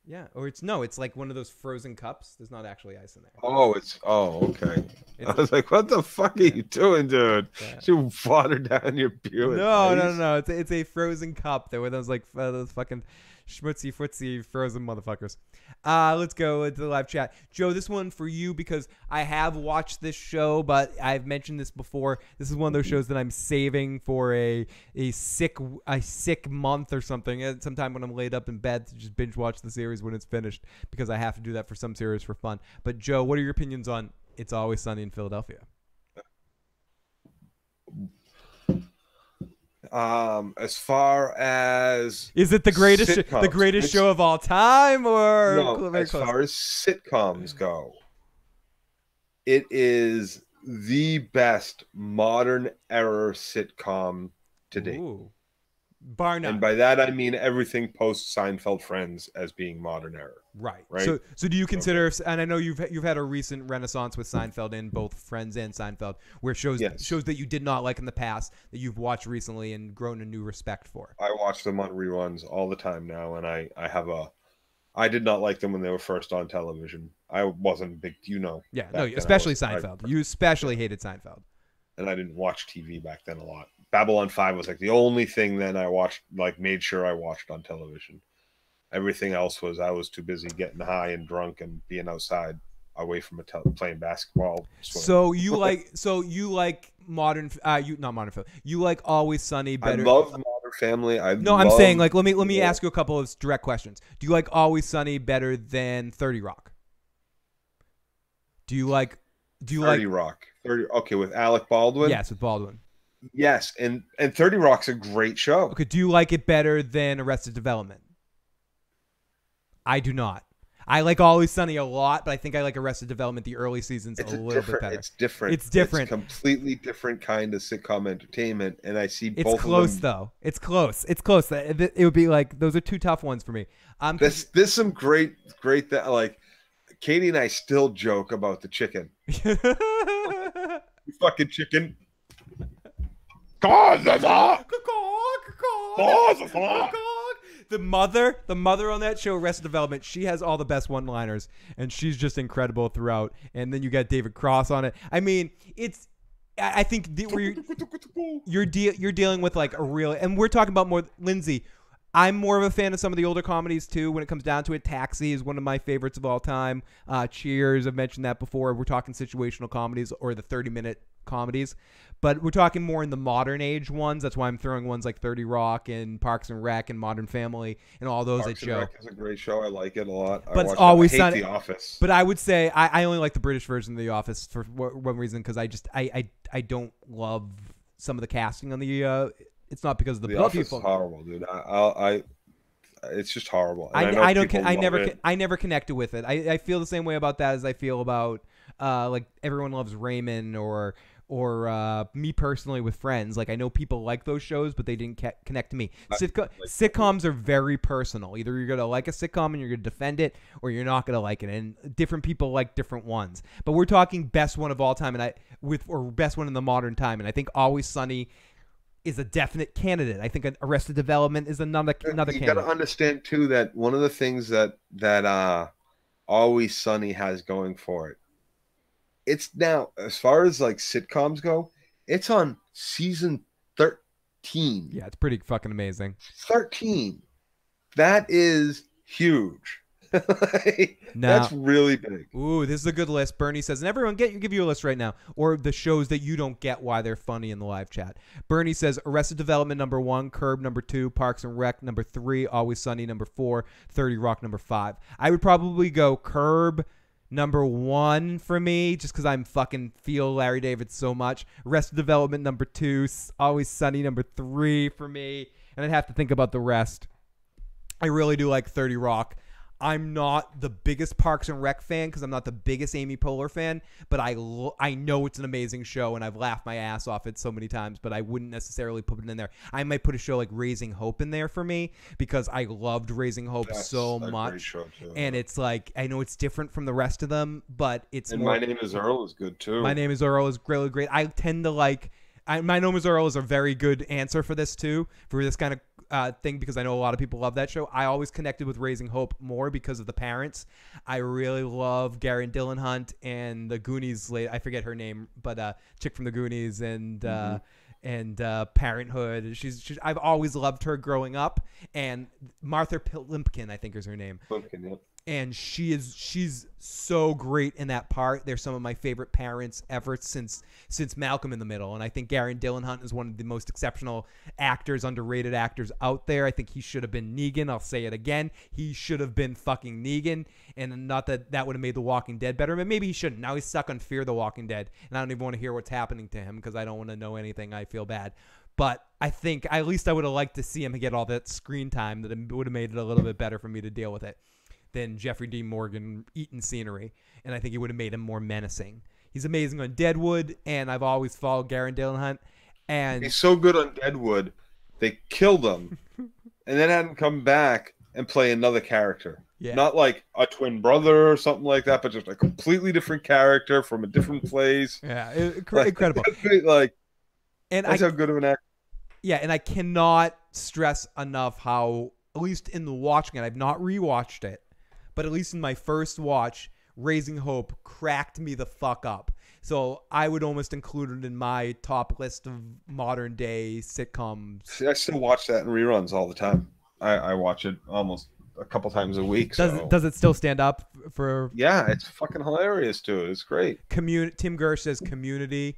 Yeah, or it's like one of those frozen cups. There's not actually ice in there. Okay. I was like, what the fuck are you doing, dude? Yeah. You water down your beer with ice? No. It's a frozen cup. There were those like those fucking schmutzy footsie frozen motherfuckers. Let's go into the live chat. Joe, this one for you because I have watched this show, but I've mentioned this before. This is one of those shows that I'm saving for a sick month or something. Sometime when I'm laid up in bed to just binge watch the series when it's finished because I have to do that for some series for fun. But Joe, what are your opinions on It's Always Sunny in Philadelphia? As far as is it the greatest show of all time, or no? As far as sitcoms go, it is the best modern era sitcom to date. Ooh. Bar none. And by that I mean everything post Seinfeld, Friends as being modern era. Right. Right. So do you consider? And I know you've had a recent renaissance with Seinfeld in both Friends and Seinfeld, where shows that you did not like in the past that you've watched recently and grown a new respect for. I watch them on reruns all the time now, and I did not like them when they were first on television. I wasn't big, Yeah, no, especially Seinfeld. You especially hated Seinfeld. And I didn't watch TV back then a lot. Babylon 5 was like the only thing then I watched, like made sure I watched on television. Everything else was I was too busy getting high and drunk and being outside away from playing basketball. So you like modern not Modern Family. You like Always Sunny better. I love Modern Family. I'm saying like let me ask you a couple of direct questions. Do you like Always Sunny better than 30 Rock? Do you like 30 Rock? 30 okay, with Alec Baldwin? Yes, with Baldwin. Yes, and 30 Rock's a great show. Okay, do you like it better than Arrested Development? I do not. I like Always Sunny a lot, but I think I like Arrested Development the early seasons a little bit better. It's different. It's completely different kind of sitcom entertainment, and I see both of them. It's close, though. It's close. It's close. It would be like, those are two tough ones for me. There's some great that, like, Katie and I still joke about the chicken. You fucking chicken. The mother on that show, Arrested Development, she has all the best one-liners, and she's just incredible throughout. And then you got David Cross on it. I mean, I think you're dealing with like a real, and we're talking about more Lindsay. I'm more of a fan of some of the older comedies too. When it comes down to it, Taxi is one of my favorites of all time. Cheers, I've mentioned that before. We're talking situational comedies or the 30-minute comedies, but we're talking more in the modern age ones. That's why I'm throwing ones like 30 Rock and Parks and Rec and Modern Family and all those Parks at and Joe. Rec is a great show. I like it a lot. But it's always I hate The Office. But I would say I only like the British version of The Office for one reason, because I don't love some of the casting on the. It's not because of the Office is horrible, dude. It's just horrible. And I never connected with it. I feel the same way about that as I feel about like Everyone Loves Raymond or me personally with Friends. Like, I know people like those shows, but they didn't connect to me. Sitcoms are very personal. Either you're gonna like a sitcom and you're gonna defend it, or you're not gonna like it. And different people like different ones. But we're talking best one of all time, or best one in the modern time. And I think Always Sunny is a definite candidate. I think Arrested Development is another candidate. You got to understand too that one of the things that Always Sunny has going for it. It's now, as far as like sitcoms go, it's on season 13. Yeah, it's pretty fucking amazing. 13. That is huge. That's really big. Ooh, this is a good list. Bernie says, and everyone give you a list right now, or the shows that you don't get why they're funny in the live chat. Bernie says Arrested Development #1, Curb #2, Parks and Rec #3, Always Sunny #4, 30 Rock #5. I would probably go Curb #1 for me, just because I'm fucking feel Larry David so much. Arrested Development #2, Always Sunny #3 for me, and I'd have to think about the rest. I really do like 30 Rock. I'm not the biggest Parks and Rec fan because I'm not the biggest Amy Poehler fan, but I know it's an amazing show, and I've laughed my ass off it so many times, but I wouldn't necessarily put it in there. I might put a show like Raising Hope in there for me because I loved Raising Hope so much. Great show too. And it's like, I know it's different from the rest of them, but it's and more... My Name is Earl is good too. My Name is Earl is really great. I tend to like... My Name is Earl is a very good answer for this too, for this kind of thing, because I know a lot of people love that show. I always connected with Raising Hope more because of the parents. I really love Gary and Dylan Hunt and the Goonies. I forget her name, but chick from the Goonies and Parenthood. She's I've always loved her growing up. And Martha Limpkin, I think is her name. Limpkin, yep. And she's so great in that part. They're some of my favorite parents ever since Malcolm in the Middle. And I think Gary Dylan Hunt is one of the most exceptional actors, underrated actors out there. I think he should have been Negan. I'll say it again. He should have been fucking Negan. And not that would have made The Walking Dead better, but maybe he shouldn't. Now he's stuck on Fear the Walking Dead. And I don't even want to hear what's happening to him because I don't want to know anything. I feel bad. But I think at least I would have liked to see him get all that screen time that would have made it a little bit better for me to deal with it than Jeffrey Dean Morgan eating scenery. And I think it would have made him more menacing. He's amazing on Deadwood, and I've always followed Gary Dylan Hunt. And he's so good on Deadwood, they killed him and then had him come back and play another character. Yeah. Not like a twin brother or something like that, but just a completely different character from a different place. Yeah, incredible. And that's how good of an actor. Yeah, and I cannot stress enough how, at least in the watching it, I've not rewatched it, but at least in my first watch, Raising Hope cracked me the fuck up. So I would almost include it in my top list of modern day sitcoms. See, I still watch that in reruns all the time. I watch it almost a couple times a week. Does it still stand up for? Yeah, it's fucking hilarious too. It's great. Tim Gersh says Community.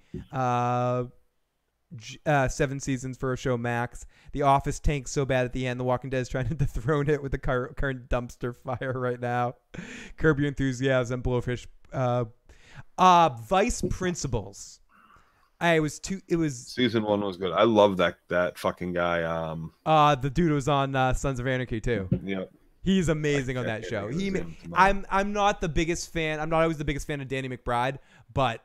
7 seasons for a show max. The Office tanks so bad at the end. The Walking Dead is trying to dethrone it with the current dumpster fire right now. Curb Your Enthusiasm, Blowfish, Vice Principals. It was season 1 was good. I love that fucking guy. The dude was on Sons of Anarchy too. Yeah. He's amazing on that show. I'm not the biggest fan. I'm not always the biggest fan of Danny McBride, but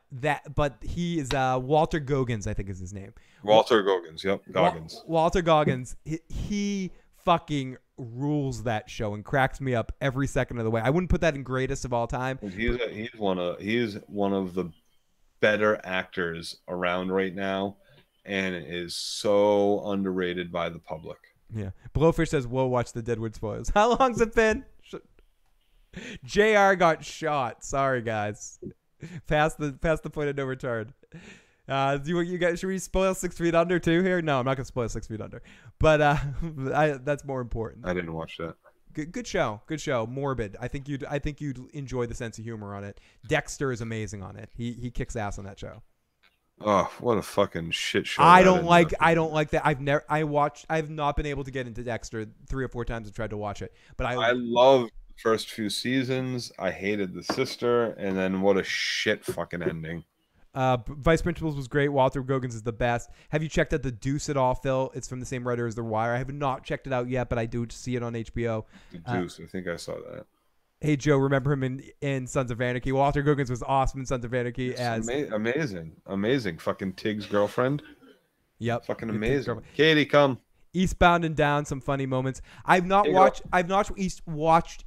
he is Walter Goggins, I think is his name. Walter Goggins, yep, Goggins. Walter Goggins. He fucking rules that show and cracks me up every second of the way. I wouldn't put that in greatest of all time. He's one of the better actors around right now, and is so underrated by the public. Yeah. Blowfish says, "Whoa, watch the Deadwood spoilers." How long's it been? JR got shot. Sorry, guys. Past the point of no return. You guys, should we spoil 6 Feet Under too here? No, I'm not gonna spoil 6 Feet Under. But that's more important. I didn't watch that. Good show. Good show. Morbid. I think you'd enjoy the sense of humor on it. Dexter is amazing on it. He kicks ass on that show. Oh, what a fucking shit show! I don't like that. I've not been able to get into Dexter. 3 or 4 times I've tried to watch it, but I loved the first few seasons. I hated the sister, and then what a shit fucking ending. Vice Principals was great. Walter Goggins is the best. Have you checked out The Deuce at all, Phil? It's from the same writer as The Wire. I have not checked it out yet, but I do see it on HBO. The Deuce, I think I saw that. Hey Joe, remember him in Sons of Anarchy? Walter Goggins was awesome in Sons of Anarchy as amazing. Fucking Tig's girlfriend. Yep, fucking amazing. Katie, come. Eastbound and Down, some funny moments. I've not watched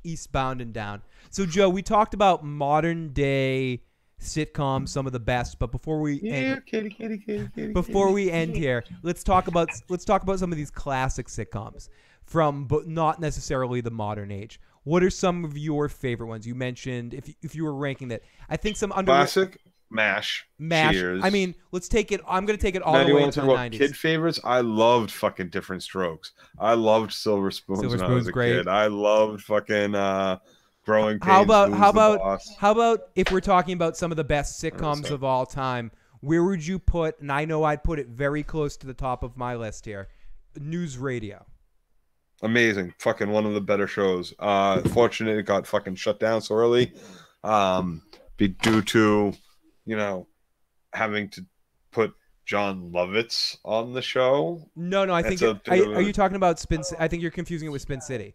Eastbound and Down. So Joe, we talked about modern day sitcoms, some of the best. But before we end here, let's talk about some of these classic sitcoms from, but not necessarily the modern age. What are some of your favorite ones? You mentioned if you were ranking that, I think some classic MASH. Cheers. I mean, let's take it. I'm going to take it all the way into the 90s. Kid favorites. I loved fucking Different Strokes. I loved Silver Spoons when I was a kid. I loved fucking Growing Pains. How about Who's how the about Boss? how about if we're talking about some of the best sitcoms of all time? Where would you put? And I know I'd put it very close to the top of my list here. News Radio. Amazing. Fucking one of the better shows. Fortunate it got fucking shut down so early. Due to, having to put John Lovitz on the show. No, I think. Are you talking about Spin? I think you're confusing it with Spin City.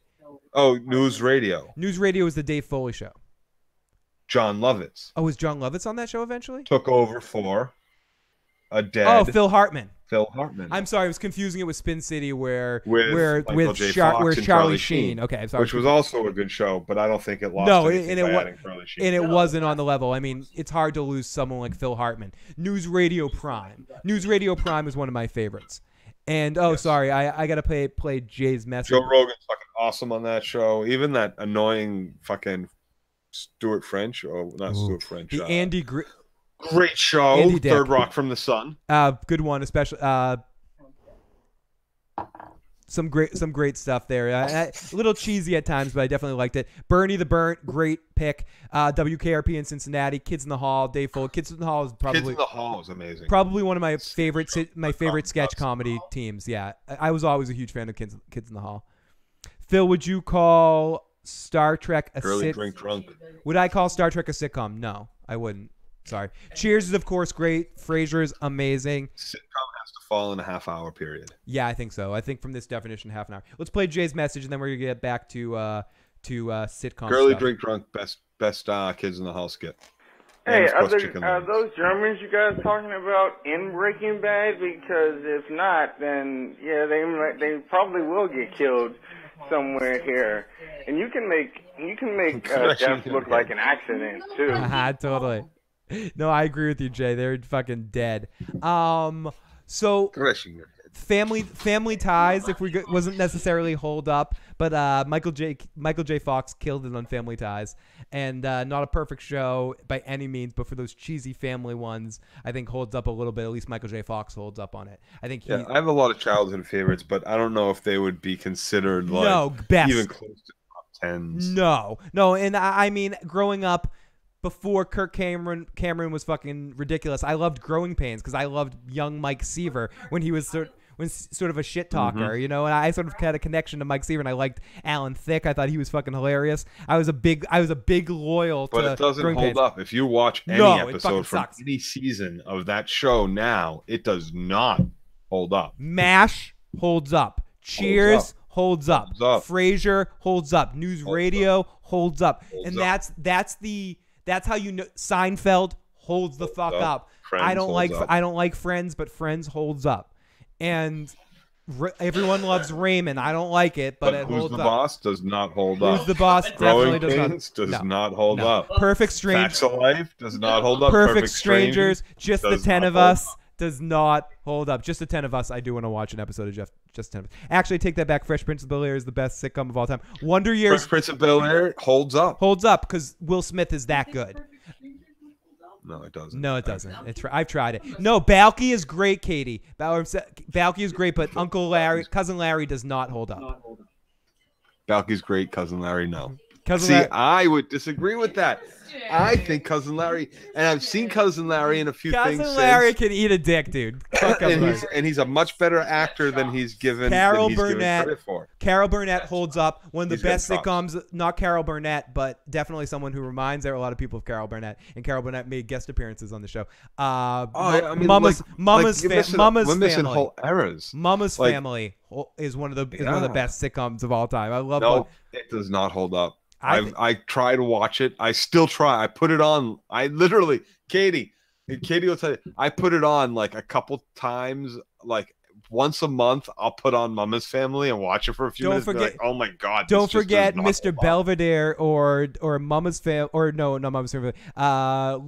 Oh, News Radio. News Radio is the Dave Foley show. John Lovitz. Oh, was John Lovitz on that show eventually? Took over for a dead. Oh, Phil Hartman. Phil Hartman. I'm sorry, I was confusing it with Spin City, where Michael J. Fox and Charlie Sheen. Okay, I'm sorry. Which was also a good show, but I don't think it lost. No, anything by adding Charlie Sheen. And it wasn't on the level. I mean, it's hard to lose someone like Phil Hartman. News Radio Prime. News Radio Prime is one of my favorites. And sorry, I gotta play Jay's message. Joe Rogan's fucking awesome on that show. Even that annoying fucking Stuart French, or not Stuart French. The Andy great show. Andy Dick. Third Rock from the Sun. Good one, especially some great stuff there. A little cheesy at times, but I definitely liked it. Bernie the Burnt, great pick. WKRP in Cincinnati. Kids in the Hall, Dave Full. Kids in the Hall is probably Kids in the Hall is amazing. Probably one of my favorite sketch comedy teams. Yeah, I was always a huge fan of Kids in the Hall. Phil, would you call Star Trek a Girly Drink Drunk? Would I call Star Trek a sitcom? No, I wouldn't. Sorry. Cheers is of course great. Frasier's amazing. Sitcom has to fall in a half-hour period. Yeah, I think so. I think from this definition, half an hour. Let's play Jay's message, and then we're gonna get back to sitcom. Girly stuff. Drink Drunk, best Kids in the Hall skit. Hey, And, of course, are Chicken Wings. those Germans you guys talking about in Breaking Bad? Because if not, then yeah, they probably will get killed somewhere here. And you can make death look like an accident too. Totally. No, I agree with you, Jay. They're fucking dead. So family ties. If we wasn't necessarily hold up, but Michael J. Fox killed it on Family Ties, and not a perfect show by any means, but for those cheesy family ones, I think holds up a little bit. At least Michael J. Fox holds up on it. I think. I have a lot of childhood favorites, but I don't know if they would be considered best. even close to top tens. No, and I mean, growing up. Before Kirk Cameron was fucking ridiculous, I loved Growing Pains because I loved young Mike Seaver when he was sort of a shit talker, and I sort of had a connection to Mike Seaver, and I liked Alan Thicke. I thought he was fucking hilarious. I was a big loyal. But it doesn't Growing hold Pains. up. If you watch any episode from any season of that show now, it does not hold up. MASH holds up. Cheers holds up. Frasier holds up. News Radio holds up. And that's how you know Seinfeld holds the fuck up. I don't like Friends, but Friends holds up. And everyone loves Raymond. I don't like it, but it holds up. Who's the Boss does not hold up. Who's the Boss definitely does not hold up. Perfect Strangers. Facts of Life does not hold up. Perfect Strangers. Just the 10 of us does not hold up. Just the 10 of us. I do want to watch an episode of Just 10 of us. Actually, take that back. Fresh Prince of Bel-Air is the best sitcom of all time. Wonder Years. Fresh Prince of Bel-Air holds up. Holds up because Will Smith is that good. No, it doesn't. No, it doesn't. I've tried it. No, Balky is great, Katie. Balky is great, but Cousin Larry does not hold up. Balky's great. Cousin Larry, no. Larry. I would disagree with that. I think Cousin Larry, and I've seen Cousin Larry in a few things. Cousin Larry can eat a dick, dude. and he's a much better actor than he's given credit for. Carol Burnett holds up. One of the best sitcoms. Not Carol Burnett, but definitely someone who reminds a lot of people of Carol Burnett. And Carol Burnett made guest appearances on the show. Mama's We're missing whole eras. Mama's Family is one of the best sitcoms of all time. I love. No, it does not hold up. I try to watch it. I still try. I put it on. I literally, Katie will tell you, I put it on like a couple times, like once a month. I'll put on Mama's Family and watch it for a few minutes. Forget, like, oh my God. Don't forget Mr. Belvedere or Mama's Family, or no, not Mama's Family.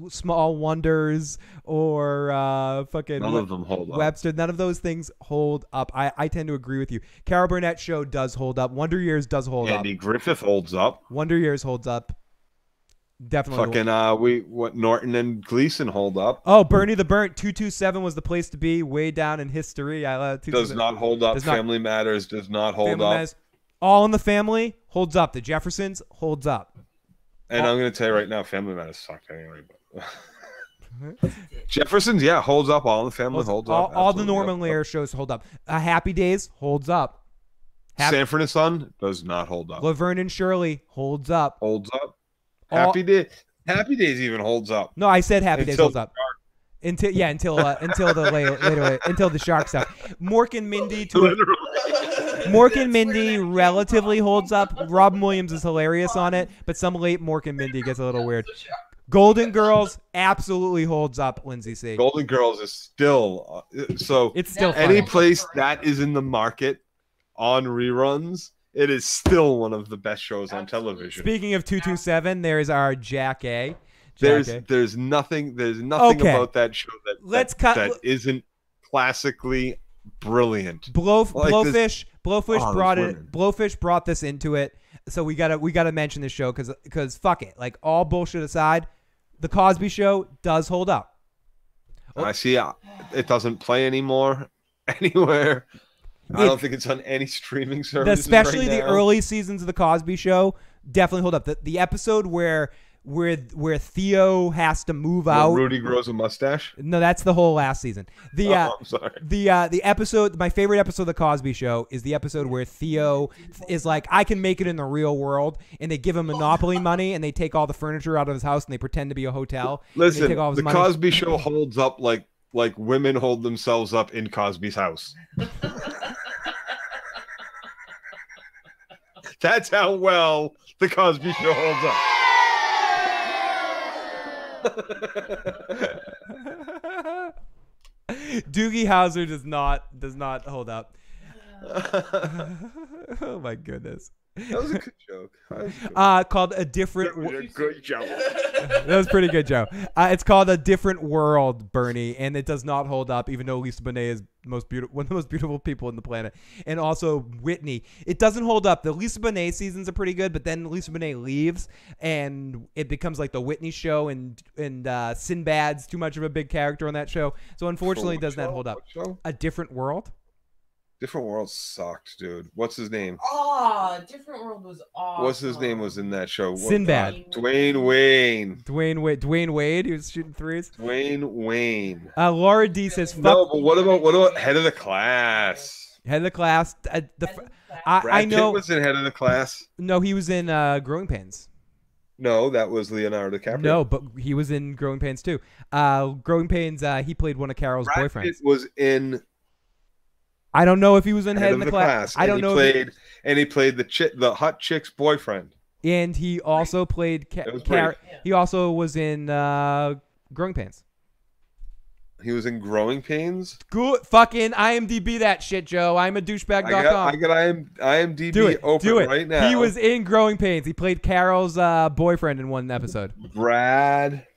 Small Wonders or fucking none of them hold up. Webster. None of those things hold up. I tend to agree with you. Carol Burnett show does hold up. Wonder Years does hold up. Andy Griffith holds up. Wonder Years holds up. Definitely. Fucking Norton and Gleason hold up. Oh, Bernie the Burnt 227 was the place to be. Way down in history. Does not hold up. Family Matters does not hold up. All in the Family holds up. The Jeffersons holds up. And I'm going to tell you right now, Family Matters sucked anyway. But Jefferson's, holds up. All in the Family holds up. All the Norman Lear shows hold up. Happy Days holds up. Sanford and Son does not hold up. Laverne and Shirley holds up. Holds up. Happy Days even holds up. No, I said Happy Days holds up. Until the shark stuff. Mork and Mindy relatively holds up. Robin Williams is hilarious on it, but some late Mork and Mindy gets a little weird. Golden Girls absolutely holds up. Lindsay C. Golden Girls is still it's still any funny. place that is in the market on reruns. It is still one of the best shows on television. Speaking of 227, there's our Jack A. There's nothing about that show that isn't classically brilliant. Blowfish brought this into it, so we gotta mention this show because fuck it, like all bullshit aside, the Cosby Show does hold up. I see it doesn't play anymore anywhere. I don't think it's on any streaming service. Especially right the early seasons of the Cosby Show definitely hold up. The episode where Theo has to move out. Rudy grows a mustache. No, that's the whole last season. I'm sorry. The episode, my favorite episode of the Cosby Show is the episode where Theo is like, I can make it in the real world, and they give him Monopoly money, and they take all the furniture out of his house, and they pretend to be a hotel. Listen, take all his the money. Cosby Show holds up like women hold themselves up in Cosby's house. That's how well the Cosby Show holds up. Doogie Howser does not hold up. Oh my goodness. That was a good joke. Called A Different That was a good joke. That was pretty good, Joe. It's called A Different World, Bernie, and it does not hold up, even though Lisa Bonet is one of the most beautiful people on the planet. And also Whitney. It doesn't hold up. The Lisa Bonet seasons are pretty good, but then Lisa Bonet leaves, and it becomes like the Whitney show, and Sinbad's too much of a big character on that show. So unfortunately, it does not hold up. A Different World? Different World sucked, dude. What's his name? Different World was awesome. What's his name was in that show? Sinbad. Dwayne Wayne. Dwayne Wade, he was shooting threes. Dwayne Wayne. Laura D says, fuck. No, but what about Head of the Class? Head of the Class. Brad Pitt was in Head of the Class. No, he was in Growing Pains. No, that was Leonardo DiCaprio. No, but he was in Growing Pains too. Growing Pains, he played one of Carol's boyfriends. Brad Pitt was in. I don't know if he was in Head of the Class. I don't know. He played the hot chick's boyfriend. And he also played. He also was in Growing Pains. He was in Growing Pains. Good fucking IMDb that shit, Joe. I'm a douchebag.com. I got IMDb open right now. He was in Growing Pains. He played Carol's boyfriend in one episode. Brad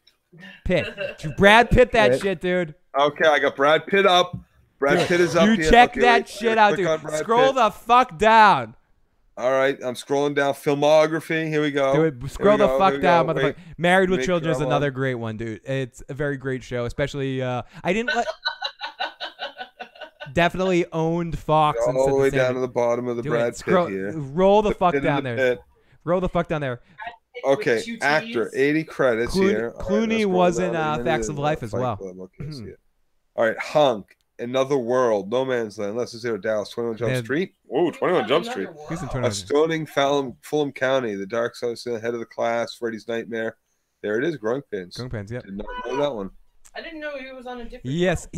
Pitt. Brad Pitt that shit, dude. Okay, I got Brad Pitt up. Brad Pitt is up here. You check that shit out, dude. Scroll the fuck down. All right, I'm scrolling down. Filmography. Here we go. Dude, scroll the fuck down, motherfucker. Married with Children is another great one, dude. It's a very great show, especially definitely owned Fox. All the way down to the bottom of the Brad Pitt here. Roll the fuck down there. Roll the fuck down there. Okay, actor, 80 credits here. Clooney was in Facts of Life as well. Okay, see it. All right, Hunk, Another World, No Man's Land, Less Than Zero, Dallas, 21 Jump Street. Whoa, 21 Jump Street. A Stoning, Fulham County, The Dark Side, Head of the Class, Freddy's Nightmare. There it is, Growing Pains. Growing Pains, yeah. Did not know that one. I didn't know he was on a different. Yes,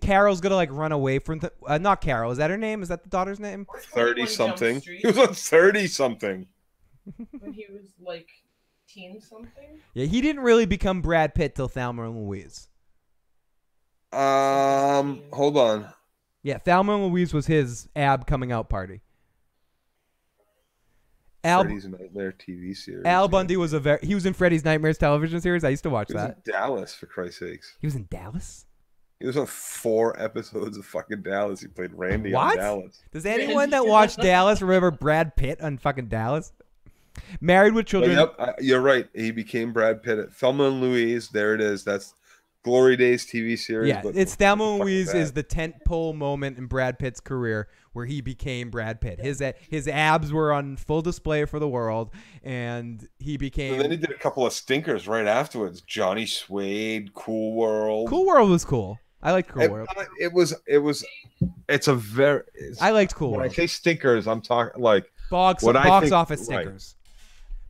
Carol's gonna like run away from not Carol. Is that her name? Is that the daughter's name? 30-something. He was on 30-something. When he was like teen-something. Yeah, he didn't really become Brad Pitt till Thelma and Louise. Hold on. Yeah, Thelma and Louise was his ab coming out party. Freddy's Nightmare TV series. Al Bundy was he was in Freddy's Nightmares television series. I used to watch that. He was in Dallas, for Christ's sakes. He was in Dallas? He was on 4 episodes of fucking Dallas. He played Randy on Dallas. Does anyone that watched Dallas remember Brad Pitt on fucking Dallas? Married with Children. Yep, you're right. He became Brad Pitt at Thelma and Louise. There it is. That's Glory Days TV series. Yeah, but it's Thelma and fuck Louise that. is the tentpole moment in Brad Pitt's career where he became Brad Pitt. His abs were on full display for the world, and he became. And then he did a couple of stinkers right afterwards. Johnny Suede, Cool World. Cool World was cool. I liked Cool World. It's a very. I liked Cool When World. I say stinkers, I'm talking like box what I think, office stinkers.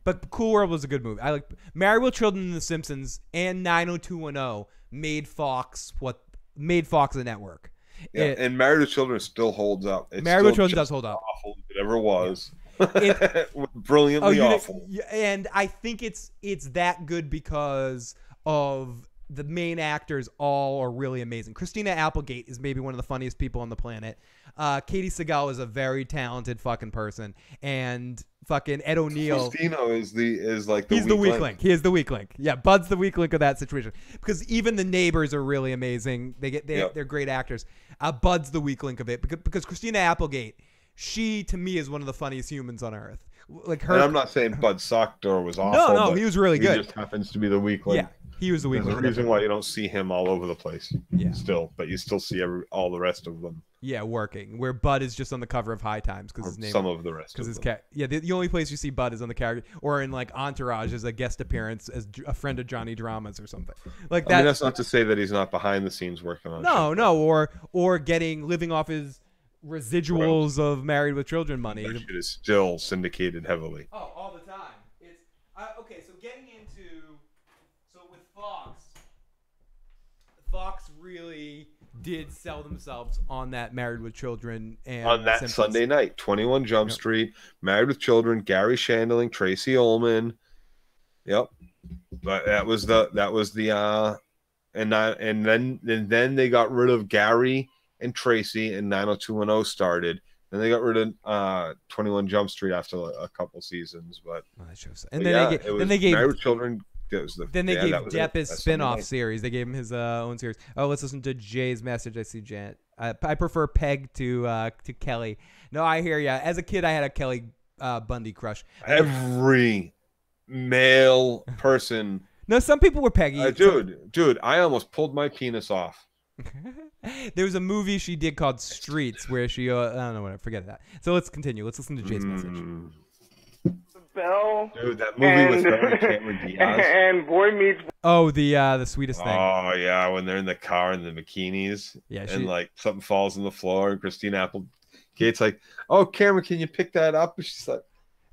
But Cool World was a good movie. I like Married with Children and The Simpsons and 90210 made Fox a network. Yeah, and Married with Children still holds up. It's Married with still Children does hold up. Awful as it ever was. Yeah. Brilliantly awful. And I think it's that good because of the main actors all are really amazing. Christina Applegate is maybe one of the funniest people on the planet. Katie Seagal is a very talented fucking person, and fucking Ed O'Neill. Cristino is the he's the weak link. He is the weak link. Yeah, Bud's the weak link of that situation because even the neighbors are really amazing. They're great actors. Bud's the weak link of it because Christina Applegate, she to me is one of the funniest humans on earth. Like her. And I'm not saying Bud Sockdor was awful. No, he was really good. He just happens to be the weak link. Yeah. He was the weak There's link. a reason why you don't see him all over the place. Yeah. Still, but you still see all the rest of them. Yeah, working. Where Bud is just on the cover of High Times because his name. Some of the rest. Because his cat. Yeah, the only place you see Bud is on the character, or in like Entourage as a guest appearance as a friend of Johnny Drama's or something. Like that. I mean, that's not to say that he's not behind the scenes working on. No, or living off his residuals of Married with Children money. That shit is still syndicated heavily. Oh, all the time. It's okay. So getting into with Fox really did sell themselves on that Married with Children and on that Simpsons. Sunday night, 21 Jump Street, Married with Children, Gary Shandling, Tracy Ullman. Yep, but that was the and then they got rid of Gary and Tracy, and 90210 started. Then they got rid of 21 Jump Street after a couple seasons, but And then they gave Married with Children. Then they gave Depp his spin-off series. They gave him his own series. Oh, let's listen to Jay's message. I see Jan. I prefer Peg to Kelly. No, I hear ya. As a kid, I had a Kelly Bundy crush. Every male person. No, some people were Peggy. Dude, I almost pulled my penis off. There was a movie she did called Streets where she I don't know what. Forget that. So let's continue. Let's listen to Jay's message. Bell. Dude, that movie with Cameron Diaz. And Boy Meets. Oh, the sweetest thing. Oh yeah, when they're in the car in the bikinis. Yeah, and like something falls on the floor, and Christina Applegate's like, "Oh, Cameron, can you pick that up?" And she's like,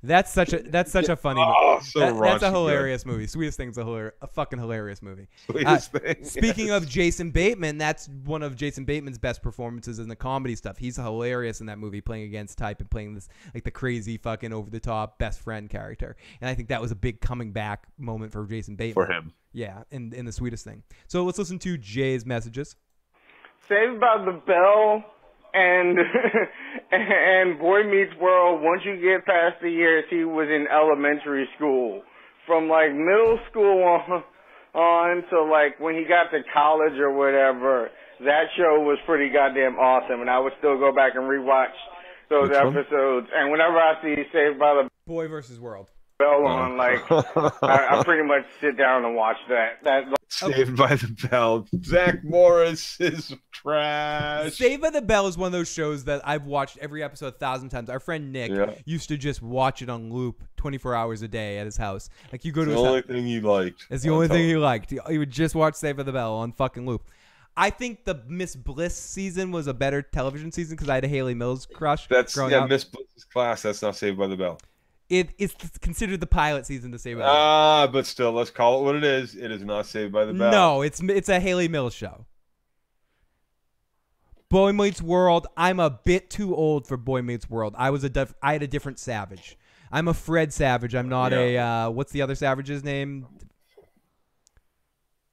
That's such a funny movie. So That's a raunchy hilarious movie. Sweetest Thing's a fucking hilarious movie. Sweetest Thing. Speaking of Jason Bateman, that's one of Jason Bateman's best performances in the comedy stuff. He's hilarious in that movie, playing against type and playing this like the crazy fucking over the top best friend character. And I think that was a big coming back moment for Jason Bateman. For him. Yeah, in the Sweetest Thing. So let's listen to Jay's messages. Saved by the Bell and and Boy Meets World. Once you get past the years he was in elementary school, from like middle school on to like when he got to college or whatever, that show was pretty goddamn awesome, and I would still go back and rewatch those episodes. And whenever I see Saved by the Boy versus World Bell on, like I pretty much sit down and watch that. Saved by the Bell. Zach Morris is trash. Saved by the Bell is one of those shows that I've watched every episode 1,000 times. Our friend Nick used to just watch it on loop 24 hours a day at his house. Like you go to the his only house. thing he liked. It's the only thing he liked. He would just watch Saved by the Bell on fucking loop. I think the Miss Bliss season was a better television season because I had a Haley Mills crush. That's up. Miss Bliss's class. That's not Saved by the Bell. It's considered the pilot season to Saved by the Bell. But still, let's call it what it is. It is not Saved by the Bell. No, it's a Haley Mills show. Boy Meets World. I'm a bit too old for Boy Meets World. I had a different Savage. I'm a Fred Savage. I'm not a what's the other Savage's name?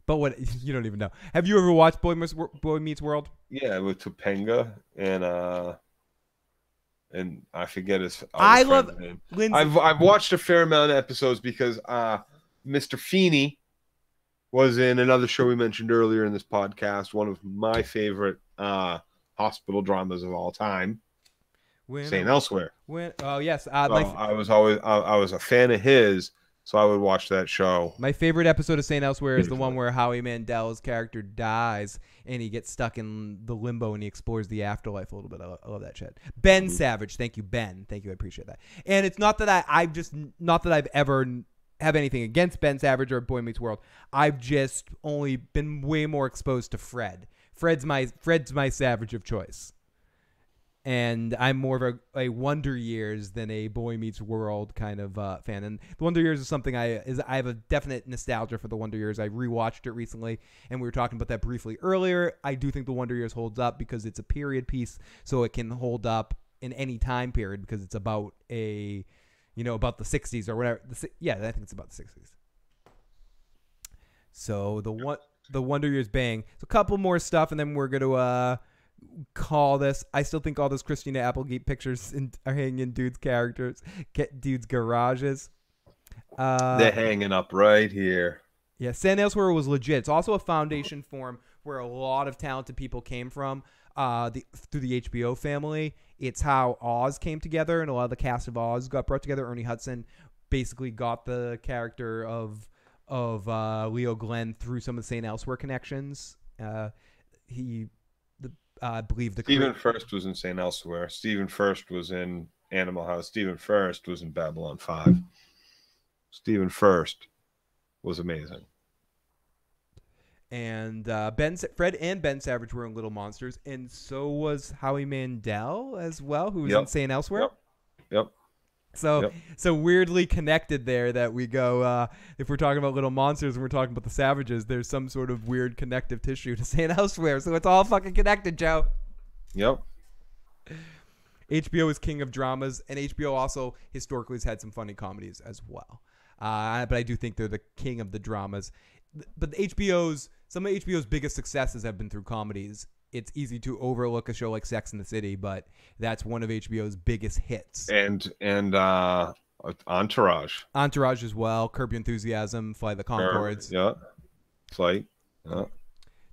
But what you don't even know. Have you ever watched Boy Meets World? Yeah, with Topanga and I forget his. I love Lindsay. I've watched a fair amount of episodes because Mr. Feeney was in another show we mentioned earlier in this podcast. One of my favorite hospital dramas of all time. St. Elsewhere. Oh yes, I was a fan of his So I would watch that show. My favorite episode of St. Elsewhere is the one where Howie Mandel's character dies and he gets stuck in the limbo and he explores the afterlife a little bit. I love that shit. Ben Savage. Thank you, Ben. Thank you. I appreciate that. And it's not that I've ever have anything against Ben Savage or Boy Meets World. I've just only been way more exposed to Fred. Fred's my Savage of choice. And I'm more of a Wonder Years than a Boy Meets World kind of fan. And the Wonder Years is something I have a definite nostalgia for the Wonder Years. I rewatched it recently, and we were talking about that briefly earlier. I do think the Wonder Years holds up because it's a period piece, so it can hold up in any time period because it's about about the 60s or whatever. I think it's about the 60s. So the Wonder Years bang. So a couple more stuff, and then we're going to call this. I still think all those Christina Applegate pictures are hanging in dudes' garages. They're hanging up right here. Yeah, St. Elsewhere was legit. It's also a foundation form where a lot of talented people came from through the HBO family. It's how Oz came together, and a lot of the cast of Oz got brought together. Ernie Hudson basically got the character of Leo Glenn through some of the St. Elsewhere connections. I believe Stephen First was in St. Elsewhere. Stephen First was in Animal House. Stephen First was in Babylon 5. Stephen First was amazing. And Fred and Ben Savage were in Little Monsters, and so was Howie Mandel as well, who was in St. Elsewhere. Yep. So weirdly connected there that we go, if we're talking about Little Monsters and we're talking about the Savages, there's some sort of weird connective tissue to St. Elsewhere. So it's all fucking connected, Joe. Yep. HBO is king of dramas, and HBO also historically has had some funny comedies as well. But I do think they're the king of the dramas. But some of HBO's biggest successes have been through comedies. It's easy to overlook a show like Sex and the City, but that's one of HBO's biggest hits. And Entourage. Entourage as well. Curb Your Enthusiasm, Fly the Conchords. Flight. Yeah.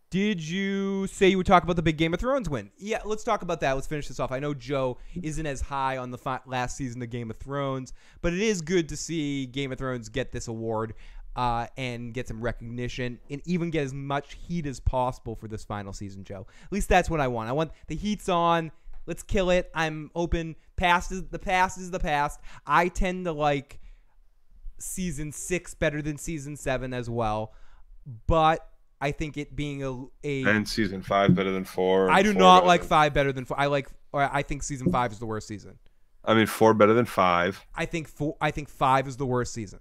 Did you say you would talk about the big Game of Thrones win? Yeah, let's talk about that. Let's finish this off. I know Joe isn't as high on the last season of Game of Thrones, but it is good to see Game of Thrones get this award. And get some recognition and even get as much heat as possible for this final season, Joe. At least that's what I want. I want the heat's on. Let's kill it. I'm open. The past is the past. I tend to like season 6 better than season 7 as well, but I think it being and season 5 better than 4. I do not like 5 better than 4. I think season 5 is the worst season. I mean 4 better than 5. I think 5 is the worst season.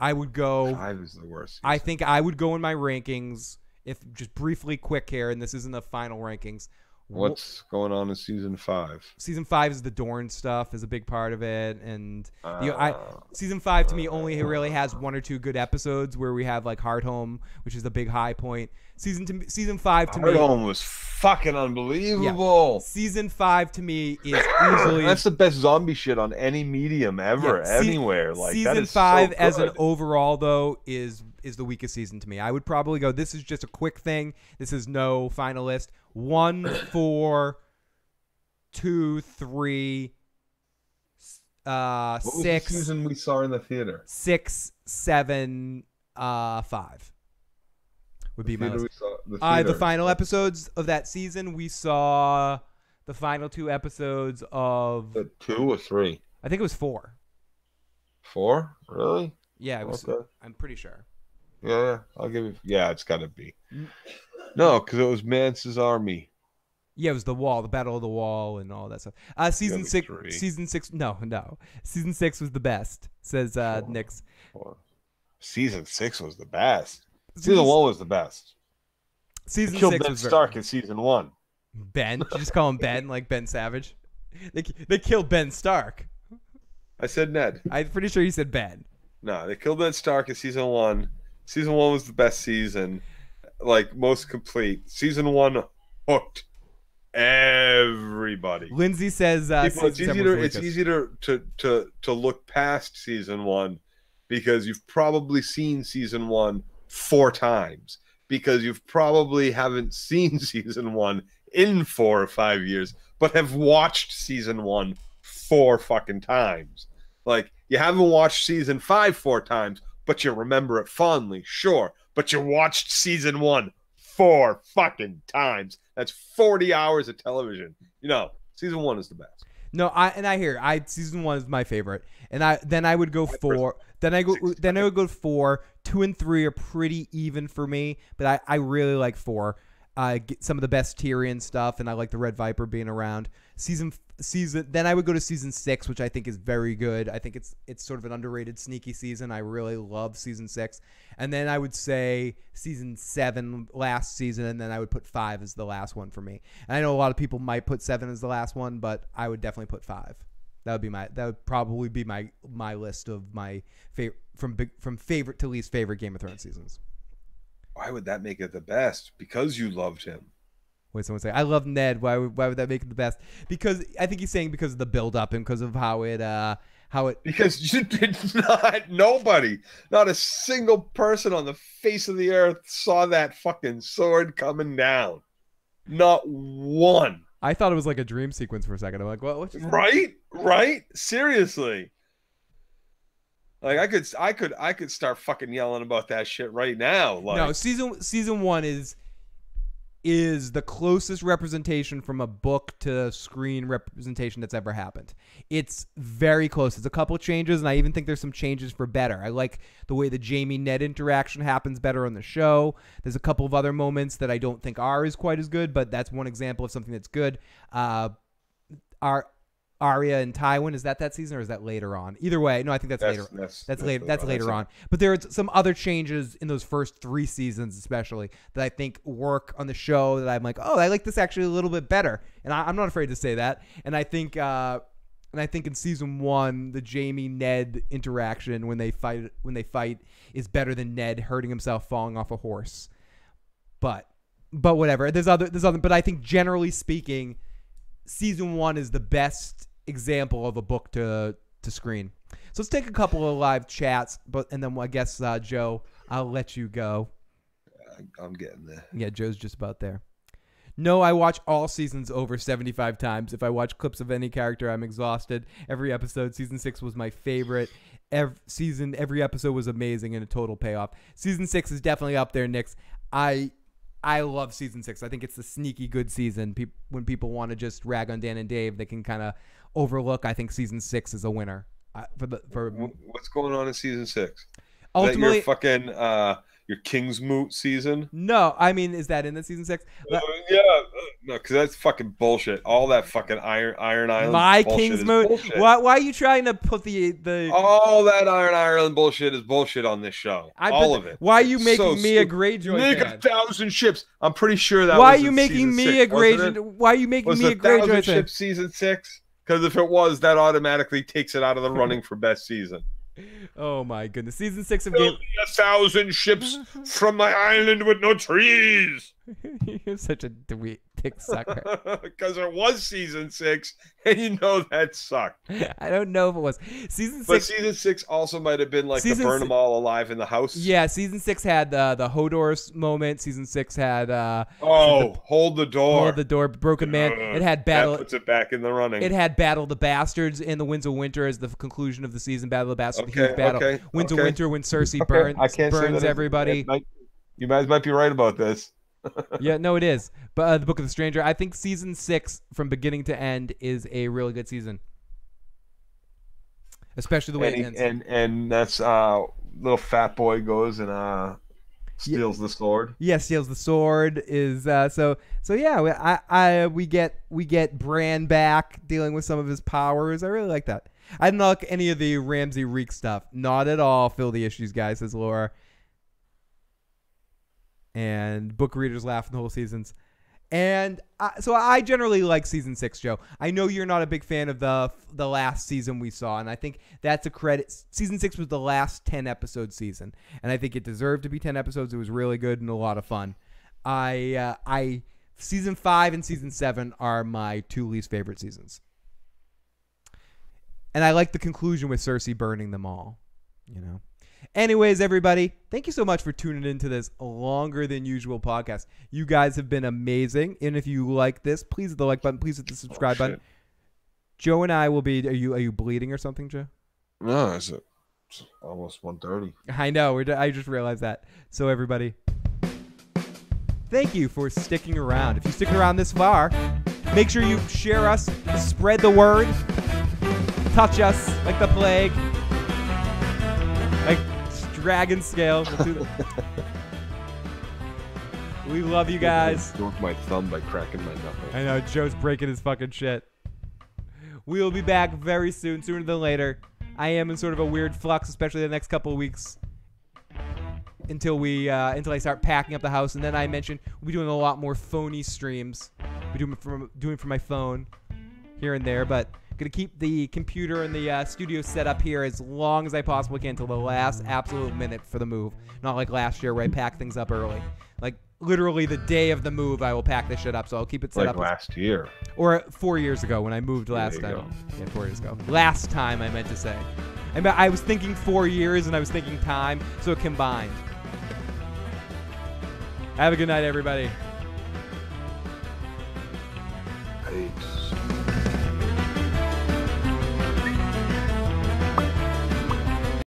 I would go 5 is the worst season. I think I would go in my rankings, if just briefly quick here, and this isn't the final rankings. What's going on in season 5? Season 5 is the Dorne stuff is a big part of it, and season 5 to me only really has 1 or 2 good episodes where we have like Hardhome, which is the big high point. Season 5 to me, Hardhome was fucking unbelievable. Yeah. Season 5 to me is easily that's the best zombie shit on any medium ever, anywhere. Like season that is 5 so as an good. overall though is the weakest season to me. I would probably go. This is just a quick thing. This is no finalist. 1, 4, 2, 3, what was 6. the season we saw in the theater? 6, 7, 5 would be my list. The final episodes of that season, we saw the final 2 episodes of 2 or 3. I think it was 4. 4? Really? Yeah, it was. Okay. I'm pretty sure. Yeah, I'll give it. Yeah, it's got to be. No, because it was Mance's army. Yeah, it was the Wall, the Battle of the Wall, and all that stuff. Season 6. No. Season 6 was the best. Says Nix. Season 6 was the best. Season 1 was the best. Season they killed 6 Ben was Stark in season 1. Ben? Did you just call him Ben, like Ben Savage? They killed Ben Stark. I said Ned. I'm pretty sure you said Ben. No, they killed Ben Stark in season 1. Season 1 was the best season, like most complete. Season 1 hooked everybody. Lindsay says it's easy to look past season 1 because you've probably seen season 1 4 times, because you've probably haven't seen season 1 in 4 or 5 years, but have watched season 1 4 fucking times. Like, You haven't watched season 5 4 times, but you remember it fondly, sure. But you watched season 1 4 fucking times. That's 40 hours of television. Season 1 is the best. No, season 1 is my favorite, and I would go 4. Then I would go 4. 2 and 3 are pretty even for me, but I really like 4. Get some of the best Tyrion stuff, and I like the Red Viper being around. Then I would go to season 6, which I think is very good. I think it's sort of an underrated, sneaky season. I really love season 6, and then I would say season 7, last season, and then I would put 5 as the last one for me. And I know a lot of people might put 7 as the last one, but I would definitely put 5. That would probably be my list of my favorite from favorite to least favorite Game of Thrones seasons. Why would that make it the best? Because you loved him. Wait, someone say I love Ned. Why would that make it the best? Because I think he's saying because of the build up and because of how it. Because you did not. Nobody, not a single person on the face of the earth saw that fucking sword coming down. Not one. I thought it was like a dream sequence for a second. I'm like, what? Right. Seriously. Like I could start fucking yelling about that shit right now. Like, no, season 1 is the closest representation from a book to screen representation that's ever happened. It's very close. There's a couple of changes, and I even think there's some changes for better. I like the way the Jamie-Ned interaction happens better on the show. There's a couple of other moments that I don't think are as quite as good, but that's one example of something that's good. Arya and Tywin, is that season or is that later on? Either way, no, I think that's later. That's later on. But there are some other changes in those first 3 seasons, especially, that I think work on the show. That I'm like, oh, I like this actually a little bit better, and I'm not afraid to say that. And I think in season 1, the Jamie-Ned interaction when they fight is better than Ned hurting himself falling off a horse. But whatever. There's other. But I think generally speaking, season 1 is the best example of a book to screen. So let's take a couple of live chats, and then I guess Joe, I'll let you go. I'm getting there. Yeah, Joe's just about there. No, I watch all seasons over 75 times. If I watch clips of any character, I'm exhausted. Every episode, season 6 was my favorite. Every episode was amazing and a total payoff. Season 6 is definitely up there, Nix. I love season 6. I think it's the sneaky good season. When people want to just rag on Dan and Dave, they can kind of overlook. I think season 6 is a winner. What's going on in season 6? Ultimately, your fucking your Kingsmoot season? No, I mean, is that in the season 6? Yeah, no, because that's fucking bullshit. All that fucking Iron Island. My Kingsmoot. Why are you trying to put the all that Iron Island bullshit is bullshit on this show? All of it. Why are you making me a Greyjoy Make fan? 1,000 ships. I'm pretty sure that. Why was are you in making me 6, a Greyjoy? Why are you making me a Greyjoy fan? 1,000 ships season 6? Because if it was, that automatically takes it out of the running for best season. Oh my goodness! Season 6 of Game. 1,000 ships from my island with no trees. You're such a dick sucker. Because it was season 6, and you know that sucked. I don't know if it was season 6. But season 6 also might have been like the burn them all alive in the house. Yeah, season 6 had the Hodor moment. Season 6 had hold the door, broken man. It had battle. That puts it back in the running. It had Battle of the Bastards in the Winds of Winter as the conclusion of the season. Battle of the Bastards, huge battle. Winds of Winter when Cersei burns everybody. You guys might be right about this. Yeah, no, it is. But the Book of the Stranger, I think season 6 from beginning to end is a really good season, especially the way it ends. And that's little fat boy goes and steals the sword. Yeah, steals the sword is so yeah. We get Bran back dealing with some of his powers. I really like that. I didn't like any of the Ramsay Reek stuff. Not at all. Fill the issues, guys, says Laura. And book readers laugh in the whole seasons. And so I generally like season 6, Joe. I know you're not a big fan of the last season we saw, and I think that's a credit. Season 6 was the last 10-episode season, and I think it deserved to be 10 episodes. It was really good and a lot of fun. Season 5 and season 7 are my 2 least favorite seasons. And I like the conclusion with Cersei burning them all, you know. Anyways, everybody, thank you so much for tuning into this longer than usual podcast. You guys have been amazing. And if you like this, please hit the like button. Please hit the subscribe button. Joe and I will be. Are you bleeding or something, Joe? No, it's almost 1:30. I know. I just realized that. So everybody, thank you for sticking around. If you stick around this far, make sure you share us, spread the word, touch us like the plague, like dragon scale. We love you guys. Broke my thumb by cracking my knuckle. I know, Joe's breaking his fucking shit. We will be back very soon, sooner than later. I am in sort of a weird flux, especially the next couple of weeks, until I start packing up the house. And then I mentioned we'll be doing a lot more phony streams. We're doing from my phone here and there, but gonna keep the computer and the studio set up here as long as I possibly can until the last absolute minute for the move. Not like last year where I packed things up early. Like literally the day of the move, I will pack this shit up. So I'll keep it set up. Like last year. Or 4 years ago when I moved last time. Yeah, 4 years ago. Last time I meant to say. I was thinking 4 years and I was thinking time, so it combined. Have a good night, everybody. Peace.